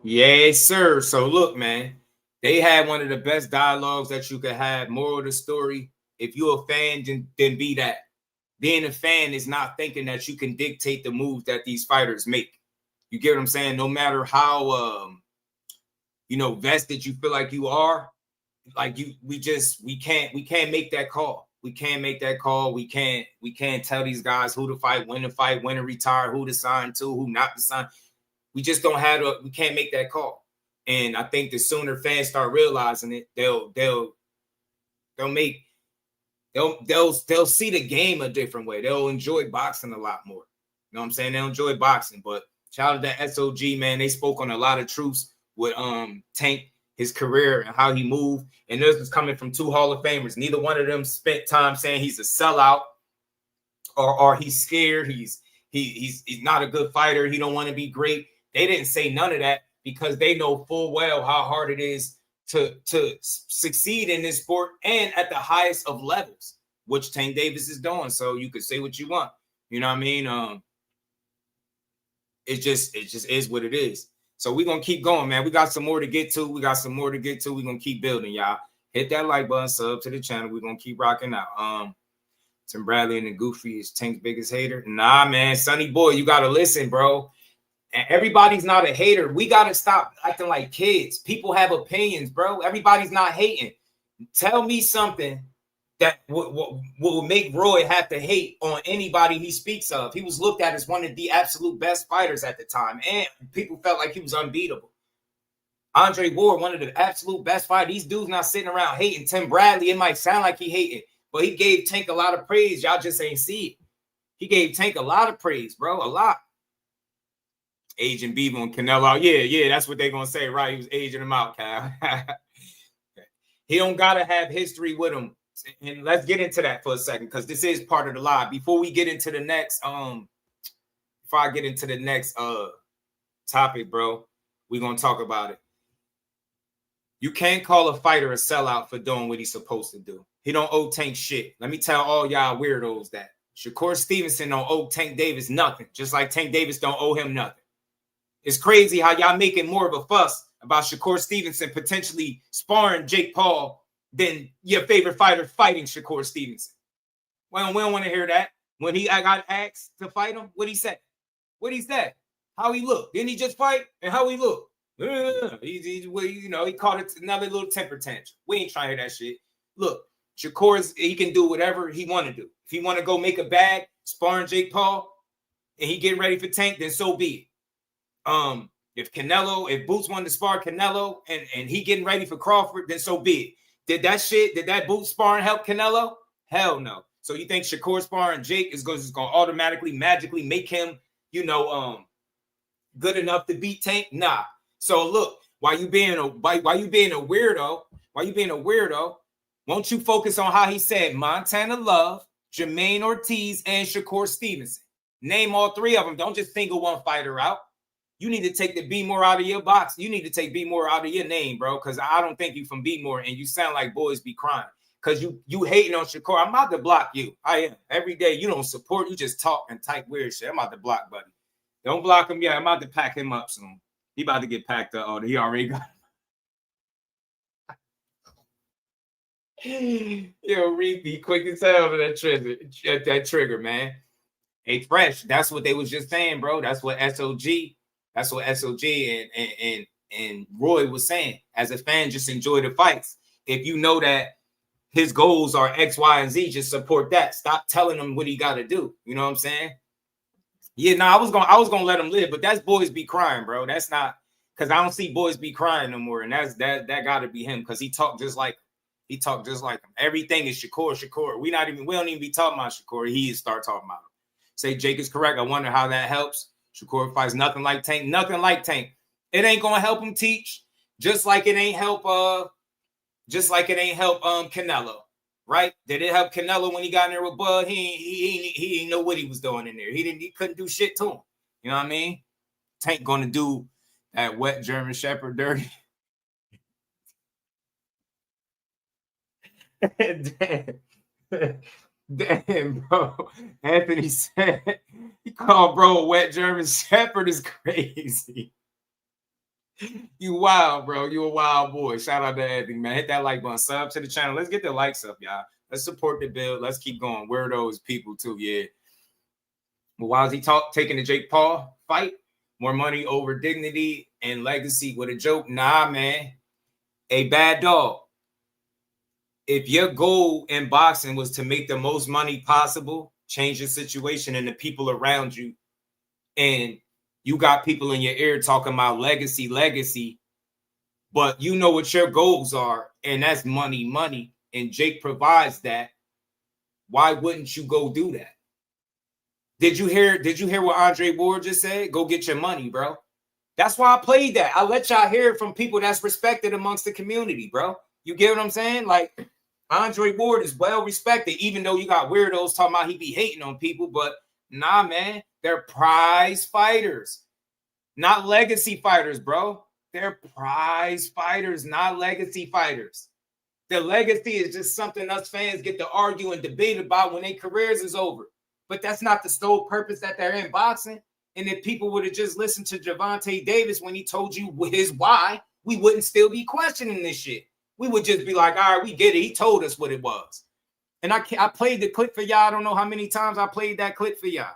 Yes, sir. So look, man, they had one of the best dialogues that you could have. Moral of the story: if you're a fan, then be that. Being a fan is not thinking that you can dictate the moves that these fighters make. You get what I'm saying? No matter how vested you feel like you are, like we can't make that call. We can't make that call. We can't tell these guys who to fight, when to retire, who to sign to, who not to sign. We just don't have we can't make that call. And I think the sooner fans start realizing it, they'll see the game a different way. They'll enjoy boxing a lot more. You know what I'm saying? They'll enjoy boxing. But shout out to SOG, man. They spoke on a lot of truths with Tank, his career and how he moved. And this was coming from two Hall of Famers. Neither one of them spent time saying he's a sellout or he's scared. He's not a good fighter. He don't want to be great. They didn't say none of that because they know full well how hard it is to succeed in this sport and at the highest of levels, which Tank Davis is doing. So you could say what you want. You know what I mean? It just is what it is. So we're going to keep going, man. We got some more to get to. We're going to keep building, y'all. Hit that like button, sub to the channel. We're going to keep rocking out. Tim Bradley and the Goofy is Tank's biggest hater. Nah, man. Sonny boy, you got to listen, bro. And everybody's not a hater. We got to stop acting like kids. People have opinions, bro. Everybody's not hating. Tell me something that will make Roy have to hate on anybody he speaks of. He was looked at as one of the absolute best fighters at the time, and people felt like he was unbeatable. Andre Ward, one of the absolute best fighters. These dudes not sitting around hating. Tim Bradley, it might sound like he hating, but he gave Tank a lot of praise. Y'all just ain't see it. He gave Tank a lot of praise, bro, a lot. Aging Bieber and Canelo. Yeah, that's what they're going to say, right? He was aging him out, Cal. He don't got to have history with him. And let's get into that for a second because this is part of the live. Before we get into the next before I get into the next topic, bro, we're gonna talk about it. You can't call a fighter a sellout for doing what he's supposed to do. He don't owe Tank shit. Let me tell all y'all weirdos that Shakur Stevenson don't owe Tank Davis nothing, just like Tank Davis don't owe him nothing. It's crazy how y'all making more of a fuss about Shakur Stevenson potentially sparring Jake Paul than your favorite fighter fighting Shakur Stevenson. Well, we don't want to hear that. When I got asked to fight him, what'd he say? What'd he say? How he look? Didn't he just fight? And how he look? He caught it another little temper tantrum. We ain't trying to hear that shit. Look, he can do whatever he want to do. If he want to go make a bag, sparring Jake Paul, and he getting ready for Tank, then so be it. If Boots wanted to spar Canelo and he getting ready for Crawford, then so be it. Did that Boots sparring help Canelo? Hell no. So you think Shakur sparring Jake is going to automatically, magically make him, good enough to beat Tank? Nah. So look, why you being a weirdo? Won't you focus on how he said Montana Love, Jermaine Ortiz, and Shakur Stevenson? Name all three of them. Don't just single one fighter out. You need to take the B more out of your box. You need to take B more out of your name, bro, because I don't think you from B more, and you sound like boys be crying. Because you hating on Shakur. I'm about to block you. I am. Every day you don't support. You just talk and type weird shit. I'm about to block, buddy. Don't block him yet. I'm about to pack him up soon. He about to get packed up. Oh, he already got him. Yo, Reed be quick as hell for that trigger, man. Hey, Fresh. That's what they was just saying, bro. That's what SOG and Roy was saying. As a fan, just enjoy the fights. If you know that his goals are X, Y, and Z, just support that. Stop telling him what he got to do. You know what I'm saying? Yeah, I was gonna let him live, but that's boys be crying, bro. That's not because I don't see boys be crying no more, and that got to be him because he talked just like him. Everything is Shakur. We don't even be talking about Shakur. He start talking about him. Say Jake is correct. I wonder how that helps. Shakur fights nothing like Tank. Nothing like Tank. It ain't gonna help him teach. Just like it ain't help. Canelo. Right? Did it help Canelo when he got in there with Bud? He didn't know what he was doing in there. He couldn't do shit to him. You know what I mean? Tank gonna do that wet German Shepherd dirty. Damn, bro. Anthony said he called bro a wet German Shepherd is crazy. You wild, bro. You a wild boy. Shout out to Anthony, man. Hit that like button. Sub to the channel. Let's get the likes up, y'all. Let's support the build. Let's keep going. Weirdos people too, yeah. But why is he taking the Jake Paul fight? More money over dignity and legacy with a joke? Nah, man. A bad dog. If your goal in boxing was to make the most money possible, change the situation and the people around you, and you got people in your ear talking about legacy, but you know what your goals are, and that's money, and Jake provides that. Why wouldn't you go do that? Did you hear what Andre Ward just said? Go get your money, bro. That's why I played that. I let y'all hear it from people that's respected amongst the community, bro. You get what I'm saying? Like, Andre Ward is well respected, even though you got weirdos talking about he be hating on people, but nah, man, they're prize fighters, not legacy fighters, bro. They're prize fighters, not legacy fighters. The legacy is just something us fans get to argue and debate about when their careers is over. But that's not the sole purpose that they're in boxing. And if people would have just listened to Gervonta Davis when he told you his why, we wouldn't still be questioning this shit. We would just be like, all right, we get it. He told us what it was. And I played the clip for y'all. I don't know how many times I played that clip for y'all.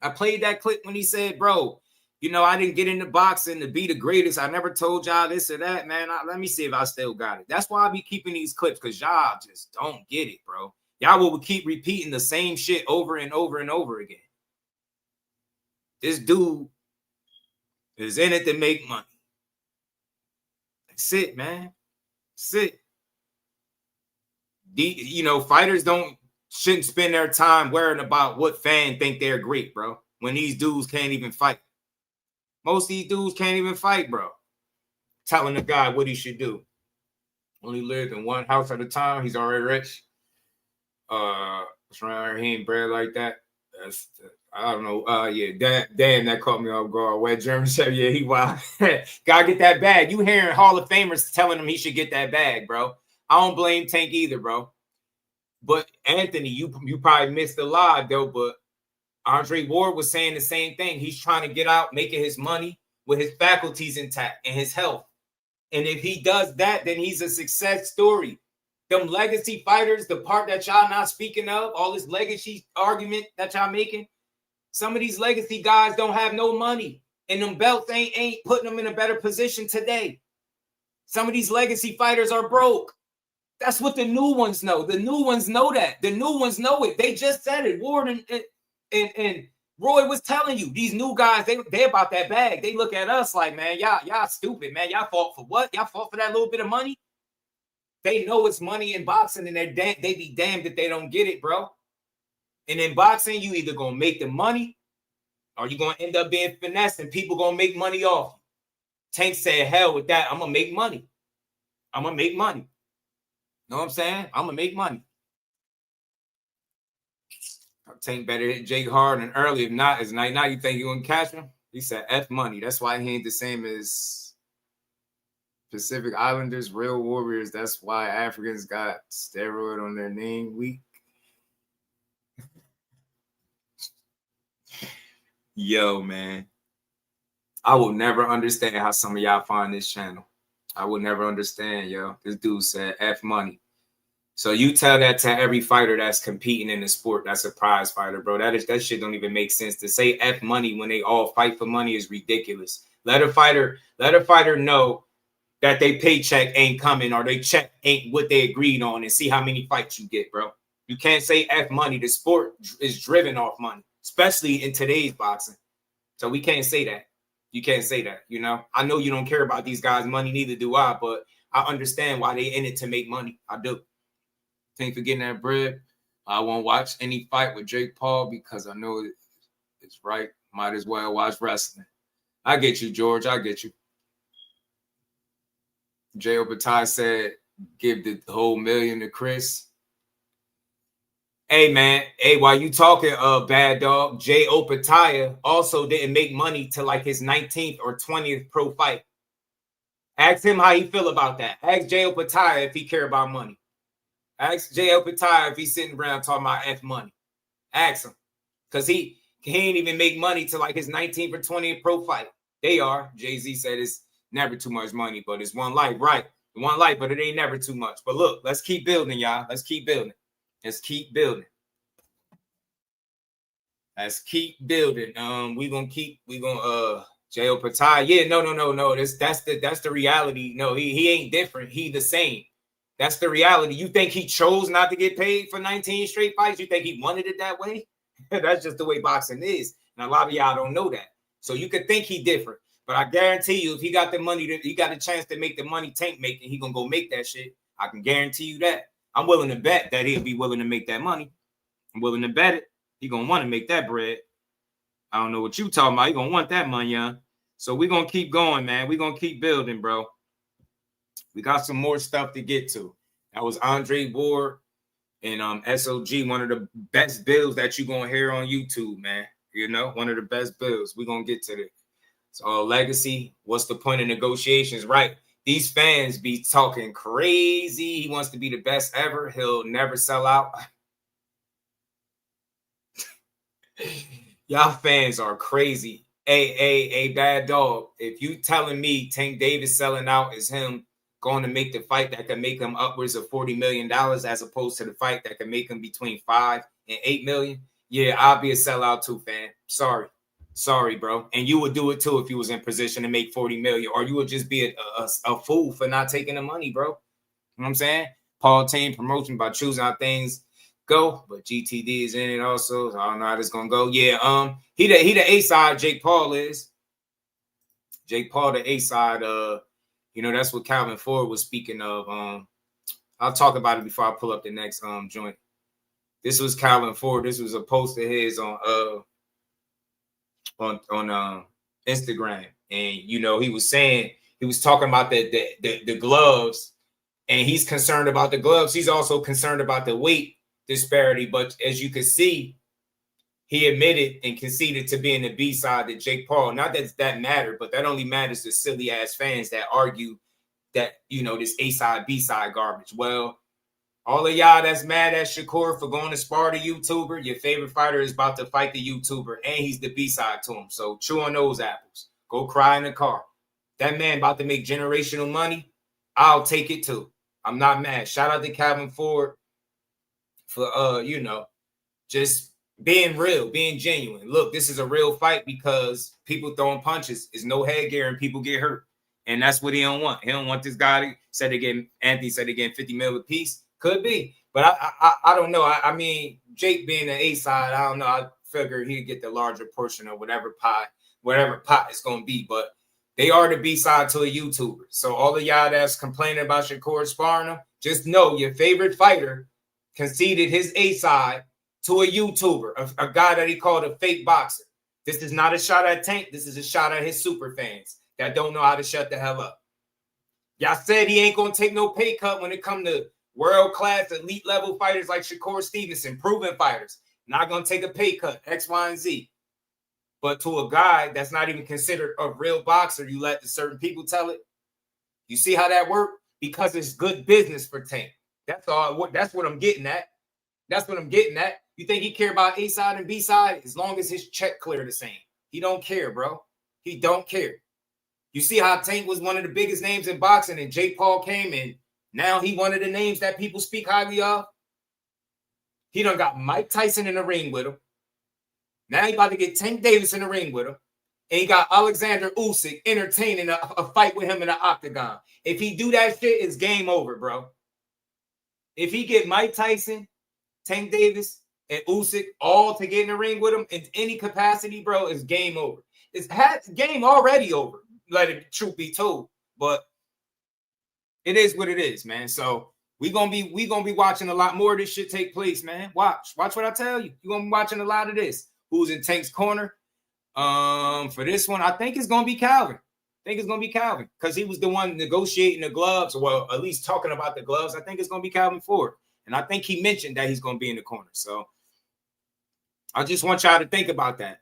I played that clip when he said, bro, I didn't get into boxing to be the greatest. I never told y'all this or that, man. Let me see if I still got it. That's why I be keeping these clips, because y'all just don't get it, bro. Y'all will keep repeating the same shit over and over and over again. This dude is in it to make money. That's it, man. That's it. Fighters shouldn't spend their time worrying about what fan think they're great, bro, when these dudes can't even fight. Most of these dudes can't even fight, bro. Telling the guy what he should do. Only live in one house at a time. He's already rich. What's around here? He ain't bred like that. I don't know. Yeah, damn, that caught me off guard. Wet German said, yeah, he wild. Gotta get that bag. You hearing Hall of Famers telling him he should get that bag, bro. I don't blame Tank either, bro. But Anthony, you probably missed a lot, though. But Andre Ward was saying the same thing. He's trying to get out, making his money with his faculties intact and his health. And if he does that, then he's a success story. Them legacy fighters, the part that y'all not speaking of, all this legacy argument that y'all making, some of these legacy guys don't have no money. And them belts ain't putting them in a better position today. Some of these legacy fighters are broke. That's what the new ones know. The new ones know that. The new ones know it. They just said it. Ward and Roy was telling you, these new guys, they about that bag. They look at us like, man, y'all stupid, man. Y'all fought for what? Y'all fought for that little bit of money? They know it's money in boxing, and they be damned if they don't get it, bro. And in boxing, you either going to make the money or you're going to end up being finessed, and people going to make money off you. Tank said, hell with that. I'm going to make money. I'm going to make money. Know what I'm saying? I'm going to make money. Tank better hit Jake hard and early. If not, it's night. Now you think you're going to catch him? He said F money. That's why he ain't the same as Pacific Islanders, real warriors. That's why Africans got steroid on their name week. Yo, man. I will never understand how some of y'all find this channel. I will never understand, yo. This dude said F money. So you tell that to every fighter that's competing in the sport, that's a prize fighter, bro. That shit don't even make sense. To say F money when they all fight for money is ridiculous. Let a fighter know that they paycheck ain't coming or they check ain't what they agreed on, and see how many fights you get, bro. You can't say F money. The sport is driven off money, especially in today's boxing. So we can't say that. You can't say that, you know. I know you don't care about these guys' money, neither do I, but I understand why they in it to make money. I do. Thanks for getting that bread. I won't watch any fight with Jake Paul because I know it's right. Might as well watch wrestling. I get you, George. I get you. J.O. Batai said, give the whole million to Chris. Hey, man. Hey, while you talking, bad dog, J.O. Batai also didn't make money till like his 19th or 20th pro fight. Ask him how he feel about that. Ask J.O. Batai if he care about money. Ask J.O. Batai if he's sitting around talking about F money. Ask him. Because he ain't even make money till like his 19th or 20th pro fight. They are. Jay-Z said it's never too much money, but it's one life. Right. One life, but it ain't never too much. But look, let's keep building, y'all. Let's keep building. Let's keep building. Let's keep building. We gonna J.O. Batai. Yeah, no. That's the reality. No, he ain't different. He the same. That's the reality. You think he chose not to get paid for 19 straight fights? You think he wanted it that way? That's just the way boxing is. And a lot of y'all don't know that. So you could think he different. But I guarantee you, if he got the money, he got a chance to make the money Tank making, he going to go make that shit. I can guarantee you that. I'm willing to bet that he'll be willing to make that money. I'm willing to bet it. He going to want to make that bread. I don't know what you talking about. He going to want that money, young. So we're going to keep going, man. We're going to keep building, bro. We got some more stuff to get to. That was Andre Ward and SOG, one of the best builds that you're going to hear on YouTube, man. You know, one of the best builds. We're going to get to it. So legacy, what's the point of negotiations? Right. These fans be talking crazy. He wants to be the best ever. He'll never sell out. Y'all fans are crazy. Hey, bad dog. If you telling me Tank Davis selling out is him going to make the fight that can make him upwards of $40 million as opposed to the fight that can make him between $5 and $8 million, yeah, I'll be a sellout too, fan. Sorry, bro. And you would do it too if you was in position to make 40 million, or you would just be a fool for not taking the money, bro. You know what I'm saying? Paul Team promotion by choosing how things go, but GTD is in it also. So I don't know how this gonna go. Yeah, he the A side. Jake Paul is. Jake Paul the A side. You know, that's what Calvin Ford was speaking of. I'll talk about it before I pull up the next joint. This was Calvin Ford. This was a post of his on Instagram, and you know he was talking about the gloves, and he's concerned about the gloves. He's also concerned about the weight disparity. But as you can see, he admitted and conceded to being the B-side to Jake Paul. Not that that mattered, but that only matters to silly-ass fans that argue that, you know, this A-side, B-side garbage. Well, all of y'all that's mad at Shakur for going to spar the YouTuber, your favorite fighter is about to fight the YouTuber, and he's the B-side to him. So chew on those apples. Go cry in the car. That man about to make generational money. I'll take it too. I'm not mad. Shout out to Calvin Ford for, you know, just being real, being genuine. Look, this is a real fight because people throwing punches. Is no headgear and people get hurt. And that's what he don't want. He don't want this guy to said again. Anthony said again, 50 mil a piece. Could be. But I don't know. I mean, Jake being the A side, I don't know. I figure he'd get the larger portion of whatever pot it's going to be. But they are the B side to a YouTuber. So all of y'all that's complaining about Shakur sparring him, just know your favorite fighter conceded his A side to a YouTuber, a guy that he called a fake boxer. This is not a shot at Tank. This is a shot at his super fans that don't know how to shut the hell up. Y'all said he ain't going to take no pay cut when it come to world-class, elite-level fighters like Shakur Stevenson, proven fighters. Not going to take a pay cut, X, Y, and Z. But to a guy that's not even considered a real boxer, you let the certain people tell it. You see how that worked? Because it's good business for Tank. That's all. That's what I'm getting at. That's what I'm getting at. You think he care about A side and B side? As long as his check clear the same. He don't care, bro. He don't care. You see how Tank was one of the biggest names in boxing and Jake Paul came in. Now he one of the names that people speak highly of. He done got Mike Tyson in the ring with him. Now he about to get Tank Davis in the ring with him. And he got Alexander Usyk entertaining a fight with him in the octagon. If he do that shit, it's game over, bro. If he get Mike Tyson, Tank Davis, and Usyk all to get in the ring with him in any capacity, bro, it's game over. It's game already over. Let it truth be told. But it is what it is, man. So we gonna be watching a lot more of this shit take place, man. Watch what I tell you. You're gonna be watching a lot of this. Who's in Tank's corner? For this one, I think it's gonna be Calvin. I think it's gonna be Calvin because he was the one negotiating the gloves, well, at least talking about the gloves. I think it's gonna be Calvin Ford, and I think he mentioned that he's gonna be in the corner. So I just want y'all to think about that.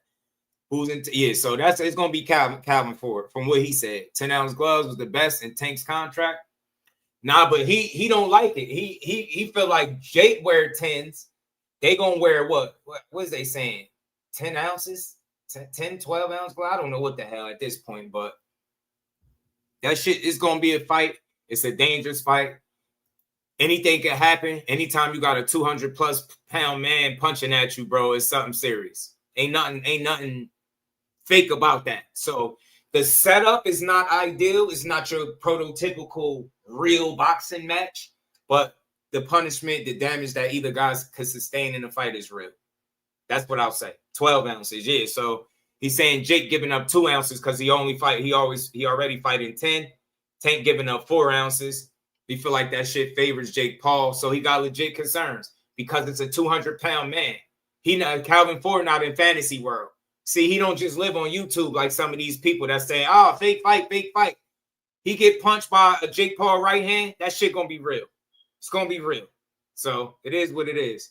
Who's in? Yeah, so it's gonna be Calvin Ford from what he said. 10-ounce gloves was the best in Tank's contract. Nah, but he don't like it. He feel like Jake wear 10s. They gonna wear what is they saying? 10 ounces, 10, 12 ounce glove. I don't know what the hell at this point, but that shit is gonna be a fight. It's a dangerous fight. Anything can happen. Anytime you got a 200+ pound man punching at you, bro, it's something serious. Ain't nothing fake about that. So the setup is not ideal. It's not your prototypical real boxing match, but the punishment, the damage that either guys could sustain in the fight is real. That's what I'll say. 12 ounces, yeah. So he's saying Jake giving up 2 ounces because he already fighting 10. Tank giving up 4 ounces. We feel like that shit favors Jake Paul. So he got legit concerns because it's a 200-pound man. Calvin Ford not in fantasy world. See, he don't just live on YouTube like some of these people that say, oh, fake fight, fake fight. He get punched by a Jake Paul right hand, that shit gonna be real. It's gonna be real. So it is what it is.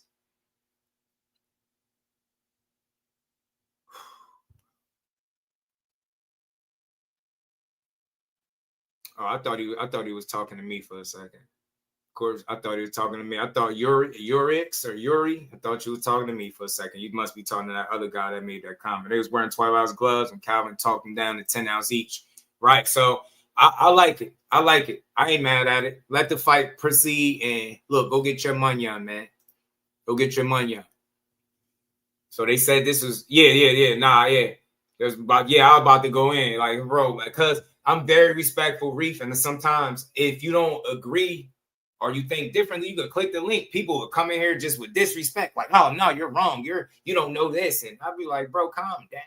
Oh, I thought he was talking to me for a second. Of course, I thought he was talking to me. I thought Yuri. I thought you was talking to me for a second. You must be talking to that other guy that made that comment. They was wearing 12-ounce gloves and Calvin talked them down to 10 ounce each. Right. So I like it. I like it. I ain't mad at it. Let the fight proceed and look, go get your money on, man. Go get your money on. So they said this was, Nah, yeah. There's about, I was about to go in. Like, bro, because I'm very respectful, Reef. And sometimes if you don't agree or you think differently, you can click the link. People will come in here just with disrespect, like, oh no, you're wrong. You don't know this. And I'll be like, bro, calm down.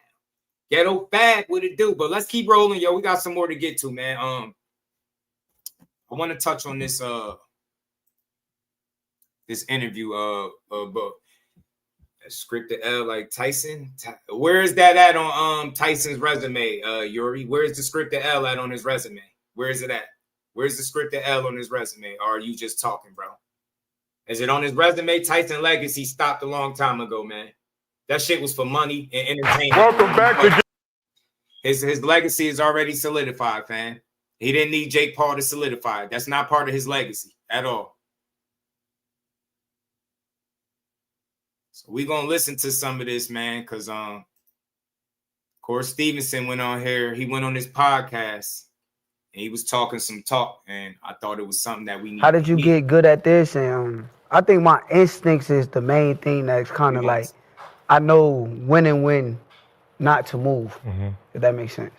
Ghetto fag, what it do? But let's keep rolling, yo. We got some more to get to, man. I want to touch on this this interview about scripted L like Tyson. Where is that at on Tyson's resume, Yuri? Where's the scripted L at on his resume? Where is it at? Where's the scripted L on his resume? Or are you just talking, bro? Is it on his resume? Tyson legacy stopped a long time ago, man. That shit was for money and entertainment. Welcome back to his legacy is already solidified, fam. He didn't need Jake Paul to solidify it. That's not part of his legacy at all. So we're gonna listen to some of this, man, because of course Stevenson went on here. He went on his podcast and he was talking some talk, and I thought it was something that we need. How did you get good at this? And I think my instincts is the main thing that's kind of like, I know when and when not to move, if that makes sense.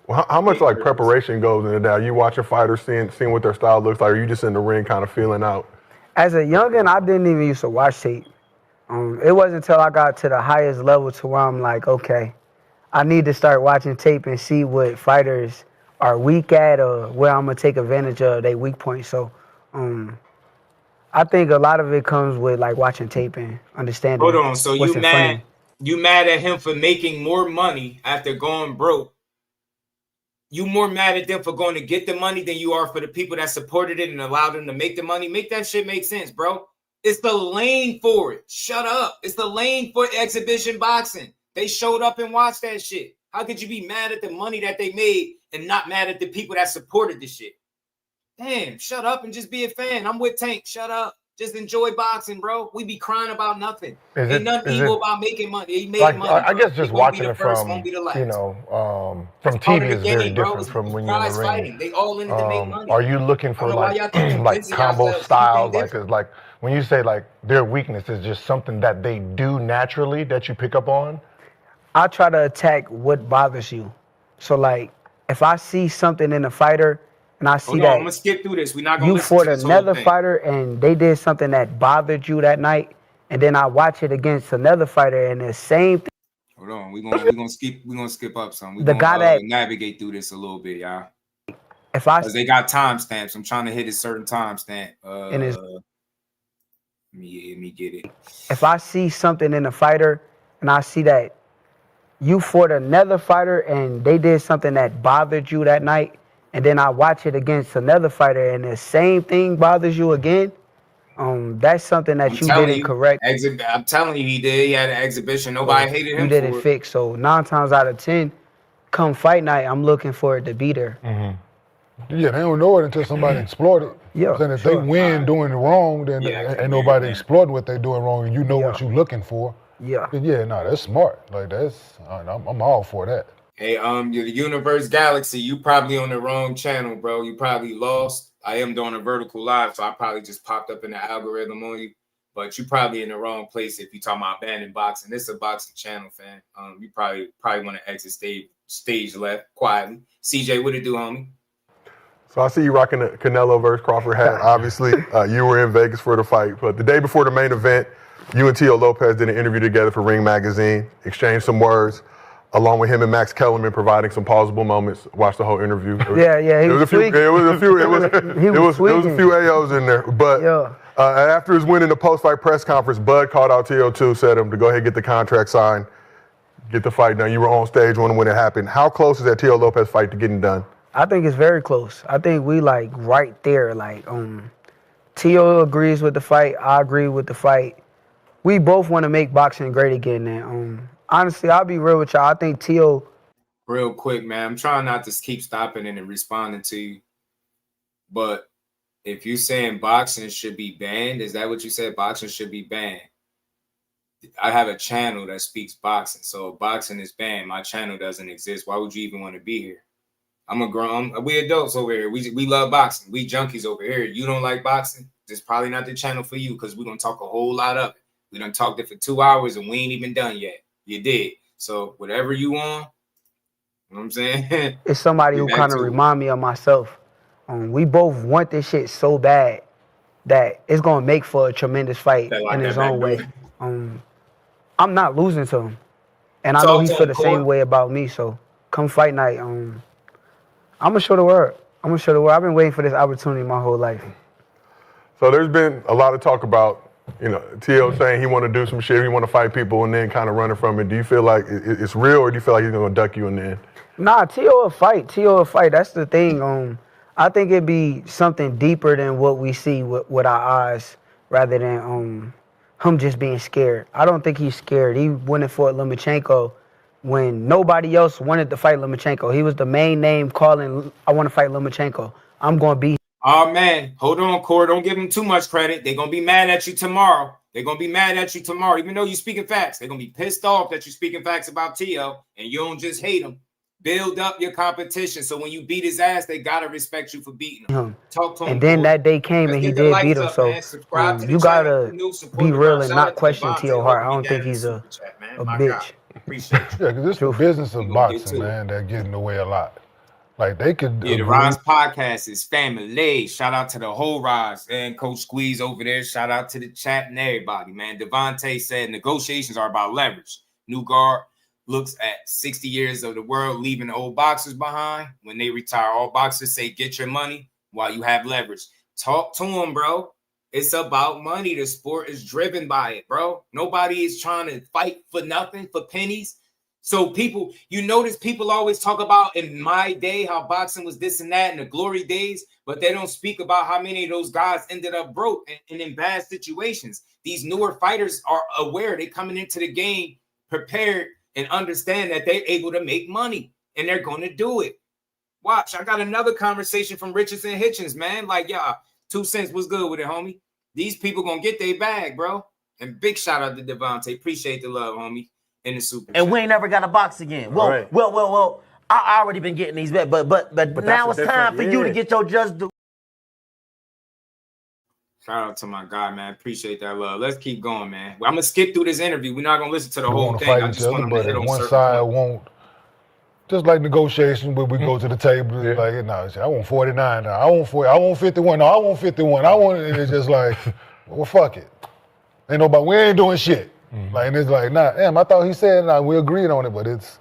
Well, how much like preparation goes into that? Are you watching fighters, seeing what their style looks like? Or are you just in the ring kind of feeling out? As a youngin', I didn't even used to watch tape. It wasn't until I got to the highest level to where I'm like, okay, I need to start watching tape and see what fighters are weak at or where I'm going to take advantage of their weak points. So I think a lot of it comes with like watching tape and understanding. Hold on, so you mad at him for making more money after going broke? You more mad at them for going to get the money than you are for the people that supported it and allowed them to make the money? Make that shit make sense, bro. It's the lane for it. Shut up. It's the lane for exhibition boxing. They showed up and watched that shit. How could you be mad at the money that they made and not mad at the people that supported the shit? Damn, shut up and just be a fan. I'm with Tank. Shut up. Just enjoy boxing, bro. We be crying about nothing. Ain't nothing evil about making money. He made like, money. I guess just watching it first, from, from TV is very different from when you're in the ring. Fighting. They all in it to make money. Are you looking for like combo styles? Like when you say like their weakness is just something that they do naturally that you pick up on? I try to attack what bothers you. So like if I see something in a fighter and I see that I'm gonna skip through this. We're not gonna you listen fought to this another whole thing. fighter and they did something that bothered you that night, and then I watch it against another fighter and the same thing. Hold on, we're gonna skip up some. We're The gonna guy that navigate through this a little bit, y'all. Because they got timestamps. I'm trying to hit a certain timestamp. And it's, let me get it. if I see something in a fighter and I see that you fought another fighter and they did something that bothered you that night, and then I watch it against another fighter and the same thing bothers you again, that's something that you didn't correct. I'm telling you, he did. He had an exhibition. Nobody hated him. You didn't fix. So 9 times out of 10, come fight night, I'm looking for it to beat her. Yeah, they don't know it until somebody exploit it. Yeah, then if they win doing it wrong, then ain't nobody exploiting what they doing wrong, and you know what you're looking for. Yeah. Then that's smart. Like I'm all for that. Hey, you're the Universe Galaxy. You probably on the wrong channel, bro. You probably lost. I am doing a vertical live, so I probably just popped up in the algorithm on you. But you probably in the wrong place if you talking about abandoned boxing. This is a boxing channel, fan. You probably want to exit stage left quietly. CJ, what it do, homie? So I see you rocking the Canelo versus Crawford hat. Obviously, you were in Vegas for the fight, but the day before the main event, you and Tio Lopez did an interview together for Ring Magazine, exchanged some words, along with him and Max Kellerman providing some pausable moments. Watch the whole interview. He was a few AOs in there. But after his win in the post-fight press conference, Bud called out TO2, said him to go ahead and get the contract signed, get the fight done. You were on stage when it happened. How close is that Tio Lopez fight to getting done? I think it's very close. I think we like right there. Like Tio agrees with the fight. I agree with the fight. We both want to make boxing great again. And honestly, I'll be real with y'all. I think Tio. Real quick, man. I'm trying not to keep stopping and responding to you. But if you're saying boxing should be banned, is that what you said? Boxing should be banned. I have a channel that speaks boxing. So if boxing is banned, my channel doesn't exist. Why would you even want to be here? We adults over here. We love boxing. We junkies over here. You don't like boxing? This is probably not the channel for you because we're going to talk a whole lot of it. We done talked it for 2 hours and we ain't even done yet. You did. So whatever you want, you know what I'm saying? It's somebody who kind of remind me of myself. We both want this shit so bad that it's going to make for a tremendous fight in its own way. I'm not losing to him. And I know he feel the same way about me. So come fight night, I'm going to show the world. I've been waiting for this opportunity my whole life. So there's been a lot of talk about, T.O. saying he want to do some shit, he want to fight people and then kind of running from it. Do you feel like it's real or do you feel like he's going to duck you in the end? Nah, T.O. will fight. That's the thing. I think it'd be something deeper than what we see with our eyes rather than him just being scared. I don't think he's scared. He went and fought Lomachenko when nobody else wanted to fight Lomachenko. He was the main name calling, I want to fight Lomachenko. I'm going to be. Oh, man. Hold on, Corey. Don't give them too much credit. They're going to be mad at you tomorrow. They're going to be mad at you tomorrow. Even though you're speaking facts, they're going to be pissed off that you're speaking facts about T.O. and you don't just hate him. Build up your competition. So when you beat his ass, they got to respect you for beating him. Talk to him. And then that day came and he did beat him. So you got to be real and not question T.O. Hart. I don't think he's a bitch. Yeah, because this is business of boxing, man, that get in the way a lot. Like they could. Yeah, the Rise podcast is family. Shout out to the whole Rise and Coach Squeeze over there. Shout out to the chat and everybody, man. Devontae said negotiations are about leverage. New guard looks at 60 years of the world, leaving the old boxers behind. When they retire, all boxers say, get your money while you have leverage. Talk to them, bro. It's about money. The sport is driven by it, bro. Nobody is trying to fight for nothing, for pennies. So people, you notice people always talk about in my day how boxing was this and that in the glory days, but they don't speak about how many of those guys ended up broke and in bad situations. These newer fighters are aware. They're coming into the game prepared and understand that they're able to make money and they're going to do it. Watch, I got another conversation from Richardson and Hitchins, man. Like, y'all, 2 cents was good with it, homie. These people going to get their bag, bro. And big shout out to Devontae. Appreciate the love, homie. In the super and we ain't never got a box again. Well, I already been getting these back, but now it's time for you to get your just due. Shout out to my guy, man. Appreciate that love. Let's keep going, man. I'm gonna skip through this interview. We're not gonna listen to the whole thing. I just want to hit on one side won't. Just like negotiation, where we go to the table, like, no, I want 49 now. I want 40. I want 51. No, I want 51. I want it. It's just like, well, fuck it. Ain't nobody. We ain't doing shit. Like, and it's like, nah, damn, I thought he said, nah, we agreed on it, but it's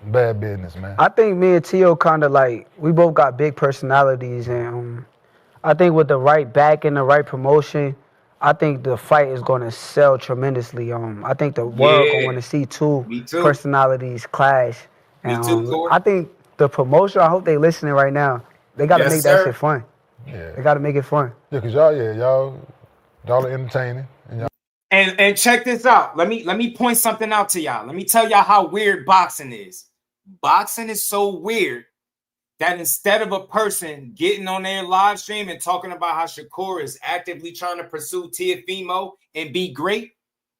bad business, man. I think me and T.O. kind of like, we both got big personalities, and I think with the right back and the right promotion, I think the fight is going to sell tremendously. I think the world going to see two personalities clash. And, I think the promotion, I hope they listening right now. They got to make that shit fun. Yeah. They got to make it fun. Yeah, because y'all are entertaining. And check this out. Let me point something out to y'all. Let me tell y'all how weird boxing is. Boxing is so weird that instead of a person getting on their live stream and talking about how Shakur is actively trying to pursue Teofimo and be great,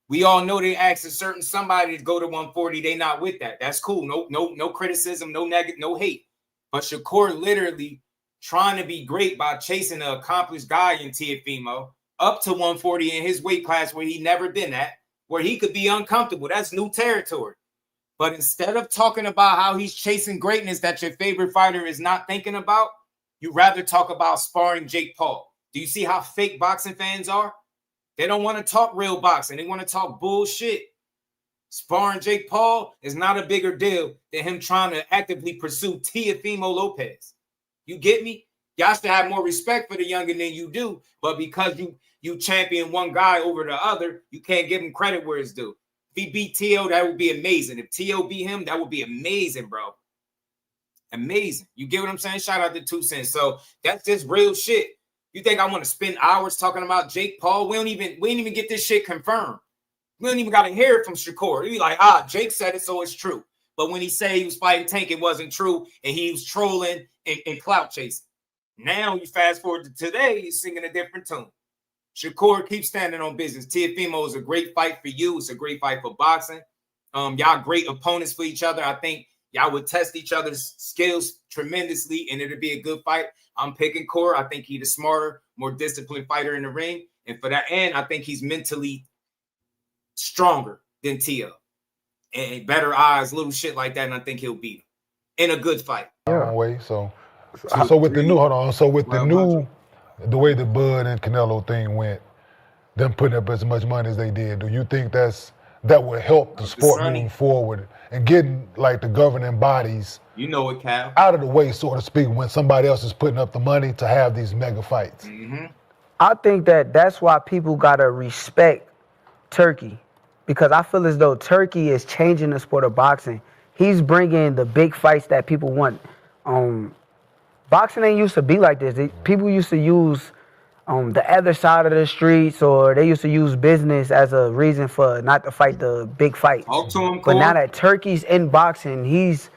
we all know they asked a certain somebody to go to 140. They not with that. That's cool. No criticism, no negative, no hate. But Shakur literally trying to be great by chasing an accomplished guy in Teofimo up to 140 in his weight class where he never been at, where he could be uncomfortable. That's new territory. But instead of talking about how he's chasing greatness that your favorite fighter is not thinking about, you rather talk about sparring Jake Paul. Do you see how fake boxing fans are? They don't want to talk real boxing. They want to talk bullshit. Sparring Jake Paul is not a bigger deal than him trying to actively pursue Teofimo Lopez. You get me? Y'all should have more respect for the youngin than you do, but because you champion one guy over the other, you can't give him credit where it's due. If he beat T.O., that would be amazing. If T.O. beat him, that would be amazing, bro. Amazing. You get what I'm saying? Shout out to 2 cents. So that's just real shit. You think I want to spend hours talking about Jake Paul? We ain't even get this shit confirmed. We don't even got to hear it from Shakur. He be like, Jake said it, so it's true. But when he said he was fighting Tank, it wasn't true, and he was trolling and clout chasing. Now you fast forward to today, he's singing a different tune. Shakur keeps standing on business. Teofimo is a great fight for you. It's a great fight for boxing. Y'all great opponents for each other. I think y'all would test each other's skills tremendously, and it'll be a good fight. I'm picking Core. I think he's the smarter, more disciplined fighter in the ring. And for that end, I think he's mentally stronger than T.O. And better eyes, little shit like that, and I think he'll beat him in a good fight. Yeah. So with the new, hold on. So with the new, the way the Bud and Canelo thing went, them putting up as much money as they did, do you think that would help the sport moving forward and getting like the governing bodies, you know it, Cal, out of the way, so to speak, when somebody else is putting up the money to have these mega fights? Mm-hmm. I think that's why people gotta respect Turkey, because I feel as though Turkey is changing the sport of boxing. He's bringing the big fights that people want. Boxing ain't used to be like this. People used to use the other side of the streets, or they used to use business as a reason for not to fight the big fights. Talk to him, but now Corey. that Turkey's in boxing, he's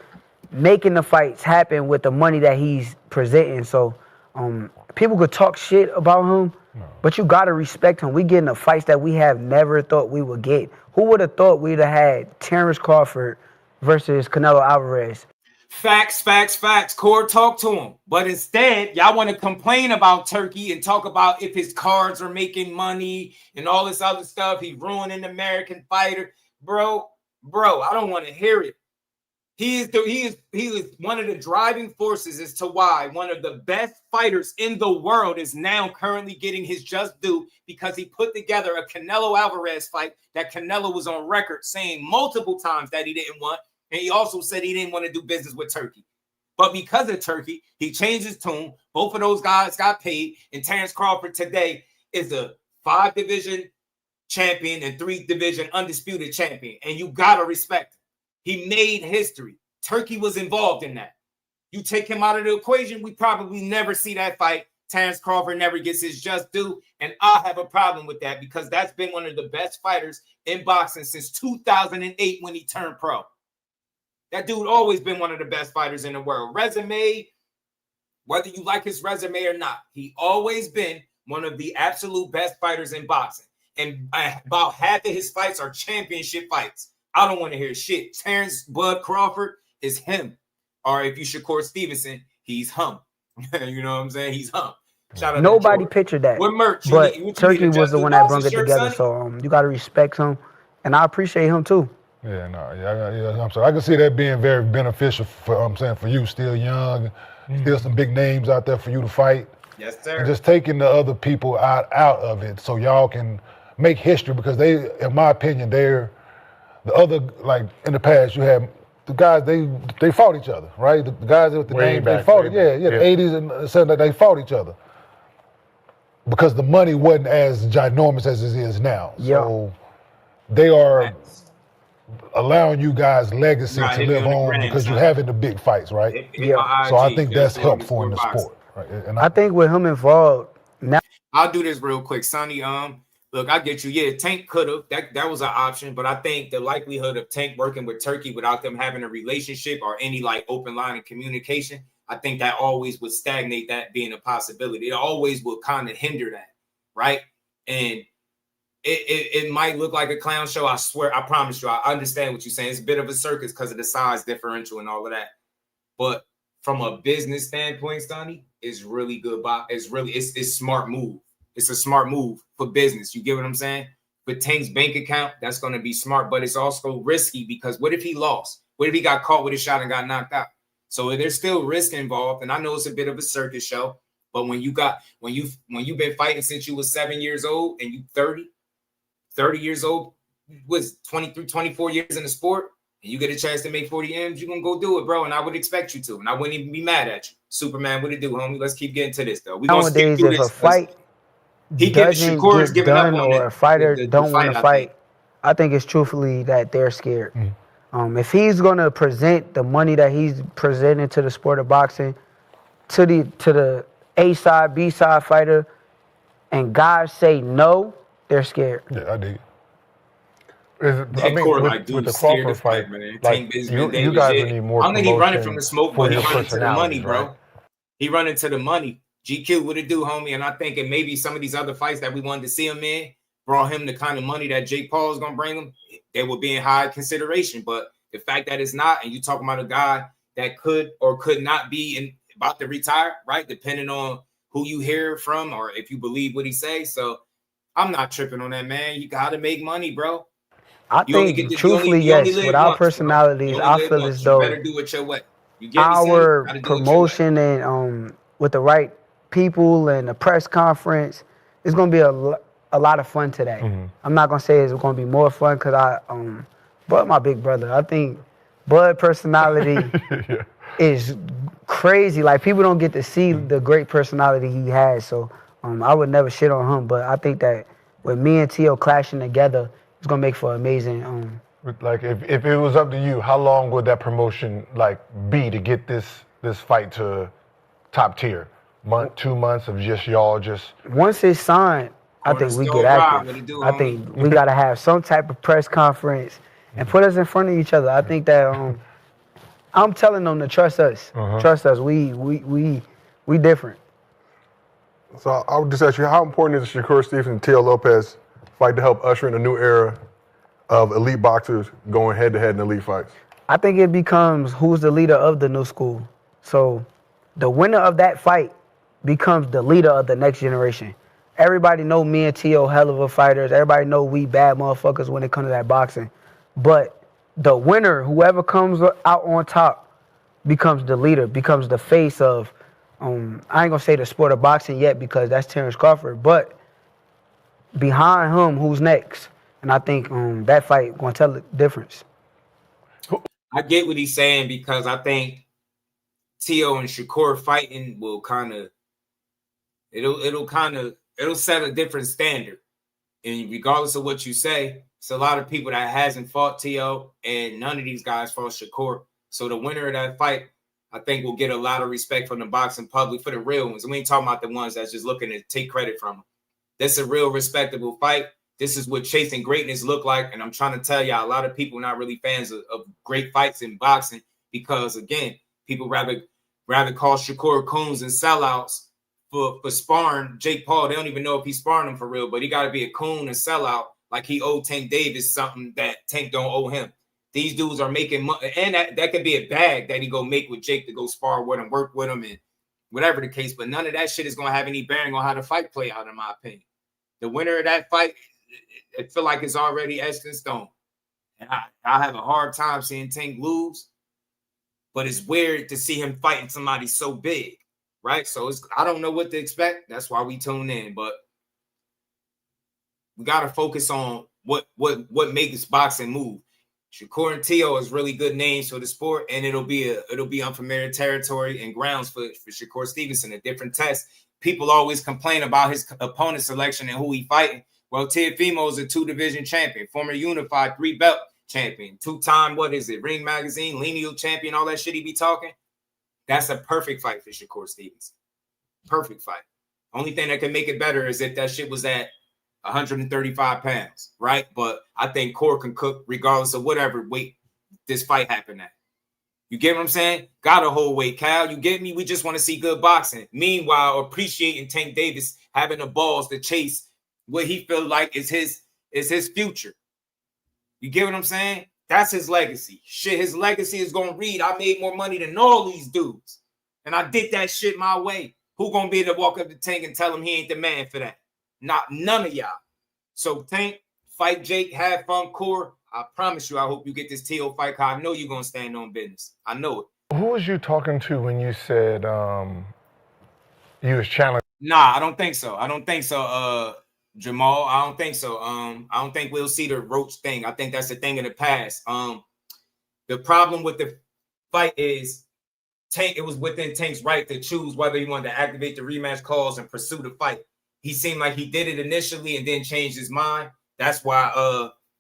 making the fights happen with the money that he's presenting. So people could talk shit about him, but you gotta respect him. We getting the fights that we have never thought we would get. Who would have thought we'd have had Terrence Crawford versus Canelo Alvarez? Facts. Core, talk to him. But instead, y'all want to complain about Turkey and talk about if his cards are making money and all this other stuff. He ruining the American fighter. Bro, I don't want to hear it. He is one of the driving forces as to why one of the best fighters in the world is now currently getting his just due, because he put together a Canelo Alvarez fight that Canelo was on record saying multiple times that he didn't want. And he also said he didn't want to do business with Turkey. But because of Turkey, he changed his tune. Both of those guys got paid. And Terrence Crawford today is a 5-division champion and 3-division undisputed champion. And you got to respect him. He made history. Turkey was involved in that. You take him out of the equation, we probably never see that fight. Terrence Crawford never gets his just due. And I have a problem with that, because that's been one of the best fighters in boxing since 2008 when he turned pro. That dude always been one of the best fighters in the world. Resume, whether you like his resume or not, he always been one of the absolute best fighters in boxing. And about half of his fights are championship fights. I don't want to hear shit. Terrence Bud Crawford is him. Or if you Shakur Stevenson, he's hum. You know what I'm saying? He's hum. Shout out Nobody pictured that. What merch? But you Turkey need was the one that brought it together. Sonny? So you got to respect him. And I appreciate him too. Yeah, I'm sorry. I can see that being very beneficial for for you, still young, still some big names out there for you to fight. Yes, sir. And just taking the other people out of it so y'all can make history, because they, in my opinion, they're the other, like in the past, you had the guys, they fought each other, right? The guys with the names, they fought. The 80s and 70s, they fought each other. Because the money wasn't as ginormous as it is now. So they are allowing you guys legacy to live on because you're having the big fights, right? So I think that's helpful in the sport. Right? And I think with him involved now. I'll do this real quick, Sonny. Look, I get you. Yeah, Tank could have. That was an option, but I think the likelihood of Tank working with Turkey without them having a relationship or any like open line of communication, I think that always would stagnate that being a possibility. It always will kind of hinder that, right? And it might look like a clown show. I swear, I promise you, I understand what you're saying. It's a bit of a circus because of the size differential and all of that. But from a business standpoint, Sonny, it's really good. It's smart move. It's a smart move for business. You get what I'm saying? But Tank's bank account, that's going to be smart, but it's also risky because what if he lost? What if he got caught with a shot and got knocked out? So there's still risk involved. And I know it's a bit of a circus show, but when you've been fighting since you was 7 years old and you 30 years old, was 23, 24 years in the sport, and you get a chance to make 40 M's, you're going to go do it, bro. And I would expect you to. And I wouldn't even be mad at you. Superman, what it do, homie? Let's keep getting to this, though. Nowadays, if a fight doesn't get done or a fighter don't want to fight, I think it's truthfully that they're scared. If he's going to present the money that he's presenting to the sport of boxing, to the A side, B side fighter, and guys say no, they're scared. Yeah, I do. With the Crawford fight, like, you guys need more. I don't think he's running from the smoke, but he's running to the money, bro. Right? He running to the money. GQ, what it do, homie? And I think it maybe some of these other fights that we wanted to see him in brought him the kind of money that Jake Paul is going to bring him. They will be in high consideration. But the fact that it's not, and you talking about a guy that could or could not be about to retire, right? Depending on who you hear from or if you believe what he say. So I'm not tripping on that, man. You got to make money, bro. I think, truthfully, yes. With our personalities, I feel as though you better do it your way. Our promotion and with the right people and the press conference, it's going to be a lot of fun today. I'm not going to say it's going to be more fun because Bud, my big brother, I think Bud personality is crazy. Like, people don't get to see the great personality he has. So I would never shit on him. But I think that with me and Tio clashing together, it's going to make for amazing. Like, if it was up to you, how long would that promotion, like, be to get this fight to top tier? month, 2 months of just y'all just. Once it's signed, I think we get active. I think we got to have some type of press conference and put us in front of each other. I think that I'm telling them to trust us. Trust us. We different. So I would just ask you, how important is the Shakur Stevenson and Teo Lopez fight to help usher in a new era of elite boxers going head-to-head in elite fights? I think it becomes who's the leader of the new school. So the winner of that fight becomes the leader of the next generation. Everybody know me and Teo hell of a fighters. Everybody know we bad motherfuckers when it comes to that boxing. But the winner, whoever comes out on top, becomes the leader, becomes the face of, I ain't going to say the sport of boxing yet because that's Terrence Crawford, but behind him, who's next? And I think that fight going to tell the difference. I get what he's saying because I think Teo and Shakur fighting will kind of, it'll set a different standard. And regardless of what you say, it's a lot of people that hasn't fought Teo, and none of these guys fought Shakur. So the winner of that fight, I think, will get a lot of respect from the boxing public for the real ones. We ain't talking about the ones that's just looking to take credit from them. That's a real respectable fight. This is what chasing greatness look like. And I'm trying to tell y'all, a lot of people are not really fans of great fights in boxing because, again, people rather call Shakur coons and sellouts for sparring Jake Paul. They don't even know if he's sparring him for real, but he got to be a coon and sellout like he owed Tank Davis something that Tank don't owe him. These dudes are making money, and that could be a bag that he go make with Jake to go spar with him, work with him, and whatever the case. But none of that shit is going to have any bearing on how the fight play out, in my opinion. The winner of that fight, I feel like it's already etched in stone. And I have a hard time seeing Tank lose, but it's weird to see him fighting somebody so big, right? So I don't know what to expect. That's why we tune in, but we got to focus on what makes boxing move. Shakur and Teo is really good names for the sport, and it'll be unfamiliar territory and grounds for Shakur Stevenson, a different test. People always complain about his opponent selection and who he fighting. Well, Teofimo is a 2-division champion, former unified 3-belt champion, 2-time, Ring Magazine, lineal champion, all that shit he be talking. That's a perfect fight for Shakur Stevenson. Perfect fight. Only thing that can make it better is if that shit was at 135 pounds, right? But I think Core can cook regardless of whatever weight this fight happened at. You get what I'm saying? Got a whole weight, Cal. You get me? We just want to see good boxing. Meanwhile, appreciating Tank Davis having the balls to chase what he feel like is his future. You get what I'm saying? That's his legacy. Shit, his legacy is going to read, I made more money than all these dudes. And I did that shit my way. Who going to be able to walk up to Tank and tell him he ain't the man for that? None of y'all. So Tank, fight Jake, have fun, Core. I promise you, I hope you get this Teo fight, because I know you're going to stand on business. I know it. Who was you talking to when you said you was challenging? Nah, I don't think so. Jamal, I don't think so. I don't think we'll see the Roach thing. I think that's a thing in the past. The problem with the fight is Tank, it was within Tank's right to choose whether he wanted to activate the rematch clause and pursue the fight. He seemed like he did it initially and then changed his mind. That's why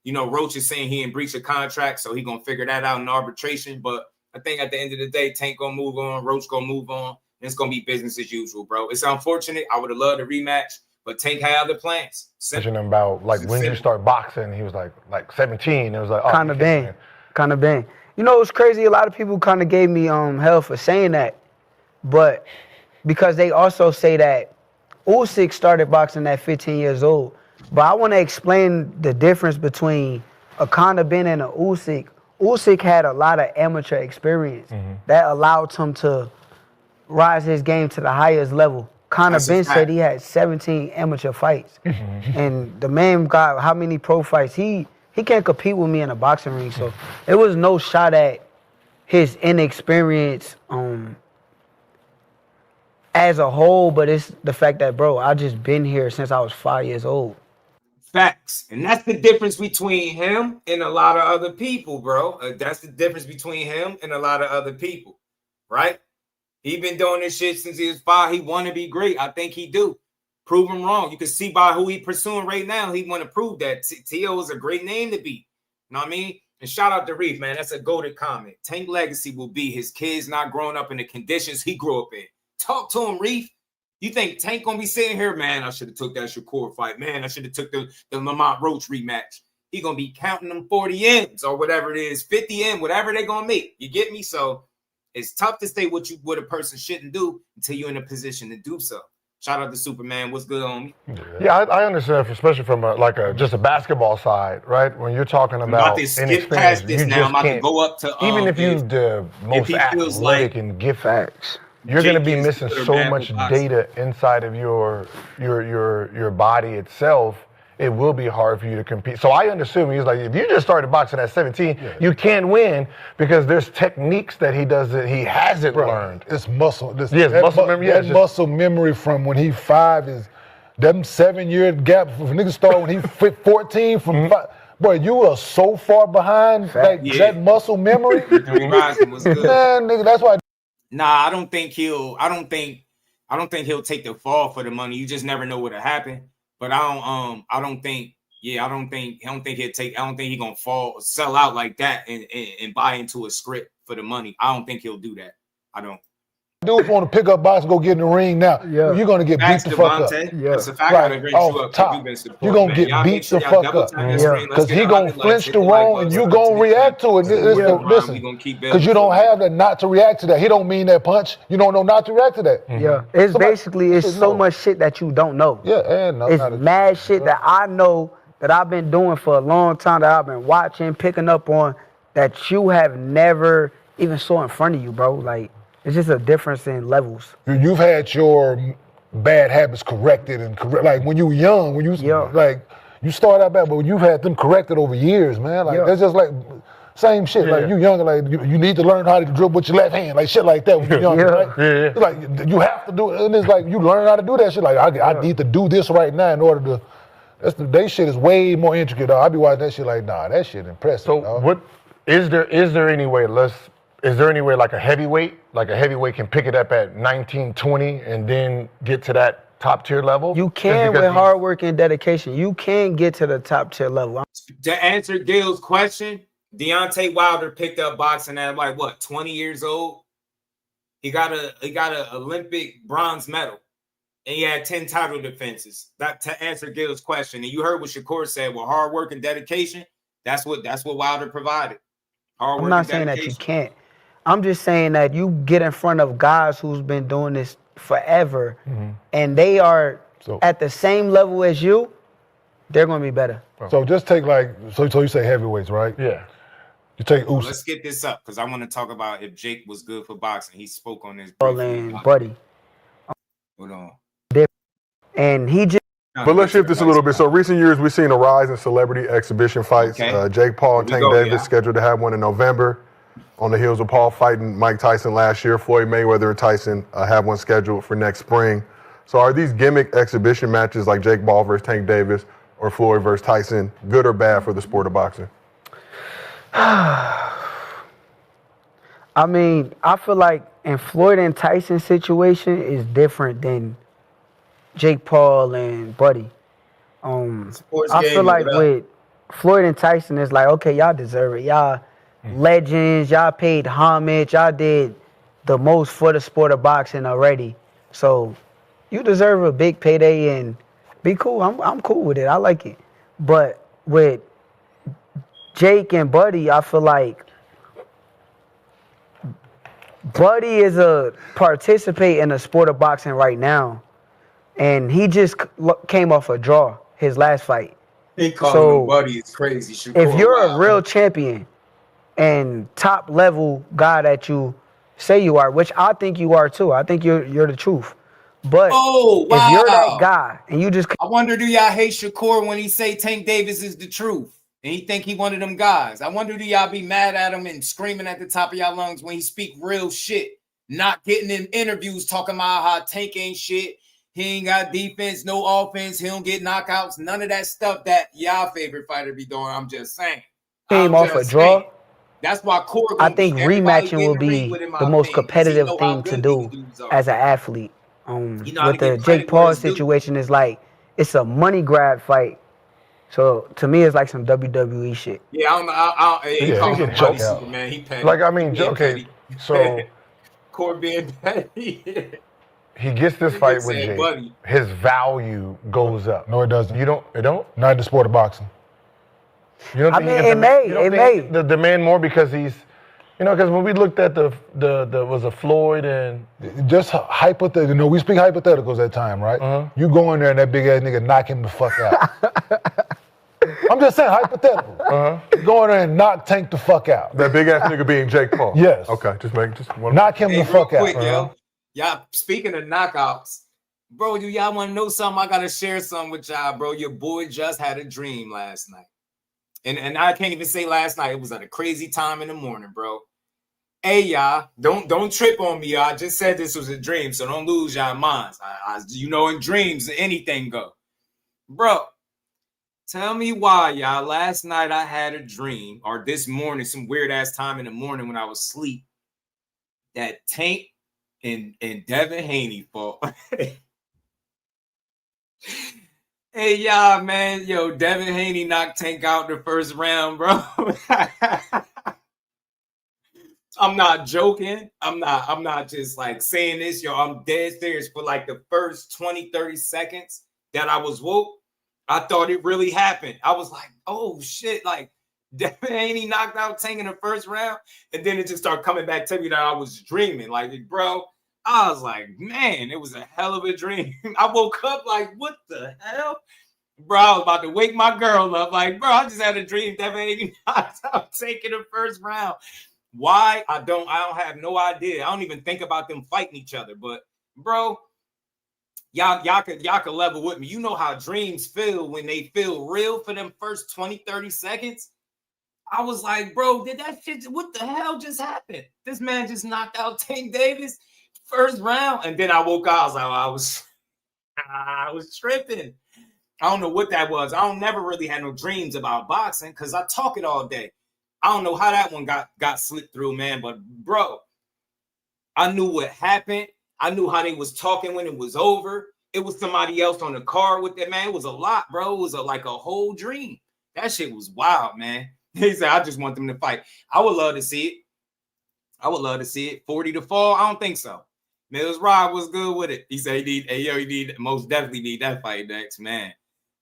Roach is saying he didn't breach a contract, so he gonna figure that out in arbitration. But I think at the end of the day, Tank gonna move on, Roach gonna move on, and it's gonna be business as usual, bro. It's unfortunate. I would have loved a rematch, but Tank had other plans. Mentioned about like when you start boxing, he was like 17. It was like kind of bang. You know, it's crazy. A lot of people kind of gave me hell for saying that, but because they also say that Usyk started boxing at 15 years old. But I want to explain the difference between a Conor Ben and a Usyk. Usyk had a lot of amateur experience that allowed him to rise his game to the highest level. Conor Ben said he had 17 amateur fights. And the man got how many pro fights? He can't compete with me in a boxing ring. So it was no shot at his inexperience as a whole, but it's the fact that, bro, I just been here since I was 5 years old. Facts. And that's the difference between him and a lot of other people, bro. That's the difference between him and a lot of other people, right? He been doing this shit since he was 5. He want to be great. I think he do. Prove him wrong. You can see by who he pursuing right now. He want to prove that Teo is a great name to beat. You know what I mean? And shout out to Reef, man. That's a goated comment. Tank legacy will be his kids not growing up in the conditions he grew up in. Talk to him, Reef. You think Tank gonna be sitting here, man, I should have took that Shakur fight. Man, I should have took the Lamont Roach rematch. He gonna be counting them 40 M's or whatever it is, 50 M, whatever they gonna make. You get me? So it's tough to say what a person shouldn't do until you're in a position to do so. Shout out to Superman. What's good on me? Yeah, I understand, especially from just a basketball side, right? When you're talking about skip past this now. I'm about to go up to even if you're the most athletic and gift facts, you're going to be missing so much data inside of your body itself. It will be hard for you to compete. So I understand he's like, if you just started boxing at 17, you can't win because there's techniques that he does that he hasn't learned. It's muscle. Muscle memory. That muscle memory from when he's 5 is them 7-year gap. If niggas start when he 14 from 5. Boy, you are so far behind that muscle memory. Was good. Man, nigga, that's why. Nah, I don't think he'll take the fall for the money. You just never know what'll happen. But I don't think he's gonna sell out like that and buy into a script for the money. I don't think he'll do that. I don't. Dudes want to pick up box and go get in the ring now. Yeah. You're gonna get beat the fuck up. Yeah. That's a fact. Right. Off top. You're gonna get beat the fuck up. Because he gonna flinch the wrong and you gonna react to it. Listen, because you don't have that not to react to that. He don't mean that punch. You don't know not to react to that. Yeah. It's basically so much shit that you don't know. Yeah, and it's mad shit that I know that I've been doing for a long time, that I've been watching, picking up on, that you have never even saw in front of you, bro. Like, it's just a difference in levels. You've had your bad habits corrected like when you were young, when you like you start out bad, but you've had them corrected over years, man. Like that's just like same shit. Like you younger, like you need to learn how to dribble with your left hand, like shit like that when you're younger, right? It's like you have to do it, and it's like you learn how to do that shit. Like I need to do this right now in order to. They shit is way more intricate. Dog. I be watching that shit like, nah, that shit impressive. So dog. what is there any way? Is there any way like a heavyweight can pick it up at 19, 20 and then get to that top tier level? You can with hard work and dedication. You can get to the top tier level. To answer Gil's question, Deontay Wilder picked up boxing at 20 years old. He got a Olympic bronze medal, and he had 10 title defenses. That to answer Gil's question, and you heard what Shakur said. Well, hard work and dedication. That's what Wilder provided. Hard work. I'm not saying that you can't. I'm just saying that you get in front of guys who's been doing this forever, and they are at the same level as you, they're going to be better. So just take so you say heavyweights, right? Yeah. You take Usyk. Let's get this up because I want to talk about if Jake was good for boxing. He spoke on this. Buddy. Hold on. And he just. But let's shift this a little bit. So recent years, we've seen a rise in celebrity exhibition fights. Jake Paul and Tank Davis scheduled to have one in November. On the heels of Paul fighting Mike Tyson last year, Floyd Mayweather and Tyson have one scheduled for next spring. So are these gimmick exhibition matches like Jake Paul versus Tank Davis or Floyd versus Tyson good or bad for the sport of boxing? I mean, I feel like in Floyd and Tyson situation is different than Jake Paul and Buddy. I feel like with Floyd and Tyson, it's like, okay, y'all deserve it. Y'all legends, y'all paid homage, y'all did the most for the sport of boxing already. So you deserve a big payday and be cool. I'm cool with it. I like it. But with Jake and Buddy, I feel like Buddy is a participate in the sport of boxing right now. And he just came off a draw his last fight. He called him Buddy. It's crazy. If you're a real champion and top level guy that you say you are, which I think you are too. I think you're the truth. But if you're that guy and you just, I wonder, do y'all hate Shakur when he say Tank Davis is the truth and he think he one of them guys? I wonder, do y'all be mad at him and screaming at the top of y'all lungs when he speak real shit, not getting in interviews talking about how Tank ain't shit, he ain't got defense, no offense, he don't get knockouts, none of that stuff that y'all favorite fighter be doing. I'm just saying. Came off a draw. That's why I think rematching will be the most competitive thing to do as an athlete. With the Jake Paul situation, is like it's a money grab fight. So to me, it's like some WWE shit. Yeah, he called him Buddy Superman. He petty. Like, I mean, okay, so Core being petty. he gets this fight with Jake, buddy. his value goes up. No, it doesn't. You don't? It don't? Not in the sport of boxing. You don't think it may. The demand more because he's, because when we looked at the was a Floyd and just hypothetical. We speak hypotheticals at time, right? You go in there and that big ass nigga knock him the fuck out. I'm just saying hypothetical. Go in there and knock Tank the fuck out. That big ass nigga being Jake Paul. Yes. Okay, knock him the fuck quick, out. Yo. Y'all, speaking of knockouts, bro, y'all want to know something? I gotta share something with y'all, bro. Your boy just had a dream last night. And I can't even say last night. It was at a crazy time in the morning, bro. Hey, y'all, don't trip on me, y'all. I just said this was a dream, so don't lose y'all minds. In dreams, anything go. Bro, tell me why, y'all. Last night I had a dream, or this morning, some weird-ass time in the morning when I was asleep, that Tank and Devin Haney fought. Hey, y'all, man. Yo, Devin Haney knocked Tank out the first round, bro. I'm not joking. I'm not just like saying this. Yo, I'm dead serious. For like the first 20, 30 seconds that I was woke, I thought it really happened. I was like, oh, shit. Like, Devin Haney knocked out Tank in the first round. And then it just started coming back to me that I was dreaming. Like, bro, I was like, man, it was a hell of a dream. I woke up like, what the hell? Bro, I was about to wake my girl up. Like, bro, I just had a dream Devin Haney knocked out Tank in the first round. Why? I don't have no idea. I don't even think about them fighting each other. But, bro, y'all could level with me. You know how dreams feel when they feel real for them first 20, 30 seconds? I was like, bro, what the hell just happened? This man just knocked out Tank Davis first round. And then I woke up. I was like, I was tripping. I don't know what that was. I don't never really had no dreams about boxing because I talk it all day. I don't know how that one got slipped through, man. But, bro, I knew what happened. I knew how they was talking when it was over. It was somebody else on the card with that, man. It was a lot, bro. It was like a whole dream. That shit was wild, man. He said, I just want them to fight. I would love to see it. I would love to see it. 40 to fall? I don't think so. Mills Rob was good with it. He said he most definitely need that fight next, man.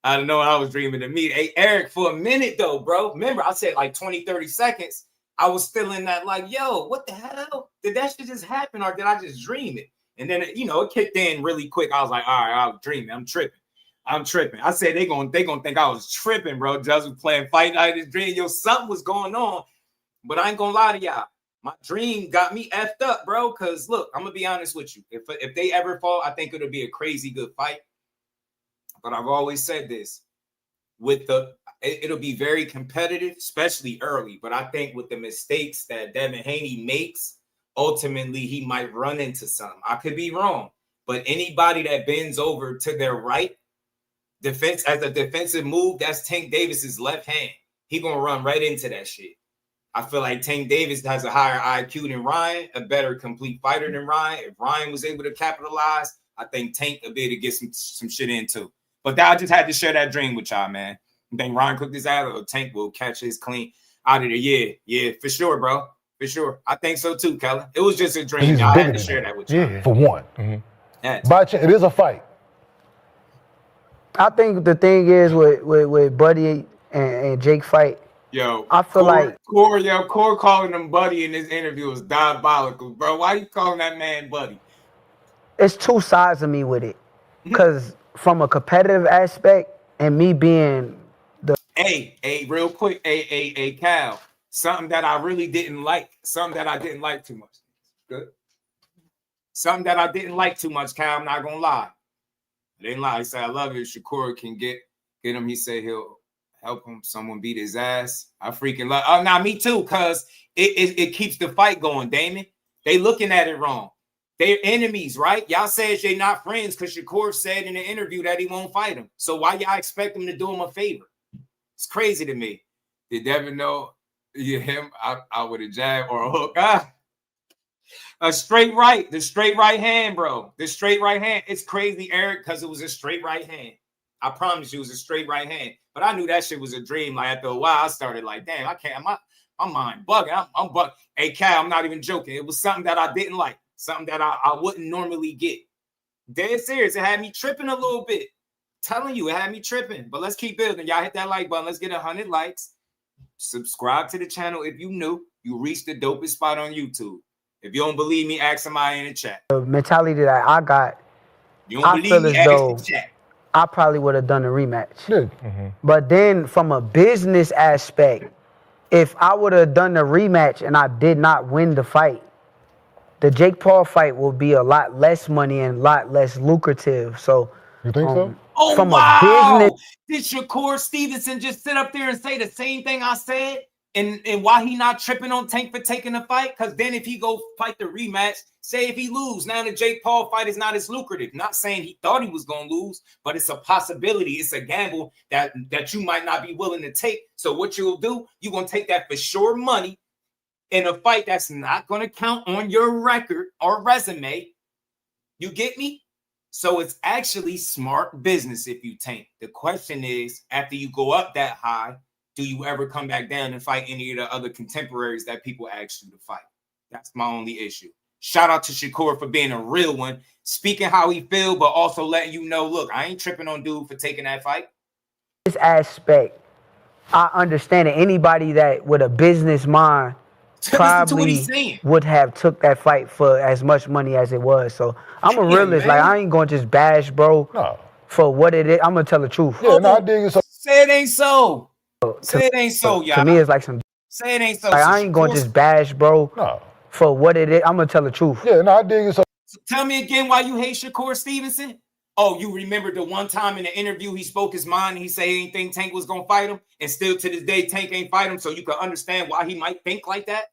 I don't know. I was dreaming to meet. Hey, Eric, for a minute, though, bro. Remember, I said like 20, 30 seconds. I was still in that like, yo, what the hell? Did that shit just happen or did I just dream it? And then, it kicked in really quick. I was like, all right, I was dreaming. I'm tripping. I said they gonna think I was tripping, bro. Just was playing Fight Night in his dream. Yo, something was going on. But I ain't gonna lie to y'all. My dream got me effed up, bro. Because, look, I'm going to be honest with you. If they ever fall, I think it'll be a crazy good fight. But I've always said this. It'll be very competitive, especially early. But I think with the mistakes that Devin Haney makes, ultimately he might run into something. I could be wrong. But anybody that bends over to their right, as a defensive move, that's Tank Davis's left hand. He going to run right into that shit. I feel like Tank Davis has a higher IQ than Ryan, a better complete fighter than Ryan. If Ryan was able to capitalize, I think Tank will be able to get some shit in too. But I just had to share that dream with y'all, man. You think Ryan cooked his out or Tank will catch his clean out of there? Yeah, for sure, bro. For sure. I think so too, Kelly. It was just a dream. I had to share that with you. Yeah, for one. Mm-hmm. By chance, it is a fight. I think the thing is with Buddy and Jake fight, yo, I feel Core calling him Buddy in this interview was diabolical, bro. Why you calling that man Buddy? It's two sides of me with it. Because from a competitive aspect and me being the... Hey, real quick, hey, Cal, something that I really didn't like, something that I didn't like too much. Good. Something that I didn't like too much, Cal, I'm not going to lie. I didn't lie. He said, I love you. Shakur can get him. He said he'll help him. Someone beat his ass. I freaking love. Oh, now me too, cause it keeps the fight going. Damon, they looking at it wrong. They're enemies, right? Y'all says they're not friends because Shakur said in the interview that he won't fight him. So why y'all expect him to do him a favor? It's crazy to me. Did Devin know him out with a jab or a hook? A straight right, the straight right hand, bro. The straight right hand. It's crazy, Eric, because it was a straight right hand. I promise you it was a straight right hand. But I knew that shit was a dream. Like after a while, I started like, damn, I can't. My mind bugging. I'm bugging. Hey, Cal, I'm not even joking. It was something that I didn't like. Something that I wouldn't normally get. Dead serious. It had me tripping a little bit. Telling you, it had me tripping. But let's keep building. Y'all hit that like button. Let's get 100 likes. Subscribe to the channel if you new. You reached the dopest spot on YouTube. If you don't believe me, ask somebody in the chat. The mentality that I got, You don't believe me, ask the chat. I probably would have done a rematch. Mm-hmm. But then from a business aspect, if I would have done the rematch and I did not win the fight, the Jake Paul fight will be a lot less money and a lot less lucrative. So you think so? Oh, from wow. a business, Did Shakur Stevenson just sit up there and say the same thing I said? And why he not tripping on Tank for taking the fight? Because then if he go fight the rematch, say if he lose, now the Jake Paul fight is not as lucrative. Not saying he thought he was going to lose, but it's a possibility. It's a gamble that you might not be willing to take. So what you'll do, you're going to take that for sure money in a fight that's not going to count on your record or resume. You get me? So it's actually smart business if you tank. The question is, after you go up that high, do you ever come back down and fight any of the other contemporaries that people asked you to fight? That's my only issue. Shout out to Shakur for being a real one, speaking how he feel, but also letting you know, look, I ain't tripping on dude for taking that fight. this aspect, I understand that anybody that with a business mind probably would have took that fight for as much money as it was. So I'm a realist. Like, I ain't going to just bash, bro, for what it is. I'm going to tell the truth. Yeah, no, I dig it. So say it ain't so. Say it ain't so, y'all. To me, it's like some. Say it ain't so. Like, I ain't going to just bash, bro, for what it is. I'm going to tell the truth. Yeah, no, I dig it. So tell me again why you hate Shakur Stevenson. Oh, you remember the one time in the interview he spoke his mind and he said he didn't think Tank was going to fight him, and still to this day Tank ain't fight him, so you can understand why he might think like that?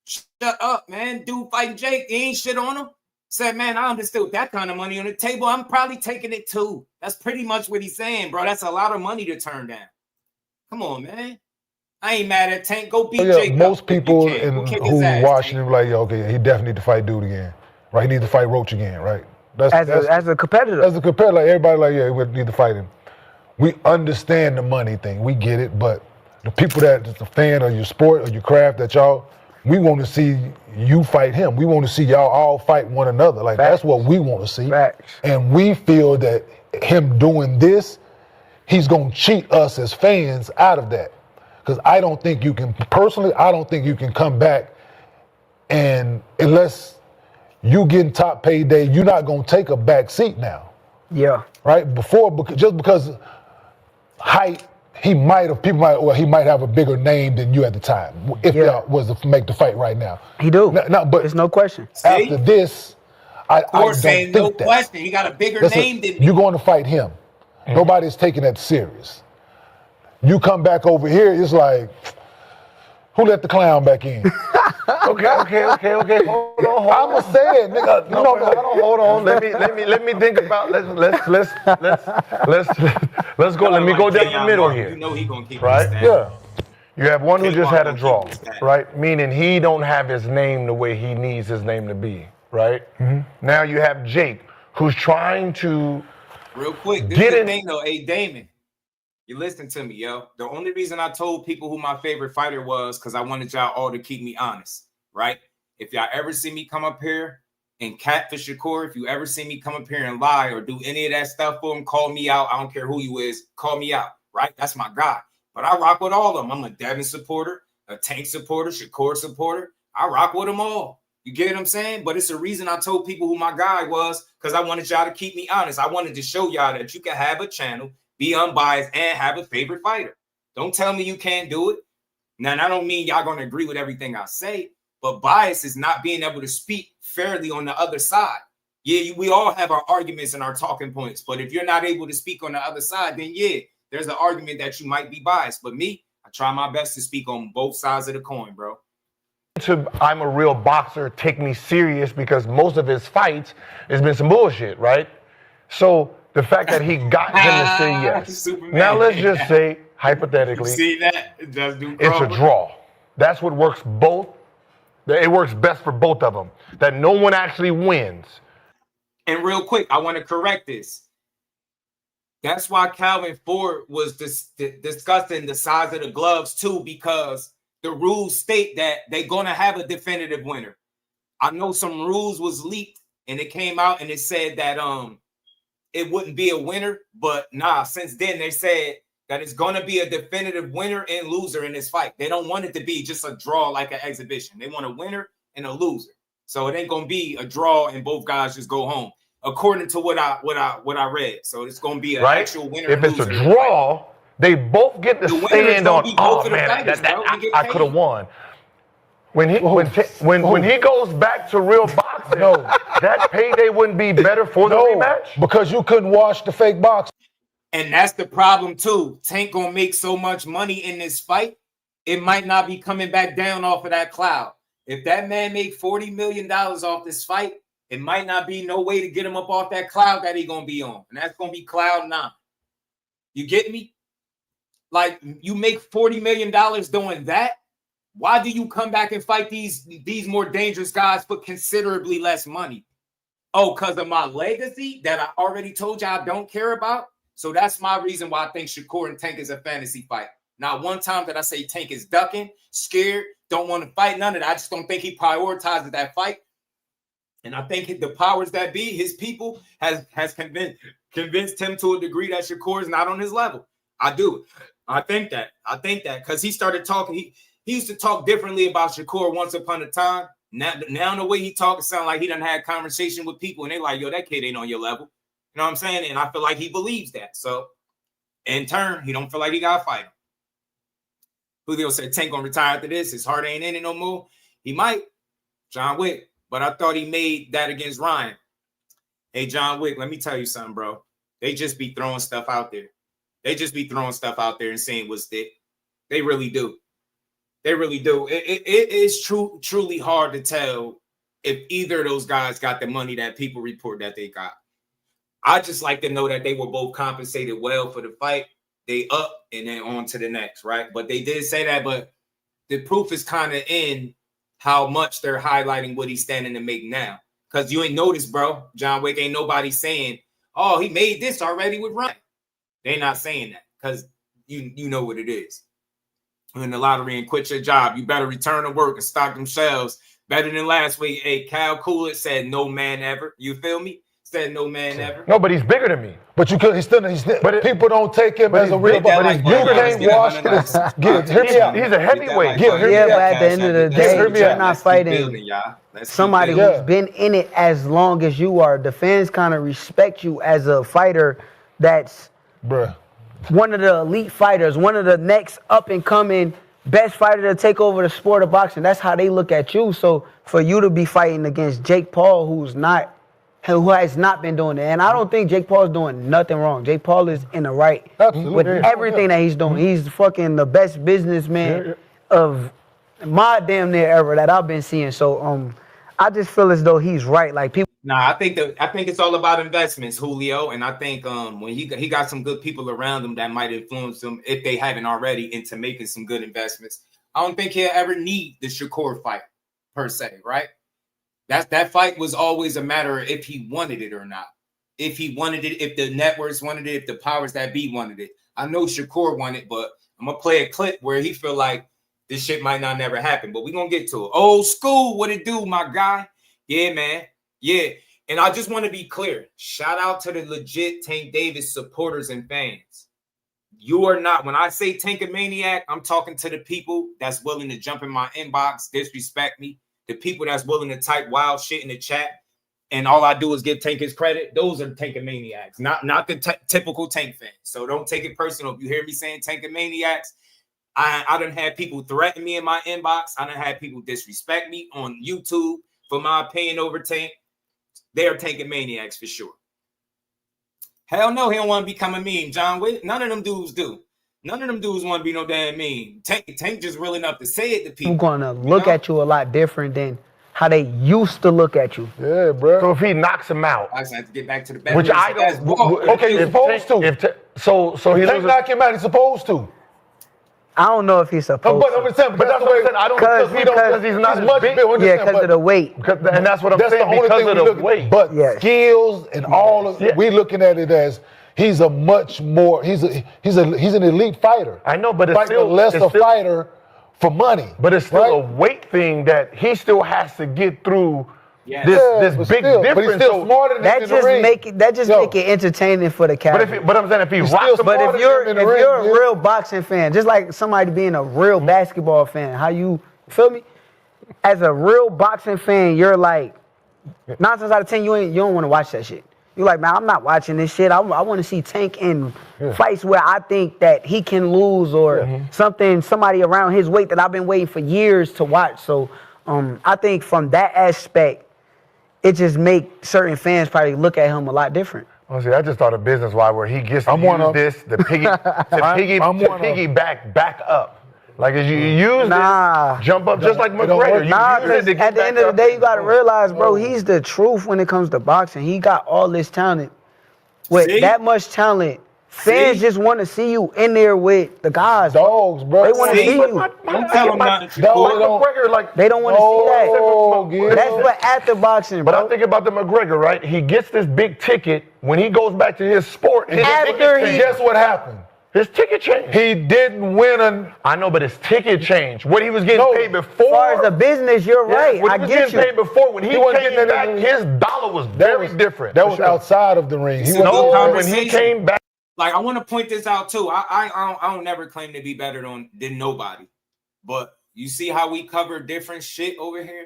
Shut up, man. Dude fighting Jake, he ain't shit on him. Said, man, I understood that kind of money on the table. I'm probably taking it too. That's pretty much what he's saying, bro. That's a lot of money to turn down. Come on, man. I ain't mad at Tank. Go beat Jake. Most people who watching him like, okay, he definitely need to fight dude again. Right? He needs to fight Roach again, right? As a competitor. As a competitor, like everybody like, yeah, we need to fight him. We understand the money thing. We get it, but the people that is a fan of your sport or your craft that y'all, we want to see you fight him. We want to see y'all all fight one another. Like, that's what we want to see. Facts. And we feel that him doing this, he's going to cheat us as fans out of that. Because I don't think you can, personally, I don't think you can come back and unless you getting top payday, you're not going to take a back seat now. Yeah. Right? Before, just because height, he might have a bigger name than you at the time. If y'all was to make the fight right now. He do. No, but there's no question. After this, I don't think no that. question. He got a bigger name than me. You're going to fight him. Nobody's taking that serious. You come back over here, it's like, who let the clown back in? Okay. Hold on. I'ma say it, nigga. Hold on. Let me think about. Let's go. Let me go down the middle here. You know he gonna keep right? Yeah. You have one who just had a draw, right? Meaning he don't have his name the way he needs his name to be, right? Mm-hmm. Now you have Jake, who's trying to real quick. This is the thing though, hey Damon. You listen to me, yo. The only reason I told people who my favorite fighter was because I wanted y'all all to keep me honest, right? If y'all ever see me come up here and catfish Shakur, if you ever see me come up here and lie or do any of that stuff for him, call me out. I don't care who you is, call me out, right? That's my guy. But I rock with all of them. I'm a Devin supporter, a Tank supporter, Shakur supporter. I rock with them all. You get what I'm saying? But it's the reason I told people who my guy was because I wanted y'all to keep me honest. I wanted to show y'all that you can have a channel, be unbiased, and have a favorite fighter. Don't tell me you can't do it. Now, I don't mean y'all going to agree with everything I say, but bias is not being able to speak fairly on the other side. Yeah, we all have our arguments and our talking points, but if you're not able to speak on the other side, then yeah, there's an argument that you might be biased. But me, I try my best to speak on both sides of the coin, bro. I'm a real boxer, take me serious because most of his fights has been some bullshit, right? So the fact that he got him to say yes. Superman. Now let's just say, hypothetically, you see that? It's a draw. That's what works both. It works best for both of them. That no one actually wins. And real quick, I want to correct this. That's why Calvin Ford was discussing the size of the gloves too, because the rules state that they're going to have a definitive winner. I know some rules was leaked and it came out and it said that it wouldn't be a winner, but nah, since then they said that it's going to be a definitive winner and loser in this fight. They don't want it to be just a draw like an exhibition. They want a winner and a loser. So it ain't going to be a draw and both guys just go home, according to what I read. So it's going to be an actual winner. If it's a draw, they both get to stand on. Oh man, I could have won. When he goes back to real boxing, that payday wouldn't be better for the rematch because you couldn't wash the fake box. And that's the problem too. Tank gonna make so much money in this fight, it might not be coming back down off of that cloud. If that man make $40 million off this fight, it might not be no way to get him up off that cloud that he gonna be on, and that's gonna be cloud 9. You get me? Like, you make $40 million doing that. Why do you come back and fight these more dangerous guys for considerably less money? Oh, because of my legacy that I already told you I don't care about? So that's my reason why I think Shakur and Tank is a fantasy fight. Not one time that I say Tank is ducking, scared, don't want to fight, none of that. I just don't think he prioritizes that fight. And I think the powers that be, his people, has convinced him to a degree that Shakur is not on his level. I do. I think that because he started talking, he used to talk differently about Shakur once upon a time. Now the way he talks sounds like he done had conversation with people and they like, yo, that kid ain't on your level. You know what I'm saying? And I feel like he believes that. So in turn, he don't feel like he got to fight him. Julio said Tank gonna retire after this. His heart ain't in it no more. He might. John Wick. But I thought he made that against Ryan. Hey, John Wick, let me tell you something, bro. They just be throwing stuff out there. They just be throwing stuff out there and saying what's thick. They really do. They really do. It is truly hard to tell if either of those guys got the money that people report that they got. I just like to know that they were both compensated well for the fight. They up and then on to the next, right? But they did say that, but the proof is kind of in how much they're highlighting what he's standing to make now. Because you ain't noticed, bro. John Wick ain't nobody saying, oh, he made this already with Ryan. They're not saying that because you know what it is. Win the lottery and quit your job. You better return to work and stock them shelves. Better than last week. Hey, Cal Coolidge said no man ever. You feel me? Said no man ever. No, but he's bigger than me. But you could. He's still. But people don't take him as a real. But you can't wash this. Hear me out. He's a heavyweight. But at the end of the day, you're not fighting somebody who's been in it as long as you are. The fans kind of respect you as a fighter. That's one of the elite fighters, one of the next up and coming best fighter to take over the sport of boxing. That's how they look at you. So for you to be fighting against Jake Paul, who has not been doing it. And I don't think Jake Paul is doing nothing wrong. Jake Paul is in the right with everything that he's doing. He's fucking the best businessman of my damn near era that I've been seeing. So I just feel as though he's right. Like people. Nah, I think it's all about investments, Julio. And I think when he got some good people around him that might influence him, if they haven't already, into making some good investments. I don't think he'll ever need the Shakur fight per se, right? That fight was always a matter of if he wanted it or not. If he wanted it, if the networks wanted it, if the powers that be wanted it. I know Shakur wanted it, but I'm going to play a clip where he feel like this shit might not never happen. But we're going to get to it. Old school, what it do, my guy? Yeah, man. Yeah. And I just want to be clear. Shout out to the legit Tank Davis supporters and fans. You are not, when I say Tank-a-maniac, I'm talking to the people that's willing to jump in my inbox, disrespect me. The people that's willing to type wild shit in the chat, and all I do is give Tank his credit. Those are the Tank-a-maniacs, not the typical Tank fans. So don't take it personal. If you hear me saying Tank-a-maniacs, I done had people threaten me in my inbox. I done had people disrespect me on YouTube for my opinion over Tank. They're Tank-a-maniacs for sure. Hell no, he don't want to become a meme. John Wick, none of them dudes do. None of them dudes want to be no damn meme. Tank just real enough to say it to people. I'm going to look at you a lot different than how they used to look at you. Yeah, bro. So if he knocks him out, I just have to get back to the back. Which I don't. Okay, he's supposed to. So he Tank knock him out. He's supposed to. I don't know if he's supposed to. But that's what I'm saying. I don't because he's not much big. Yeah, because of the weight. And that's what I'm saying. Because of the weight. But skills and all of we looking at it as he's a much more. He's an elite fighter. I know, but it's still less a fighter for money. But it's still a weight thing that he still has to get through this big difference. But he's still smarter than That him in the just ring. make it entertaining for the casual. But I'm saying if he He's rocks still him, But smarter if you're than him in the ring, a real boxing fan, just like somebody being a real basketball fan, how you feel me? As a real boxing fan, you're like 9 times out of 10 you don't want to watch that shit. You're like, man, I'm not watching this shit. I want to see Tank in fights where I think that he can lose or somebody around his weight that I've been waiting for years to watch. So I think from that aspect, it just make certain fans probably look at him a lot different. Oh, see, I just thought of business-wise where he gets to use this to piggyback back up. Like as you use this, jump up just like McGregor. Because at the end of the day, you got to realize, bro, he's the truth when it comes to boxing. He got all this talent. With that much talent, fans just want to see you in there with the guys. Dogs, bro. They want to see you. Don't tell them not to They don't want to see that. That's for after boxing, bro. But I think about the McGregor, right? He gets this big ticket. When he goes back to his sport, guess what happened? His ticket changed. He didn't win I know, but his ticket changed. What he was getting paid before. As far as the business, you're right. What he was getting paid before, when he came back, his dollar was very different. That was outside of the ring. When he came back. Like, I want to point this out, too. I don't never claim to be better than nobody. But you see how we cover different shit over here?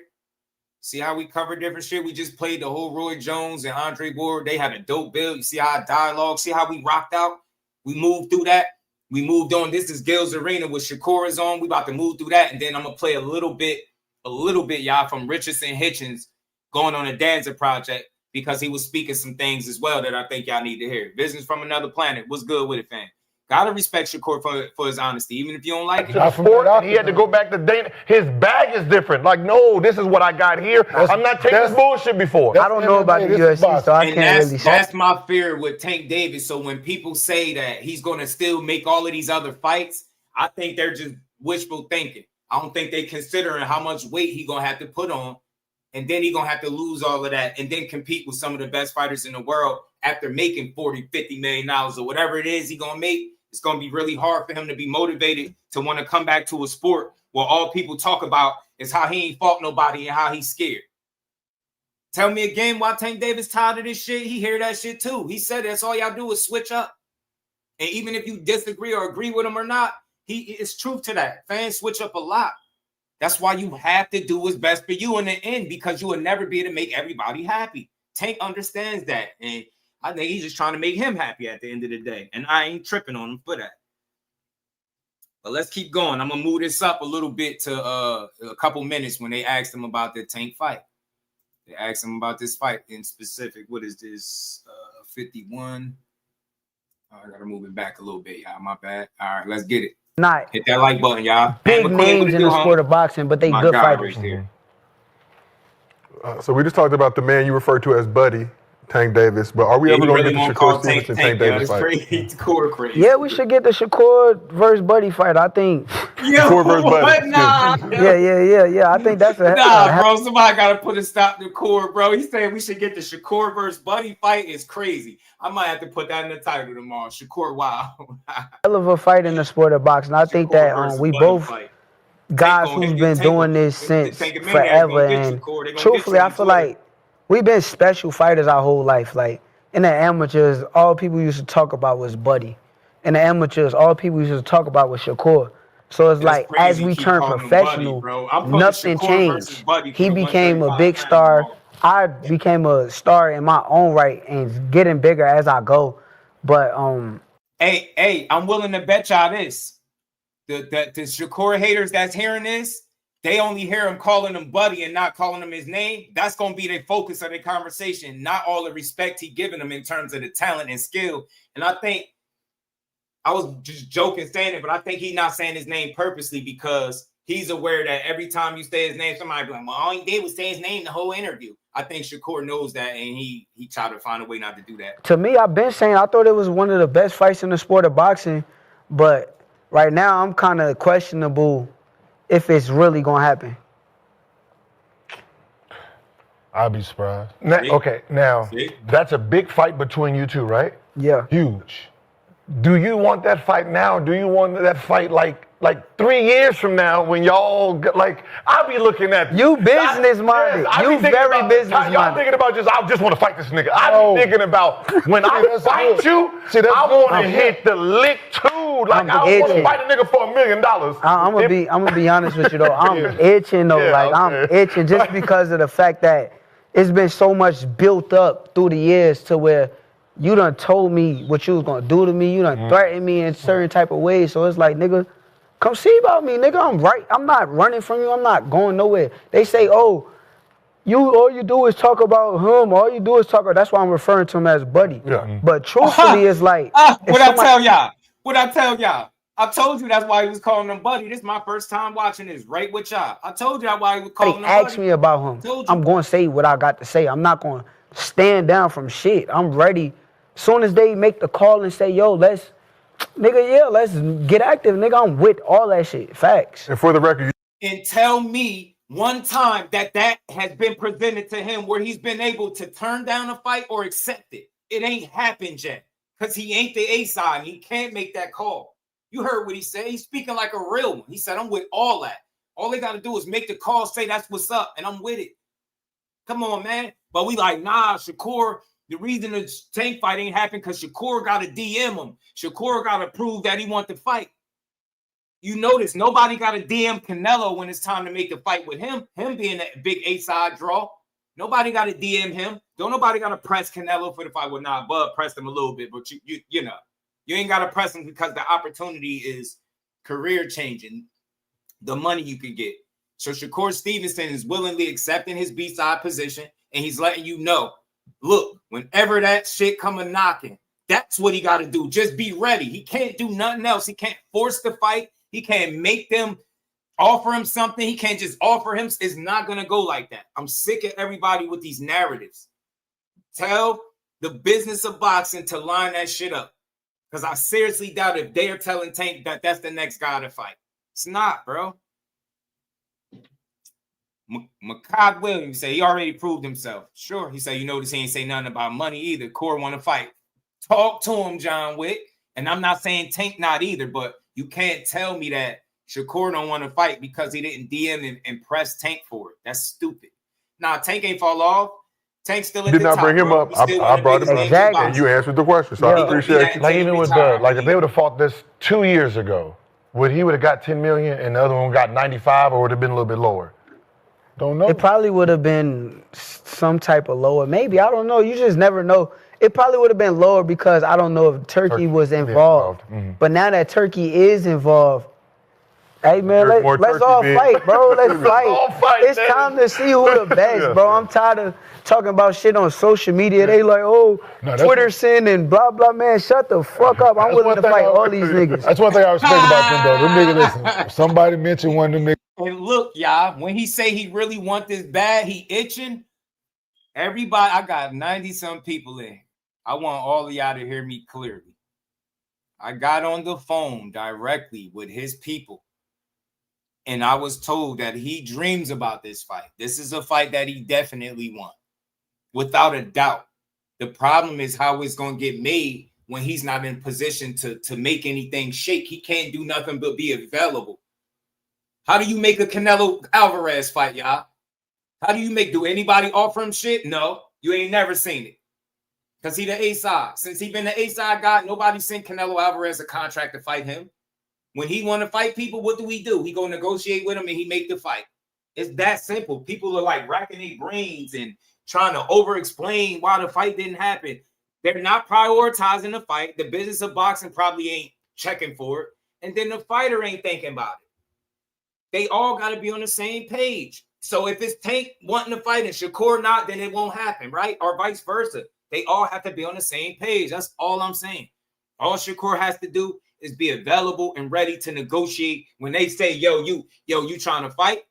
See how we cover different shit? We just played the whole Roy Jones and Andre Ward. They had a dope build. You see our dialogue? See how we rocked out? We moved through that. We moved on. This is Gil's Arena with Shakur is on. We about to move through that. And then I'm going to play a little bit, y'all, from Richardson Hitchins going on a Danza project because he was speaking some things as well that I think y'all need to hear. Business from another planet. What's good with it, fam? Gotta respect Shakur for his honesty, even if you don't like it. He had to go back to Dana. His bag is different. Like, no, this is what I got here. I'm not taking this bullshit before. I don't know about the UFC, so I can't really say. That's my fear with Tank Davis. So when people say that he's going to still make all of these other fights, I think they're just wishful thinking. I don't think they're considering how much weight he's going to have to put on, and then he's going to have to lose all of that and then compete with some of the best fighters in the world after making $40, $50 million or whatever it is he's going to make. It's going to be really hard for him to be motivated to want to come back to a sport where all people talk about is how he ain't fought nobody and how he's scared. Tell me again why Tank Davis tired of this shit. He hear that shit too. He said that's all y'all do is switch up. And even if you disagree or agree with him or not, it's truth to that. Fans switch up a lot. That's why you have to do what's best for you in the end, because you will never be able to make everybody happy. Tank understands that. And I think he's just trying to make him happy at the end of the day. And I ain't tripping on him for that. But let's keep going. I'm going to move this up a little bit to a couple minutes when they asked him about the Tank fight. They asked him about this fight in specific. What is this? 51. Oh, I got to move it back a little bit, y'all. My bad. All right, let's get it. Hit that like button, y'all. Big names in the sport of boxing, but they good fighters. So we just talked about the man you referred to as Buddy, Tank Davis, but are we ever going to get the Shakur Stevenson Tank Davis fight? Crazy. Yeah, we should get the Shakur versus Buddy fight, I think. Shakur versus Buddy. Nah. Yeah. I think that's a... bro, somebody got to put a stop to Shakur, bro. He's saying we should get the Shakur versus Buddy fight. Is crazy. I might have to put that in the title tomorrow. Shakur, wow. Hell of a fight in the sport of boxing. I think that we both... Guys who's been doing this since forever, and truthfully, I feel like we've been special fighters our whole life. Like, in the amateurs, all people used to talk about was Buddy. In the amateurs, all people used to talk about was Shakur. So it's like, as we turn professional, nothing changed. He became a big star. I became a star in my own right and getting bigger as I go. But Hey, I'm willing to bet y'all this. The Shakur haters that's hearing this, they only hear him calling him Buddy and not calling him his name. That's going to be the focus of the conversation, not all the respect he giving him in terms of the talent and skill. And I think, I was just joking saying it, but I think he's not saying his name purposely because he's aware that every time you say his name, somebody be like, well, all he did was say his name the whole interview. I think Shakur knows that, and he tried to find a way not to do that. To me, I've been saying I thought it was one of the best fights in the sport of boxing, but right now, I'm kind of questionable if it's really going to happen. I'd be surprised. Now, that's a big fight between you two, right? Yeah. Huge. Do you want that fight now? Do you want that fight like like 3 years from now when y'all I'll be looking at you business minded. You very business minded. Y'all thinking about I just want to fight this nigga. I be thinking about when I fight you, I want to hit the lick too. Like I want to fight a nigga for $1 million. I'm gonna be honest with you though. I'm itching though. I'm itching just because of the fact that it's been so much built up through the years to where you done told me what you was gonna do to me. You done threatened me in certain type of ways. So it's like, nigga, come see about me, nigga. I'm right. I'm not running from you. I'm not going nowhere. They say, oh, all you do is talk about him. All you do is talk about. That's why I'm referring to him as buddy. Yeah. But truthfully, it's like. What I tell y'all? I told you that's why he was calling him buddy. This is my first time watching this right with y'all. I told you that's why he was calling him buddy. Ask me about him. I'm going to say what I got to say. I'm not going to stand down from shit. I'm ready. As soon as they make the call and say, yo, let's get active, nigga. I'm with all that shit. Facts. And for the record, and tell me one time that has been presented to him where he's been able to turn down a fight or accept it. It ain't happened yet because he ain't the A side. He can't make that call. You heard what he said. He's speaking like a real one. He said, I'm with all that. All they got to do is make the call, say that's what's up, and I'm with it. Come on, man. But we like, nah, Shakur, the reason the Tank fight ain't happened because Shakur got to DM him. Shakur got to prove that he want to fight. You notice nobody got to DM Canelo when it's time to make the fight with him. Him being a big A-side draw. Nobody got to DM him. Don't nobody got to press Canelo for the fight. Well, nah, Bud pressed him a little bit, but you know. You ain't got to press him because the opportunity is career changing, the money you can get. So Shakur Stevenson is willingly accepting his B-side position, and he's letting you know, look, whenever that shit come a knocking, that's what he got to do. Just be ready. He can't do nothing else. He can't force the fight. He can't make them offer him something. He can't just offer him. It's not going to go like that. I'm sick of everybody with these narratives. Tell the business of boxing to line that shit up. Because I seriously doubt if they are telling Tank that that's the next guy to fight. It's not, bro. Makad Williams said he already proved himself. Sure. He said, you notice he ain't say nothing about money either. Core want to fight. Talk to him, John Wick. And I'm not saying Tank not either, but you can't tell me that Shakur don't want to fight because he didn't DM and press Tank for it. That's stupid. Nah, Tank ain't fall off. Tank still at the top. Did not bring him up. I brought him up. Exactly. And you answered the question, so I appreciate you. Like even with if they would have fought this 2 years ago, he would have got 10 million and the other one got 95, or would have been a little bit lower? Don't know. It probably would have been some type of lower. Maybe, I don't know. You just never know. It probably would have been lower because I don't know if Turkey was involved. Mm-hmm. But now that Turkey is involved, hey man, let's all fight, bro. Let's fight. It's time to see who the best, bro. I'm tired of talking about shit on social media. They like, Twitter sin and blah blah. Man, shut the fuck up. I'm willing to fight all these niggas. That's one thing I respect about them though. Them niggas, listen. Somebody mentioned one of them niggas. And look, y'all, when he say he really want this bad, he itching. Everybody, I got 90-some people in. I want all of y'all to hear me clearly. I got on the phone directly with his people. And I was told that he dreams about this fight. This is a fight that he definitely wants, without a doubt. The problem is how it's going to get made when he's not in position to make anything shake. He can't do nothing but be available. How do you make a Canelo Alvarez fight, y'all? How do you do anybody offer him shit? No, you ain't never seen it. Because he the A-side. Since he been the A-side guy, nobody sent Canelo Alvarez a contract to fight him. When he want to fight people, what do? He go negotiate with him and he make the fight. It's that simple. People are like racking their brains and trying to over-explain why the fight didn't happen. They're not prioritizing the fight. The business of boxing probably ain't checking for it. And then the fighter ain't thinking about it. They all got to be on the same page. So if it's Tank wanting to fight and Shakur not, then it won't happen, right? Or vice versa. They all have to be on the same page. That's all I'm saying. All Shakur has to do is be available and ready to negotiate when they say, yo, you trying to fight?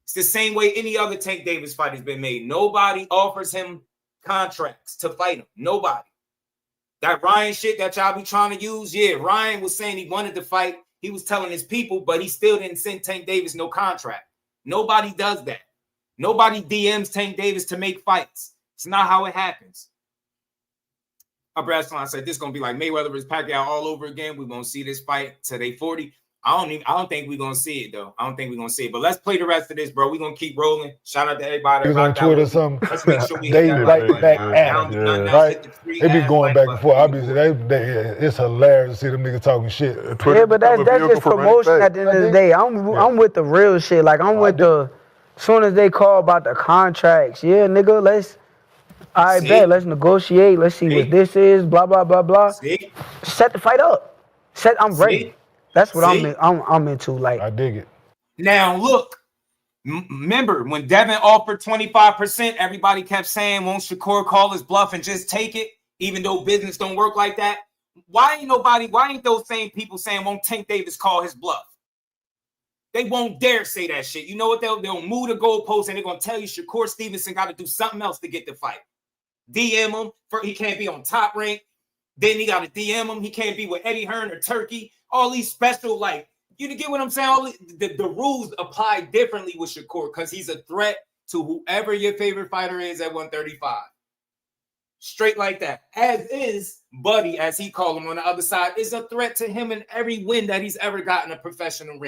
It's the same way any other Tank Davis fight has been made. Nobody offers him contracts to fight him. Nobody. That Ryan shit that y'all be trying to use, yeah, Ryan was saying he wanted to fight. He was telling his people, but he still didn't send Tank Davis no contract. Nobody does that. Nobody DMs Tank Davis to make fights. It's not how it happens. Brad Salon said this is going to be like Mayweather versus Pacquiao all over again. We're going to see this fight till they 40. I don't think we're gonna see it though. I don't think we're gonna see it. But let's play the rest of this, bro. We're gonna keep rolling. Shout out to everybody. Niggas on Twitter or something. Let's make sure we They hit that back to like back button. at Right? it, right? They be going back and forth. I be it's hilarious to see them niggas talking shit. Yeah, but that's just promotion at the end of the day. I'm with the real shit. Like I'm with the. As soon as they call about the contracts, yeah, nigga, let's. I bet. Let's negotiate. Let's see what this is. Blah blah blah blah. Set the fight up. I'm ready. That's what I'm into. Like I dig it. Now look, remember when Devin offered 25%, everybody kept saying, "Won't Shakur call his bluff and just take it?" Even though business don't work like that. Why ain't those same people saying, "Won't Tank Davis call his bluff"? They won't dare say that shit. You know what? They'll move the goalpost and they're gonna tell you Shakur Stevenson got to do something else to get the fight. DM him he can't be on Top Rank. Then he got to DM him. He can't be with Eddie Hearn or Turkey. All these special, like, you get what I'm saying? All the rules apply differently with Shakur because he's a threat to whoever your favorite fighter is at 135. Straight like that. As is Buddy, as he called him on the other side, is a threat to him in every win that he's ever gotten a professional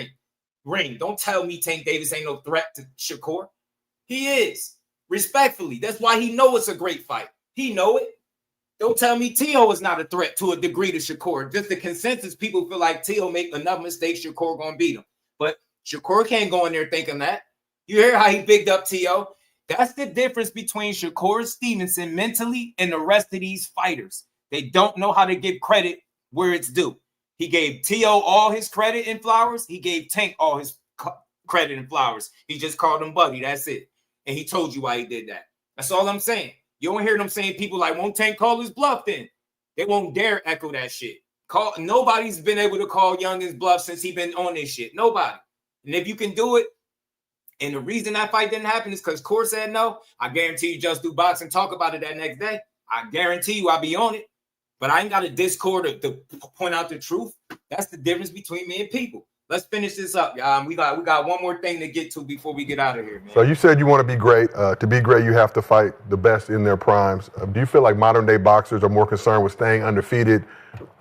ring. Don't tell me Tank Davis ain't no threat to Shakur. He is. Respectfully. That's why he know it's a great fight. He know it. Don't tell me T.O. is not a threat to a degree to Shakur. Just the consensus, people feel like T.O. make enough mistakes, Shakur gonna beat him. But Shakur can't go in there thinking that. You hear how he bigged up T.O.? That's the difference between Shakur and Stevenson mentally and the rest of these fighters. They don't know how to give credit where it's due. He gave T.O. all his credit and flowers. He gave Tank all his credit and flowers. He just called him Buddy. That's it. And he told you why he did that. That's all I'm saying. You don't hear them saying people like, "Won't Tank call his bluff then?" They won't dare echo that shit. Nobody's been able to call Youngin's bluff since he been on this shit. Nobody. And if you can do it, and the reason that fight didn't happen is because Core said no, I guarantee you Jusdueboxing talk about it that next day. I guarantee you I'll be on it. But I ain't got a Discord to point out the truth. That's the difference between me and people. Let's finish this up, y'all. We got one more thing to get to before we get out of here, man. So you said you want to be great. To be great, you have to fight the best in their primes. Do you feel like modern-day boxers are more concerned with staying undefeated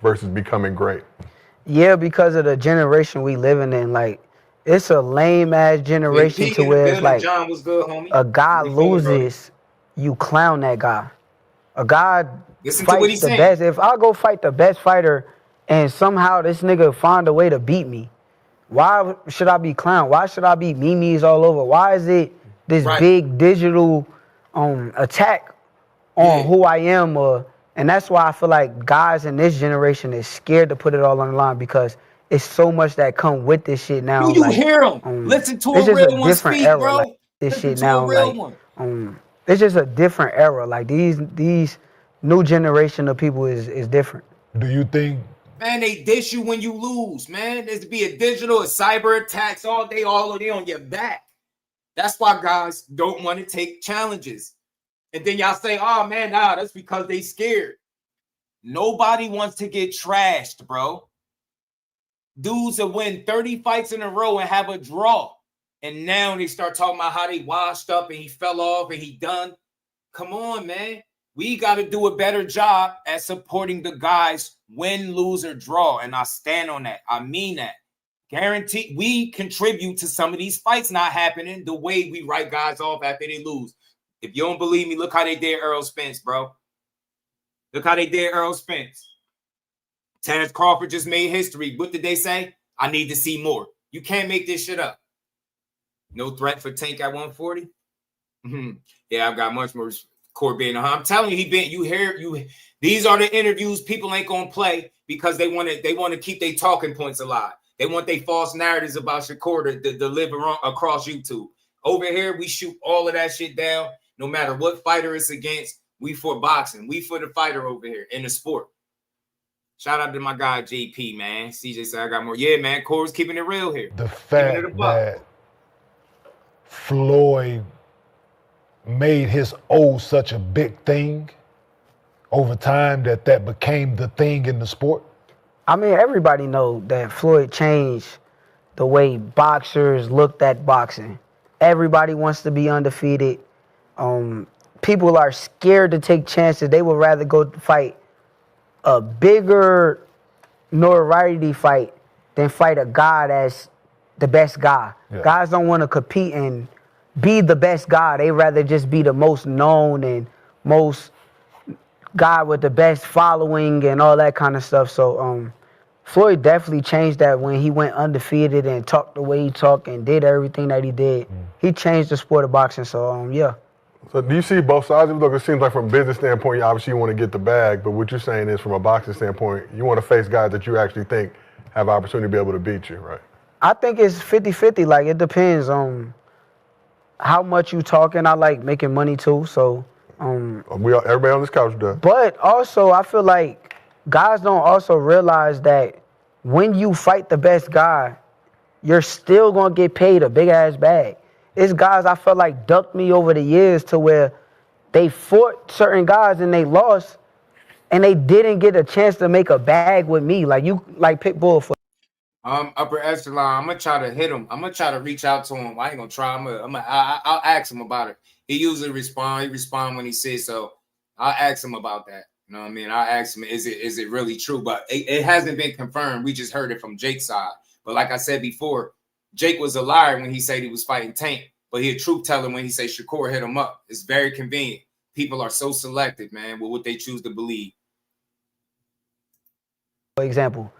versus becoming great? Yeah, because of the generation we living in. Like, it's a lame-ass generation to where it's like John was good, homie. A guy loses, you clown that guy. A guy fights the best. If I go fight the best fighter and somehow this nigga find a way to beat me, why should I be clowned? Why should I be memes all over? Why is it this big digital attack on who I am? And that's why I feel like guys in this generation is scared to put it all on the line because it's so much that come with this shit now. You hear them. Listen to a real one speak, era, bro. like, this Listen shit to now, a real like, one. it's just a different era. Like these new generation of people is different. Do you think? Man, they dish you when you lose, man. There's to be a digital, a cyber attacks all day on your back. That's why guys don't want to take challenges. And then y'all say, "Oh man, nah, that's because they scared." Nobody wants to get trashed, bro. Dudes that win 30 fights in a row and have a draw. And now they start talking about how they washed up and he fell off and he done. Come on, man. We got to do a better job at supporting the guys win, lose, or draw. And I stand on that. I mean that. Guarantee we contribute to some of these fights not happening the way we write guys off after they lose. If you don't believe me, look how they did Errol Spence, bro. Look how they did Errol Spence. Terrence Crawford just made history. What did they say? I need to see more. You can't make this shit up. No threat for Tank at 140? Yeah, I've got much more Core being. I'm telling you, these are the interviews people ain't gonna play because they want to keep their talking points alive. They want their false narratives about Shakur to deliver across YouTube. Over here, we shoot all of that shit down. No matter what fighter it's against, we for boxing. We for the fighter over here in the sport. Shout out to my guy JP, man. CJ said I got more. Yeah, man. Core's keeping it real here. The fact that Floyd made his O such a big thing over time that became the thing in the sport? I mean, everybody know that Floyd changed the way boxers looked at boxing. Everybody wants to be undefeated. People are scared to take chances. They would rather go fight a bigger notoriety fight than fight a guy that's the best guy. Yeah. Guys don't want to compete and be the best guy. They rather just be the most known and most guy with the best following and all that kind of stuff. So Floyd definitely changed that when he went undefeated and talked the way he talked and did everything that he did. He changed the sport of boxing. So yeah. So do you see both sides of it? Look, it seems like from a business standpoint, obviously you want to get the bag, but what you're saying is from a boxing standpoint, you want to face guys that you actually think have opportunity to be able to beat you, right? I think it's 50-50. Like, it depends on how much you talking. I like making money too, so. Everybody on this couch does. But also, I feel like guys don't also realize that when you fight the best guy, you're still going to get paid a big-ass bag. It's guys I felt like ducked me over the years to where they fought certain guys and they lost, and they didn't get a chance to make a bag with me. Like Pitbull for. Upper echelon. I'm gonna try to hit him. I'm gonna try to reach out to him. I ain't gonna try. I'll ask him about it. He usually respond. He respond when he says so. I'll ask him about that. You know what I mean? I'll ask him, is it really true? But it hasn't been confirmed. We just heard it from Jake's side. But like I said before, Jake was a liar when he said he was fighting Tank, but he a truth teller when he said Shakur hit him up. It's very convenient. People are so selective, man, with what they choose to believe. For example,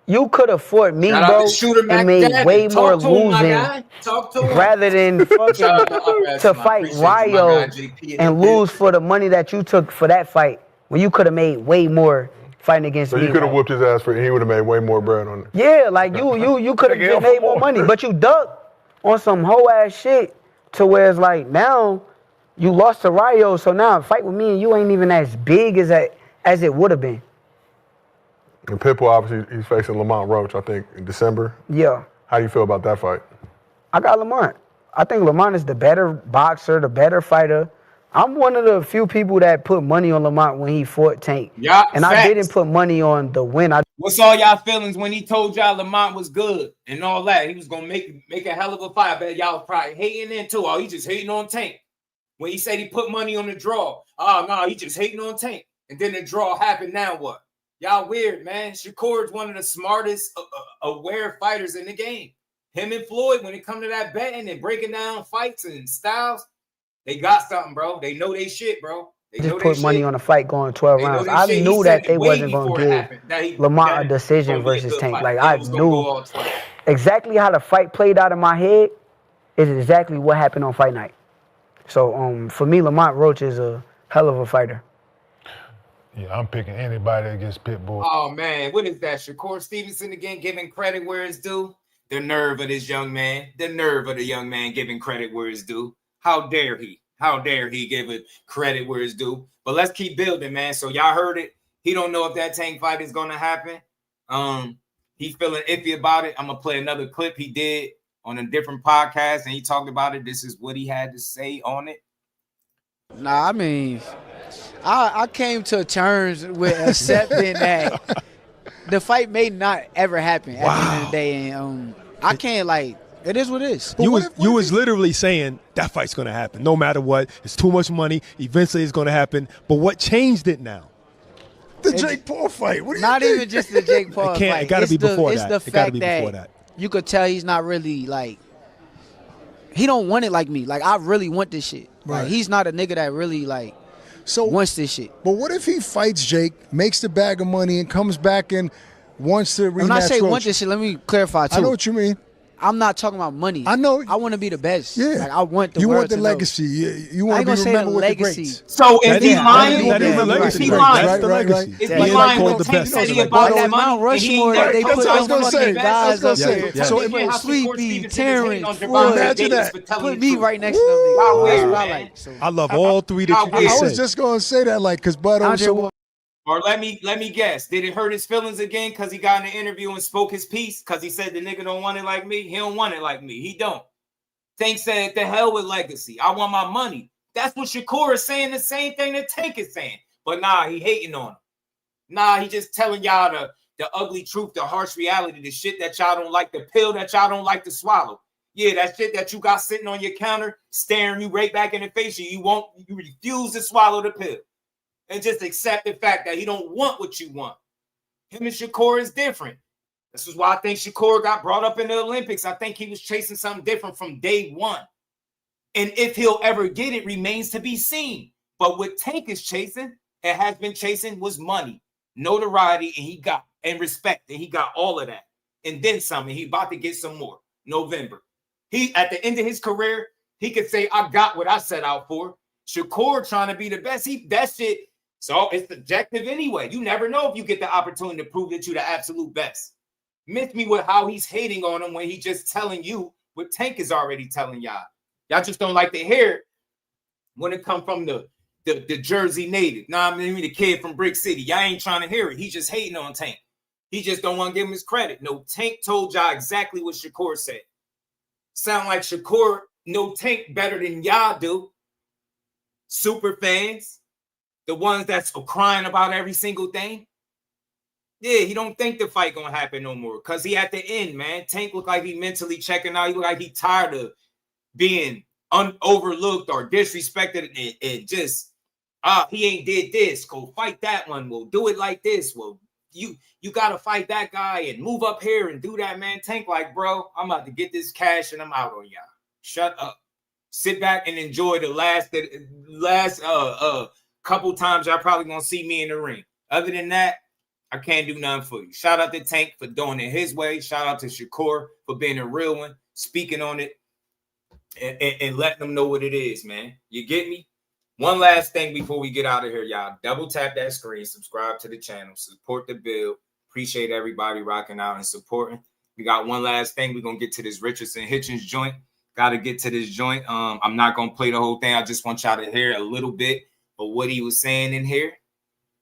you could have fought me, bro, and made way more losing rather than fucking to fight Ryo and lose for the money that you took for that fight when you could have made way more fighting against me. So you could have whooped his ass for it. He would have made way more bread on it. Yeah, like you could have made more money, but you ducked on some whole ass shit to where it's like now you lost to Ryo, so now a fight with me and you ain't even as big as it would have been. And Pitbull, obviously, he's facing Lamont Roach, I think, in December. Yeah. How do you feel about that fight? I got Lamont. I think Lamont is the better boxer, the better fighter. I'm one of the few people that put money on Lamont when he fought Tank. Yeah, and facts. I didn't put money on the win. What's all y'all feelings when he told y'all Lamont was good and all that? He was going to make a hell of a fight. I bet y'all was probably hating it too. Oh, he just hating on Tank. When he said he put money on the draw. Oh, no, he just hating on Tank. And then the draw happened. Now what? Y'all weird, man. Shakur is one of the smartest, aware fighters in the game. Him and Floyd, when it comes to that betting and breaking down fights and styles, they got something, bro. They know they shit, bro. They just put money on a fight going 12 rounds. I knew that they wasn't going to give Lamont a decision versus Tank. Like, I knew exactly how the fight played out in my head is exactly what happened on fight night. So, for me, Lamont Roach is a hell of a fighter. Yeah, I'm picking anybody against Pitbull. Oh, man. What is that? Shakur Stevenson again giving credit where it's due? The nerve of this young man. The nerve of the young man giving credit where it's due. How dare he? How dare he give it credit where it's due? But let's keep building, man. So y'all heard it. He don't know if that Tank fight is going to happen. He's feeling iffy about it. I'm going to play another clip he did on a different podcast, and he talked about it. This is what he had to say on it. Nah, I mean, I came to terms with accepting that the fight may not ever happen at the end of the day. And I can't, like, it is what it is. You was literally saying that fight's going to happen no matter what. It's too much money. Eventually it's going to happen. But what changed it now? The Jake Paul fight. What do you Not think? even just the Jake Paul fight. It got to be before that. It's the fact that you could tell he's not really, like, he don't want it like me. Like, I really want this shit. Right. Like, he's not a nigga that really, like, wants this shit. But what if he fights Jake, makes the bag of money, and comes back and wants to rematch When I say Roach? want this shit, let me clarify, too. I know what you mean. I'm not talking about money. I know. I want to be the best. Yeah. Like, I want the You world want the to legacy. You want I ain't to be gonna say remembered the with legacy. the greats. So if he lying, if he lying, that's the legacy. If he lying, what Tank said he about his Mount money, Rushmore that they put them fucking guys up there. So Sleepy, Terrence, imagine that. Put me right next to them. That's what I like. I love all three that you I just was said. just going to say that, like, because Bud also... Or let me guess. Did it hurt his feelings again because he got in an interview and spoke his piece? Because he said the nigga don't want it like me? He don't want it like me. He don't. Tank said, the hell with legacy. I want my money. That's what Shakur is saying, the same thing that Tank is saying. But nah, he hating on him. Nah, he just telling y'all the ugly truth, the harsh reality, the shit that y'all don't like, the pill that y'all don't like to swallow. Yeah, that shit that you got sitting on your counter, staring you right back in the face. You refuse to swallow the pill. And just accept the fact that he don't want what you want. Him and Shakur is different. This is why I think Shakur got brought up in the Olympics. I think he was chasing something different from day one. And if he'll ever get it remains to be seen. But what Tank is chasing, and has been chasing, was money, notoriety, and respect. And he got all of that. And then some, and he about to get some more. November. He, at the end of his career, he could say, I got what I set out for. Shakur trying to be the best. That shit, so it's subjective anyway. You never know if you get the opportunity to prove that you're the absolute best. Miss me with how he's hating on him when he's just telling you what Tank is already telling y'all. Y'all just don't like to hear it when it comes from the Jersey native. I mean the kid from Brick City. Y'all ain't trying to hear it. He's just hating on Tank. He just don't want to give him his credit. No, Tank told y'all exactly what Shakur said. Sound like Shakur know Tank better than y'all do. Super fans, the ones that's crying about every single thing. Yeah, he don't think the fight gonna happen no more because he at the end, man. Tank look like he mentally checking out. He look like he tired of being overlooked or disrespected and just, he ain't did this. Go fight that one. We'll do it like this. Well, you got to fight that guy and move up here and do that, man. Tank like, bro, I'm about to get this cash and I'm out on y'all. Shut up. Sit back and enjoy the last couple times y'all probably gonna see me in the ring. Other than that, I can't do nothing for you. Shout out to Tank for doing it his way. Shout out to Shakur for being a real one, speaking on it and letting them know what it is, man. You get me? One last thing before we get out of here, y'all. Double tap that screen, subscribe to the channel, support the build. Appreciate everybody rocking out and supporting. We got one last thing. We're gonna get to this Richardson Hitchins joint. Got to get to this joint. I'm not gonna play the whole thing. I just want y'all to hear a little bit of what he was saying in here.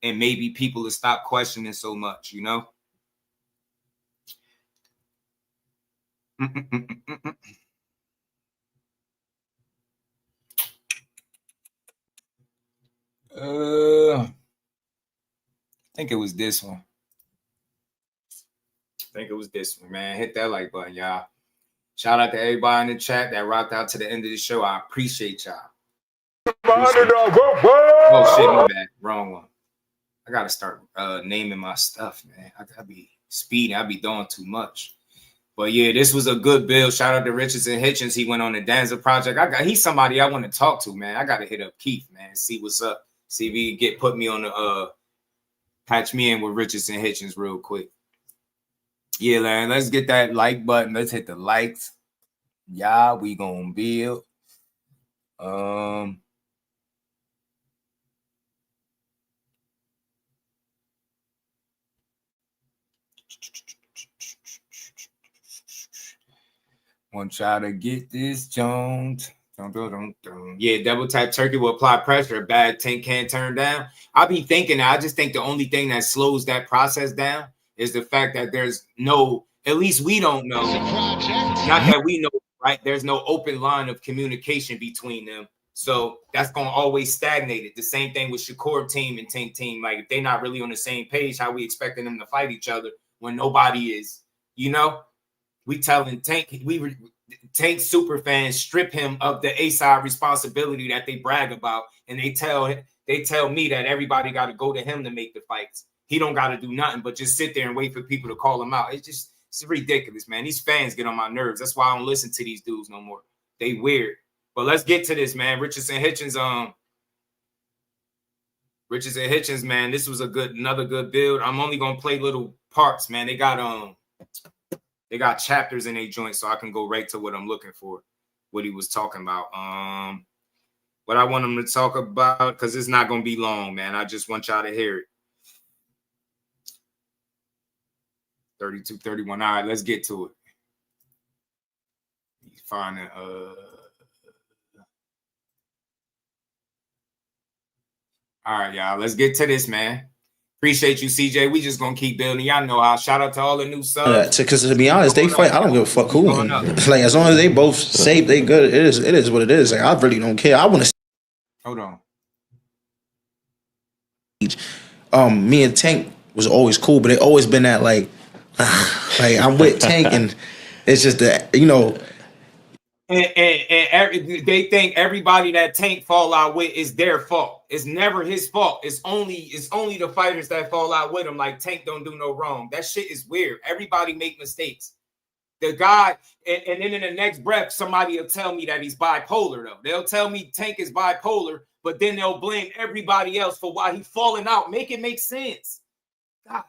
And maybe people will stop questioning so much, you know? I think it was this one. Man. Hit that like button, y'all. Shout out to everybody in the chat that rocked out to the end of the show. I appreciate y'all. Oh, shit, my bad. Wrong one. I gotta start naming my stuff, man. I gotta be speeding. I be doing too much. But yeah, this was a good build. Shout out to Richardson Hitchins. He went on the Danza project. He's somebody I want to talk to, man. I gotta hit up Keith, man. See what's up. See if he can put me on the patch me in with Richardson Hitchins real quick. Yeah, man. Let's get that like button. Let's hit the likes. Yeah, we gonna build. Want y'all to get this Jones. Yeah, double tap turkey will apply pressure. A bad Tank can't turn down. I be thinking, I just think the only thing that slows that process down is the fact that there's no, at least we don't know. Not that we know, right? There's no open line of communication between them. So that's going to always stagnate it. The same thing with Shakur team and Tank team. Like if they're not really on the same page, how we expecting them to fight each other when nobody is, you know? We telling Tank, Tank super fans strip him of the A-side responsibility that they brag about, and they tell me that everybody got to go to him to make the fights. He don't got to do nothing but just sit there and wait for people to call him out. It's ridiculous, man. These fans get on my nerves. That's why I don't listen to these dudes no more. They weird. But let's get to this, man. Richardson Hitchins, man. This was another good build. I'm only gonna play little parts, man. They got chapters in a joint, so I can go right to what I'm looking for, what he was talking about. What I want him to talk about, because it's not going to be long, man. I just want y'all to hear it. 32, 31. All right, let's get to it. He's finding, all right, y'all. Let's get to this, man. Appreciate you, CJ. We just gonna keep building. Y'all know how. Shout out to all the new subs. Because to be honest, they fight. I don't give a fuck who. Like as long as they both safe, they good. It is what it is. Like I really don't care. I want to. Hold on. Me and Tank was always cool, but it always been that like I'm with Tank, and it's just that They think everybody that Tank fall out with is their fault. It's never his fault. It's only the fighters that fall out with him. Like Tank don't do no wrong. That shit is weird. Everybody make mistakes. The guy, and then in the next breath, somebody will tell me that he's bipolar, though. They'll tell me Tank is bipolar, but then they'll blame everybody else for why he's falling out. Make it make sense. God,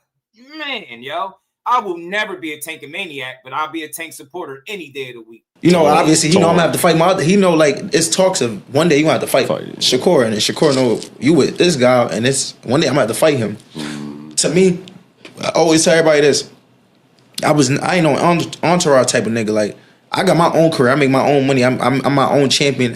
man, yo. I will never be a Tank maniac, but I'll be a Tank supporter any day of the week. You know, obviously, I'm gonna have to fight my other. He know, like, it's talks of one day you gonna have to fight Shakur, and then Shakur know you with this guy, and it's one day I'm gonna have to fight him. To me, I always tell everybody this. I ain't no entourage type of nigga. Like, I got my own career. I make my own money. I'm my own champion.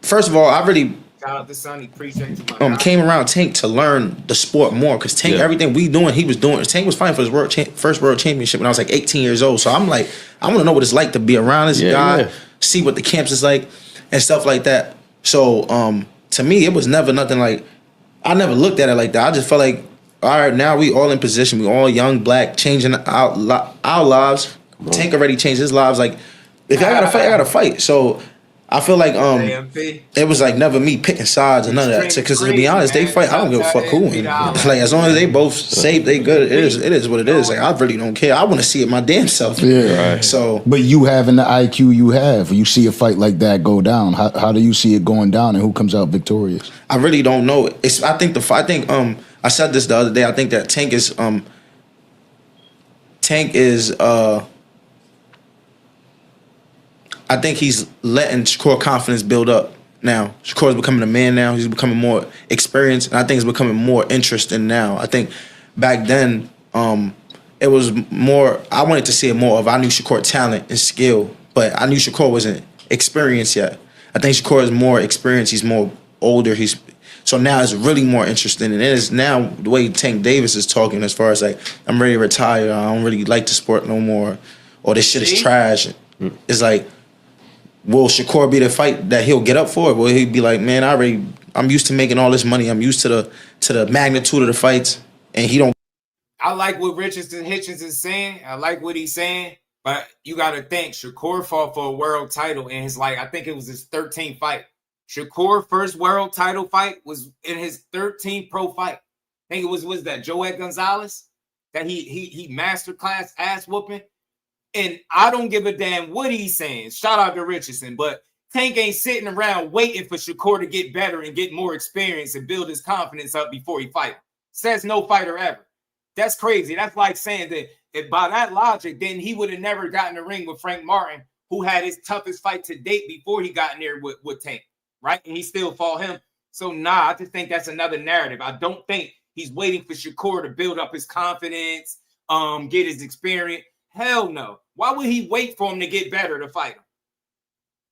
First of all, shout out to Sonny. Appreciate you. Came around Tank to learn the sport more, because Tank, everything we doing, he was doing. Tank was fighting for his first world championship when I was like 18 years old. So I'm like, I want to know what it's like to be around this guy, see what the camps is like, and stuff like that. So to me, it was never nothing like. I never looked at it like that. I just felt like, all right, now we all in position. We all young, black, changing our lives. Tank already changed his lives. Like, if I gotta fight, I gotta fight. So I feel like it was like never me picking sides or none of that. Because to be honest, they fight. I don't give a fuck who wins. Like, as long as they both safe, they good. It is what it is. Like, I really don't care. I want to see it my damn self. Yeah. Right. So, but you having the IQ you have, you see a fight like that go down. How do you see it going down, and who comes out victorious? I really don't know. I said this the other day. I think that Tank is I think he's letting Shakur confidence build up now. Shakur's becoming a man now. He's becoming more experienced, and I think he's becoming more interesting now. I think back then, it was more, I wanted to see it more of, I knew Shakur talent and skill, but I knew Shakur wasn't experienced yet. I think Shakur is more experienced. He's more older. So now it's really more interesting. And it is now the way Tank Davis is talking as far as like, I'm ready to retire. I don't really like the sport no more. Or this shit is trash. It's like, will Shakur be the fight that he'll get up for? Will he be like, man, I'm used to making all this money. I'm used to the magnitude of the fights. And he don't. I like what Hitchins is saying. I like what he's saying. But you got to think, Shakur fought for a world title in his, I think it was his 13th fight. Shakur's first world title fight was in his 13th pro fight. I think it was that Joed Gonzalez that he masterclass ass whooping. And I don't give a damn what he's saying. Shout out to Richardson, but Tank ain't sitting around waiting for Shakur to get better and get more experience and build his confidence up before he fights. Says no fighter ever. That's crazy. That's like saying that if by that logic, then he would have never gotten in the ring with Frank Martin, who had his toughest fight to date before he got in there with Tank. Right? And he still fought him. So, I just think that's another narrative. I don't think he's waiting for Shakur to build up his confidence, get his experience. Hell no. Why would he wait for him to get better to fight him?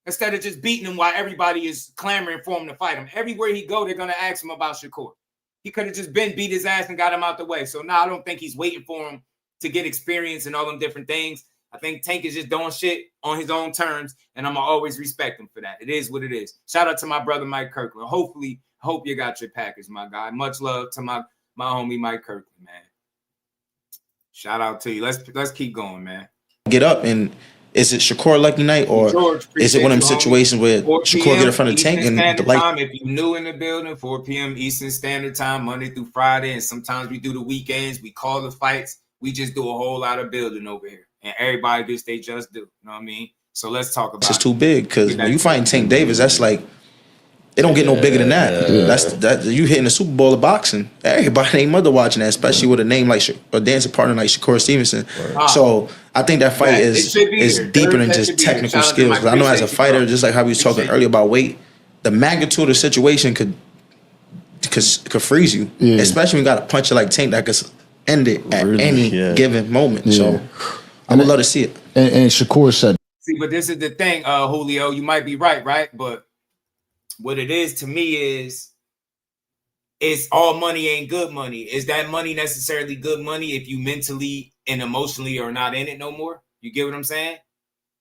Instead of just beating him while everybody is clamoring for him to fight him. Everywhere he go, they're going to ask him about Shakur. He could have just beat his ass and got him out the way. So, I don't think he's waiting for him to get experience and all them different things. I think Tank is just doing shit on his own terms, and I'm going to always respect him for that. It is what it is. Shout out to my brother, Mike Kirkland. Hope you got your package, my guy. Much love to my homie, Mike Kirkland, man. Shout out to you. Let's keep going, man. Get up, and is it Shakur lucky night, or is it one of them situations where Shakur get in front of Tank and the light? Time, if you're new in the building, 4 p.m. Eastern Standard Time, Monday through Friday, and sometimes we do the weekends. We call the fights. We just do a whole lot of building over here. And everybody gets they just do. You know what I mean? So let's talk about it. It's too big, because when you fighting Tank Davis, that's like, it don't get no bigger than that. That's you hitting the Super Bowl of boxing. Everybody ain't mother watching that, especially with a name like a dancing partner like Shakur Stevenson. So I think that fight is deeper than just technical skills. But I know as a fighter, just like how we was talking earlier about weight, the magnitude of the situation could freeze you. Especially when you got a puncher like Tank that could end it at any given moment. So I would love to see it. And Shakur said, see, but this is the thing, Julio. You might be right? But what it is to me is, it's all money ain't good money. Is that money necessarily good money if you mentally and emotionally are not in it no more? You get what I'm saying?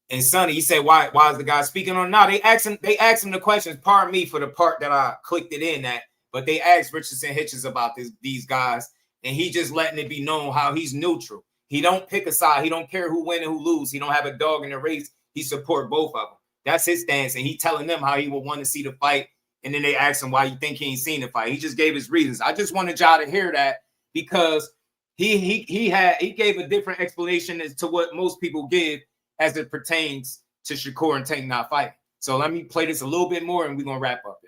And Sonny, he said, why is the guy speaking on? No, they asked him the questions. Pardon me for the part that I clicked it in at, but they asked Richardson Hitchins about these guys, and he just letting it be known how he's neutral. He don't pick a side. He don't care who win and who lose. He don't have a dog in the race. He support both of them. That's his stance, and he telling them how he would want to see the fight. And then they ask him why you think he ain't seen the fight. He just gave his reasons. I just wanted y'all to hear that because he gave a different explanation as to what most people give as it pertains to Shakur and Tank not fighting. So let me play this a little bit more, and we're gonna wrap up.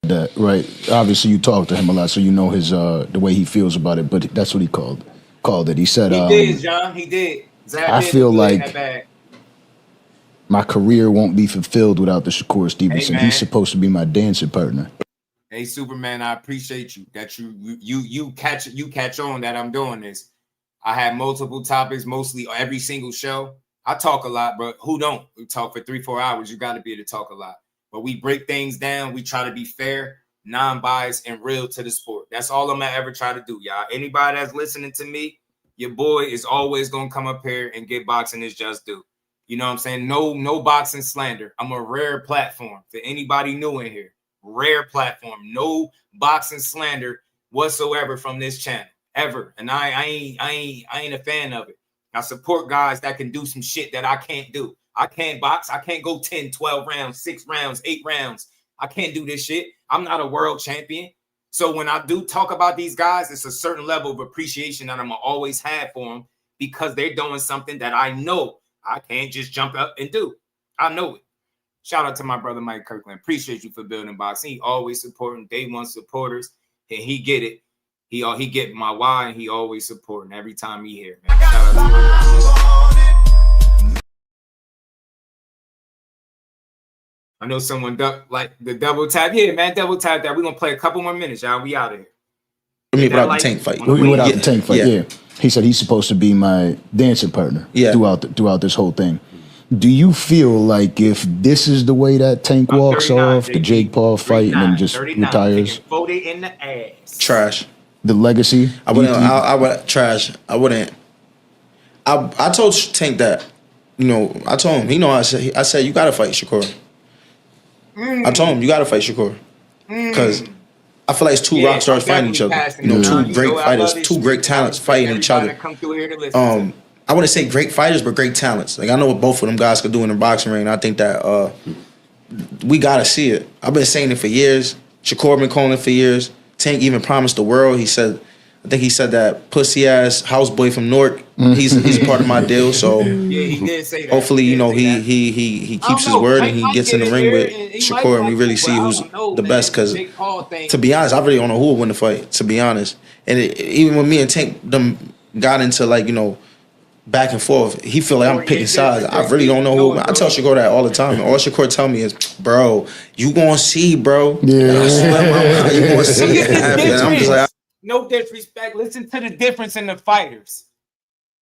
That right. Obviously, you talk to him a lot, so you know his the way he feels about it. But that's what he called it. He said, "He did, John. He did. I feel like my career won't be fulfilled without the Shakur Stevenson. He's supposed to be my dancing partner." Hey, Superman, I appreciate you that you catch on that I'm doing this. I have multiple topics, mostly every single show. I talk a lot, but who don't? We talk for 3-4 hours. You got to be able to talk a lot. But we break things down. We try to be fair, non-biased, and real to the sport. That's all I'm going to ever try to do, y'all. Anybody that's listening to me, your boy is always going to come up here and get boxing is just due. You know what I'm saying? No boxing slander. I'm a rare platform for anybody new in here. Rare platform. No boxing slander whatsoever from this channel, ever. And I ain't a fan of it. I support guys that can do some shit that I can't do. I can't box. I can't go 10, 12 rounds, 6 rounds, 8 rounds. I can't do this shit. I'm not a world champion. So when I do talk about these guys, it's a certain level of appreciation that I'm going to always have for them because they're doing something that I know I can't just jump up and do. I know it. Shout out to my brother, Mike Kirkland. Appreciate you for building boxing. He always supporting day one supporters, and he get it. He get my why, and he always supporting every time he here, man. Shout out to him. I know someone like the double tap. Yeah, man, double tap that. We're going to play a couple more minutes, y'all. We out of here. Without the Tank fight. Without the Tank fight, yeah. He said he's supposed to be my dancing partner throughout this whole thing. Do you feel like if this is the way that Tank walks off, the Jake Paul fight, and then just retires? Voted in the ass. Trash. The legacy? I would trash. I wouldn't. I told Tank that, I told him, I said, you got to fight Shakur. I told him, you got to fight Shakur. Because I feel like it's two rock stars fighting each other. Two great fighters, two great talents fighting each other. I wouldn't say great fighters, but great talents. Like I know what both of them guys could do in the boxing ring. I think that we gotta see it. I've been saying it for years. Shakur been calling it for years. Tank even promised the world. I think he said that pussy ass houseboy from Newark. He's part of my deal. So he did say that. Hopefully, he keeps his word and he gets in the ring with Shakur and we really see who's the best. Because to be honest, I really don't know who will win the fight. To be honest, and even when me and Tank them got into back and forth, he feel like I'm picking sides. I really don't know who. I tell Shakur that all the time. And all Shakur tell me is, bro, you gonna see, bro. Yeah. I swear, you gonna see it happen. And I'm just like, no disrespect. Listen to the difference in the fighters.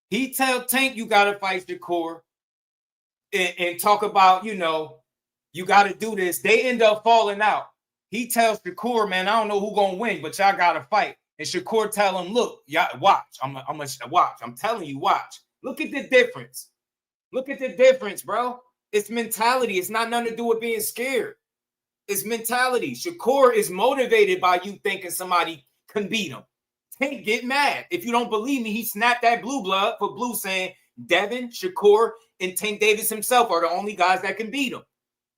He tell Tank you gotta fight Shakur and talk about, you gotta do this. They end up falling out. He tells Shakur, man, I don't know who gonna win, but y'all gotta fight. And Shakur tell him, look, y'all watch. I'm watch. I'm telling you, watch. Look at the difference. Look at the difference, bro. It's mentality. It's not nothing to do with being scared. It's mentality. Shakur is motivated by you thinking somebody can beat him. Tank get mad. If you don't believe me, he snapped that blue blood for Blue saying Devin, Shakur, and Tank Davis himself are the only guys that can beat him.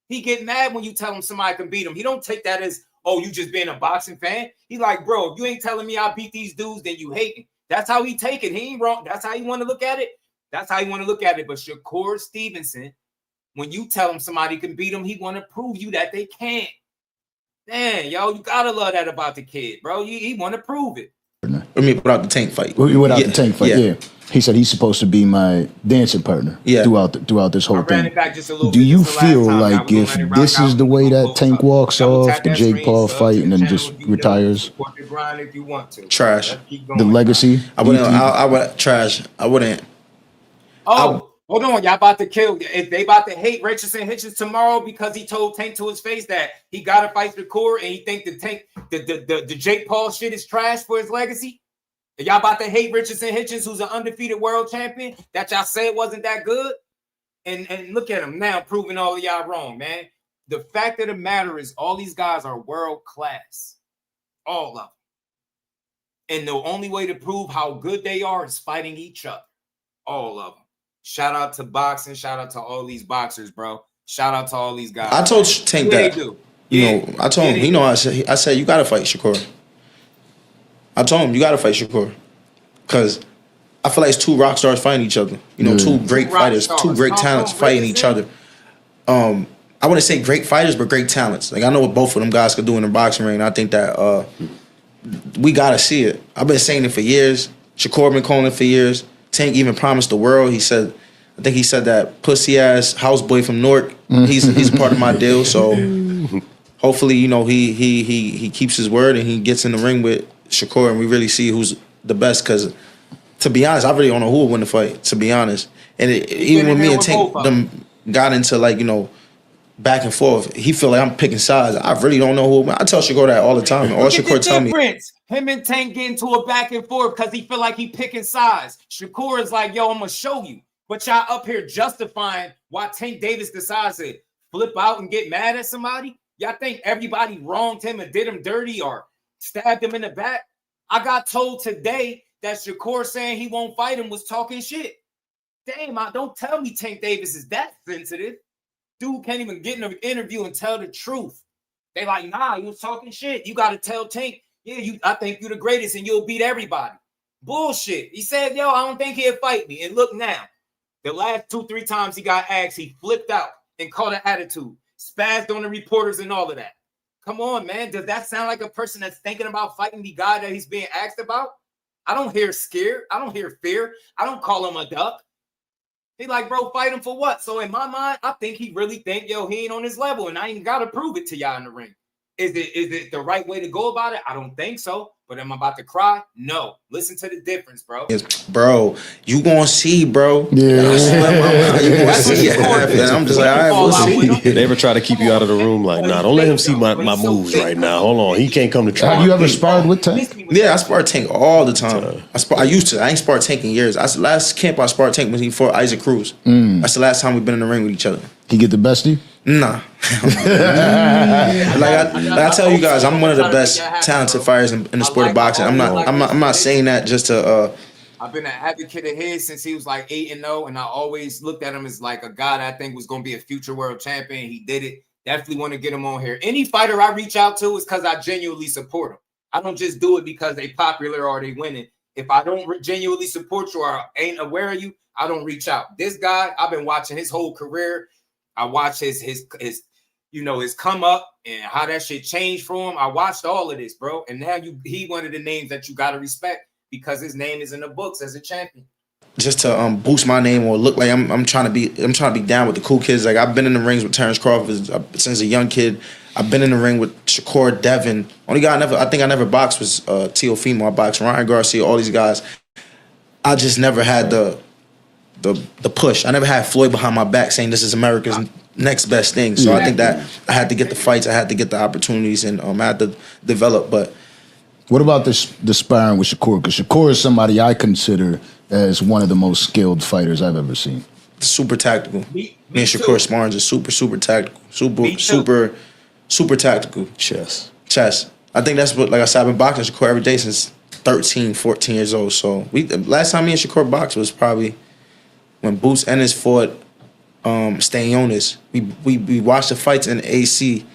He get mad when you tell him somebody can beat him. He don't take that as, oh, you just being a boxing fan. He like, bro, if you ain't telling me I beat these dudes, then you hate me. That's how he take it. He ain't wrong. That's how you want to look at it. That's how you want to look at it. But Shakur Stevenson, when you tell him somebody can beat him, he want to prove you that they can't. Man, yo, you gotta love that about the kid, bro. He want to prove it. I mean, without the Tank fight. Without the Tank fight, yeah. He said he's supposed to be my dancing partner throughout this whole thing. Do you feel like if this is the way that Tank walks off, the Jake Paul fight, and then just retires? Trash. The legacy? I would trash. I wouldn't. Oh, hold on. Y'all about to kill. If they about to hate Richardson Hitchins tomorrow because he told Tank to his face that he got to fight Shakur and he think the Jake Paul shit is trash for his legacy. Y'all about to hate Richardson Hitchins, who's an undefeated world champion, that y'all said wasn't that good? And look at him now proving all of y'all wrong, man. The fact of the matter is all these guys are world class. All of them. And the only way to prove how good they are is fighting each other. All of them. Shout out to boxing. Shout out to all these boxers, bro. Shout out to all these guys. I told Tank that. I told him. I said you gotta fight Shakur. I told him you gotta fight Shakur, because I feel like it's two rock stars fighting each other. Two great fighters, two great talents fighting each other. I wouldn't say great fighters, but great talents. Like, I know what both of them guys could do in the boxing ring. And I think that we gotta see it. I've been saying it for years. Shakur been calling it for years. Tank even promised the world. I think he said that pussy ass houseboy from Newark. He's a part of my deal. So hopefully, he keeps his word and he gets in the ring with Shakur, and we really see who's the best. Because to be honest, I really don't know who would win the fight. To be honest, and even when me and Tank them got into back and forth, he feel like I'm picking sides. I really don't know who. I tell Shakur that all the time. All Shakur tell me. Him and Tank get into a back and forth because he feel like he picking sides. Shakur is like, yo, I'm gonna show you. But y'all up here justifying why Tank Davis decides to flip out and get mad at somebody. Y'all think everybody wronged him and did him dirty or stabbed him in the back? I got told today that Shakur saying he won't fight him was talking shit. Damn, don't tell me Tank Davis is that sensitive. Dude can't even get in an interview and tell the truth. They like, nah, he was talking shit. You got to tell Tank, yeah, I think you're the greatest and you'll beat everybody. Bullshit. He said, yo, I don't think he'll fight me. And look now, the last 2-3 times he got asked, he flipped out and caught an attitude, spazzed on the reporters and all of that. Come on, man. Does that sound like a person that's thinking about fighting the guy that he's being asked about? I don't hear scared. I don't hear fear. I don't call him a duck. He like, bro, fight him for what? So in my mind, I think he really think, yo, he ain't on his level, and I ain't got to prove it to y'all in the ring. Is it the right way to go about it? I don't think so. But am I about to cry? No. Listen to the difference, bro. Bro, you gonna see, bro. Yeah. You gonna see it happen. I'm just like, all right, we'll see. They ever try to keep you out of the room? Like, nah, don't let him see my moves right now. Hold on. He can't come to try. Have you ever sparred with Tank? Yeah, I spar Tank all the time. I used to. I ain't sparred Tank in years. Last camp I sparred Tank was he fought Isaac Cruz. That's the last time we've been in the ring with each other. He get the best of you? Nah. I tell you guys, I'm one of the best talented fighters in the sport of boxing. I'm not saying that just to I've been an advocate of his since he was like 8-0, and I always looked at him as like a guy that I think was going to be a future world champion. He did it. Definitely want to get him on here. Any fighter I reach out to is because I genuinely support him. I don't just do it because they popular or they winning. If I don't genuinely support you or ain't aware of you, I don't reach out. This guy, I've been watching his whole career. I watched his come up and how that shit changed for him. I watched all of this, bro. And now he one of the names that you gotta respect because his name is in the books as a champion. Just to boost my name or look like I'm trying to be down with the cool kids. Like, I've been in the rings with Terrence Crawford since a young kid. I've been in the ring with Shakur, Devin. Only guy I think I never boxed was Teofimo. I boxed Ryan Garcia, all these guys. I just never had the push. I never had Floyd behind my back saying this is America's next best thing. So I think that I had to get the fights, I had to get the opportunities, and I had to develop. But what about the sparring with Shakur? Because Shakur is somebody I consider as one of the most skilled fighters I've ever seen. Super tactical. Me and Shakur sparring is super tactical. Super tactical. Chess. I think that's what, like I said, I've been boxing Shakur every day since 13, 14 years old. So last time me and Shakur boxed was probably when Boots Ennis fought Stayonis. We watched the fights in the AC, and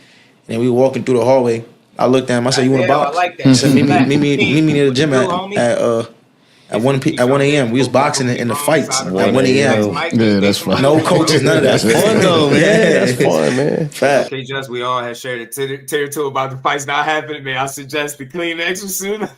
then we were walking through the hallway. I looked at him. I said, "You want to box?" Like he said, "Meet me near the gym at 1 a.m. We was boxing in the fights at 1 a.m. Yeah, that's fun. No coaches, none of that. That's fun though, man. That's fun, man. Fact. Okay, just we all have shared a tear two about the fights not happening, man. I suggest the clean extra soon.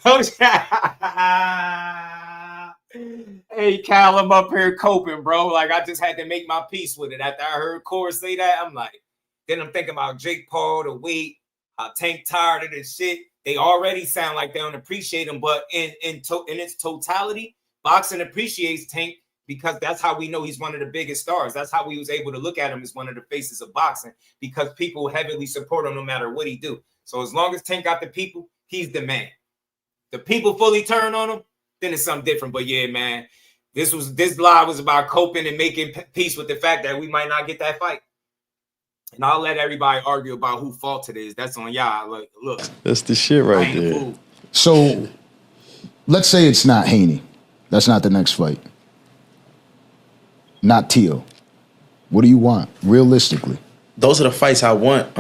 Hey, Cal, I'm up here coping, bro. Like, I just had to make my peace with it. After I heard Core say that, I'm like, then I'm thinking about Jake Paul, the weight, how Tank tired of this shit. They already sound like they don't appreciate him, but in its totality, boxing appreciates Tank because that's how we know he's one of the biggest stars. That's how we was able to look at him as one of the faces of boxing because people heavily support him no matter what he do. So as long as Tank got the people, he's the man. The people fully turn on him, then it's something different. But yeah, man, this live was about coping and making peace with the fact that we might not get that fight. And I'll let everybody argue about who fault it is. That's on y'all. Like, look, that's the shit right there. So, let's say it's not Haney. That's not the next fight. not Tio? What do you want, realistically? Those are the fights I want.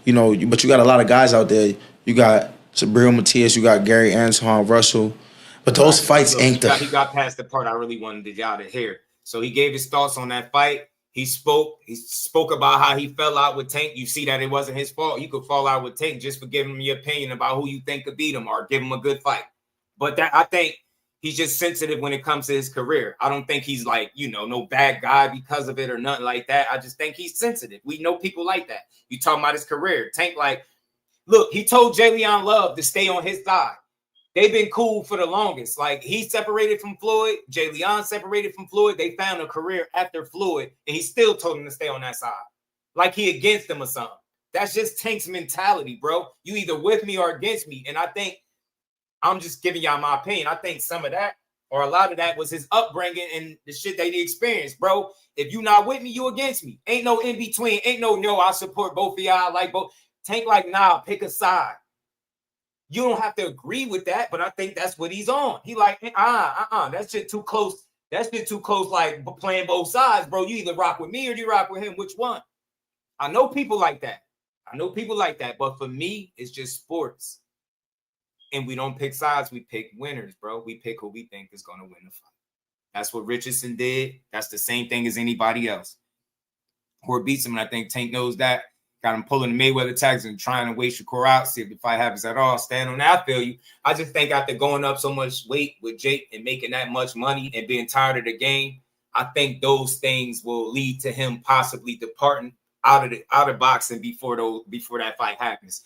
You know, but you got a lot of guys out there. You got Sabril Matias, you got Gary Antoine Russell. But those fights ain't the... He got past the part I really wanted y'all to hear. So he gave his thoughts on that fight. He spoke about how he fell out with Tank. You see that it wasn't his fault. You could fall out with Tank just for giving him your opinion about who you think could beat him or give him a good fight. But that, I think he's just sensitive when it comes to his career. I don't think he's like, you know, no bad guy because of it or nothing like that. I just think he's sensitive. We know people like that. You talking about his career. Tank, like, look, he told Jalen Love to stay on his side. They've been cool for the longest. Like, he separated from Floyd. Jay Leon separated from Floyd. They found a career after Floyd, and he still told him to stay on that side. Like he against him or something. That's just Tank's mentality, bro. You either with me or against me. And I think, I'm just giving y'all my opinion. I think some of that, or a lot of that, was his upbringing and the shit that he experienced, bro. If you not with me, you against me. Ain't no in between. Ain't no, I support both of y'all. I like both. Tank like, nah, pick a side. You don't have to agree with that, but I think that's what he's on. He like, that shit too close. That shit too close, like playing both sides, bro. You either rock with me or you rock with him. Which one? I know people like that. But for me, it's just sports. And we don't pick sides. We pick winners, bro. We pick who we think is going to win the fight. That's what Richardson did. That's the same thing as anybody else. Or beats him, and I think Tank knows that. Got him pulling the Mayweather tags and trying to wait Shakur out, see if the fight happens at all. Stand on that, I feel you. I just think after going up so much weight with Jake and making that much money and being tired of the game, I think those things will lead to him possibly departing out of boxing before that fight happens.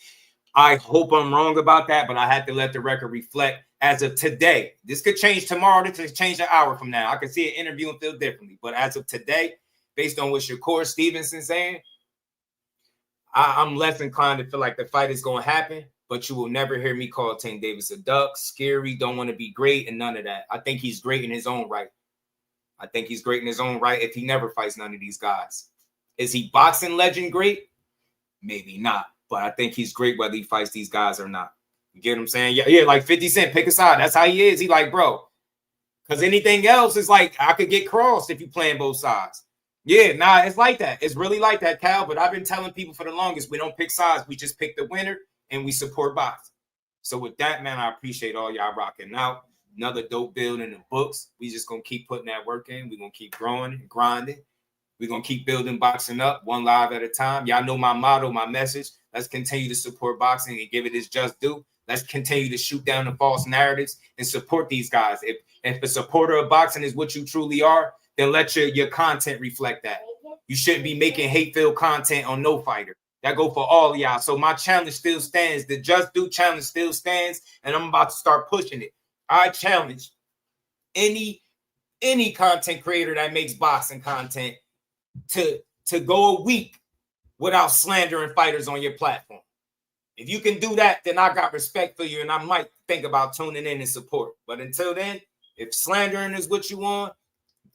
I hope I'm wrong about that, but I have to let the record reflect as of today. This could change tomorrow. This could change an hour from now. I could see an interview and feel differently. But as of today, based on what Shakur Stevenson saying, I'm less inclined to feel like the fight is going to happen, but you will never hear me call Tank Davis a duck, scary, don't want to be great, and none of that. I think he's great in his own right. If he never fights none of these guys. Is he boxing legend great? Maybe not, but I think he's great whether he fights these guys or not. You get what I'm saying? Yeah, like 50 Cent, pick a side. That's how he is. He like, bro, because anything else is like, I could get crossed if you playing both sides. Yeah, nah, it's like that. It's really like that, Cal. But I've been telling people for the longest, we don't pick sides. We just pick the winner, and we support boxing. So with that, man, I appreciate all y'all rocking out. Another dope build in the books. We just going to keep putting that work in. We're going to keep growing and grinding. We're going to keep building boxing up one live at a time. Y'all know my motto, my message. Let's continue to support boxing and give it its just due. Let's continue to shoot down the false narratives and support these guys. If a supporter of boxing is what you truly are, then let your content reflect that. You shouldn't be making hate-filled content on no fighter. That go for all of y'all. So my challenge still stands. The Just Do challenge still stands, and I'm about to start pushing it. I challenge any content creator that makes boxing content to go a week without slandering fighters on your platform. If you can do that, then I got respect for you, and I might think about tuning in and support. But until then, if slandering is what you want,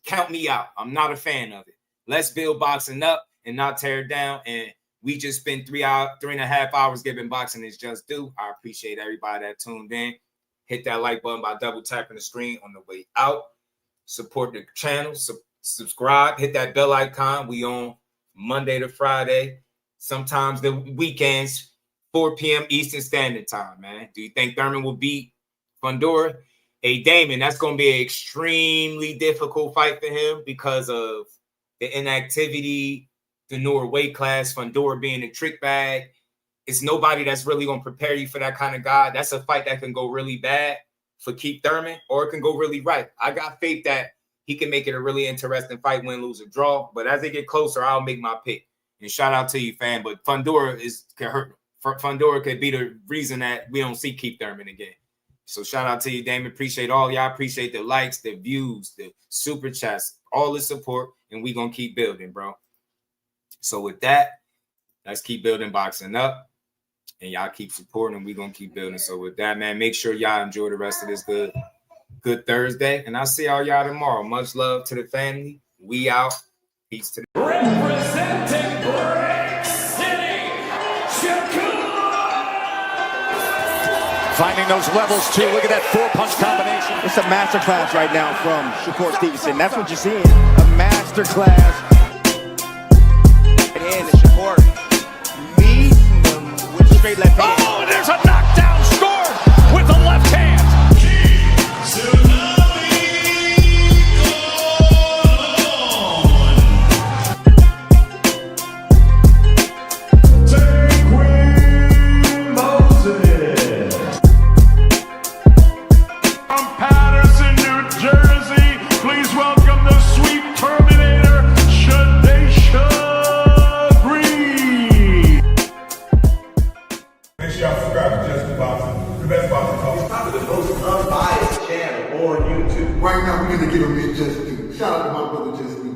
count me out. I'm not a fan of it. Let's build boxing up and not tear it down. And we just spent 3.5 hours giving boxing its just due. I appreciate everybody that tuned in. Hit that like button by double tapping the screen on the way out. Support the channel. Subscribe. Hit that bell icon. We on Monday to Friday. Sometimes the weekends, 4 p.m. Eastern Standard Time, man. Do you think Thurman will beat Fundora? Hey, Damon, that's going to be an extremely difficult fight for him because of the inactivity, the newer weight class, Fundora being a trick bag. It's nobody that's really going to prepare you for that kind of guy. That's a fight that can go really bad for Keith Thurman, or it can go really right. I got faith that he can make it a really interesting fight, win, lose, or draw. But as they get closer, I'll make my pick. And shout out to you, fan. But Fundora can hurt. Fundora could be the reason that we don't see Keith Thurman again. So shout out to you, Damon. Appreciate all y'all. Appreciate the likes, the views, the super chats, all the support. And we're going to keep building, bro. So with that, let's keep building boxing up. And y'all keep supporting, and we're going to keep building. So with that, man, make sure y'all enjoy the rest of this good Thursday. And I'll see all y'all tomorrow. Much love to the family. We out. Peace to the Representing Brick City, Shakur! Fighting finding those levels too. Look at that 4-punch combination. It's a masterclass right now from Shakur Stevenson. That's what you're seeing. A masterclass. And Shakur meeting him with a straight left hand. Oh, and there's a knockdown scored with the left hand. Right now, we're gonna give him his just due. Shout out to my brother Jusdueboxing.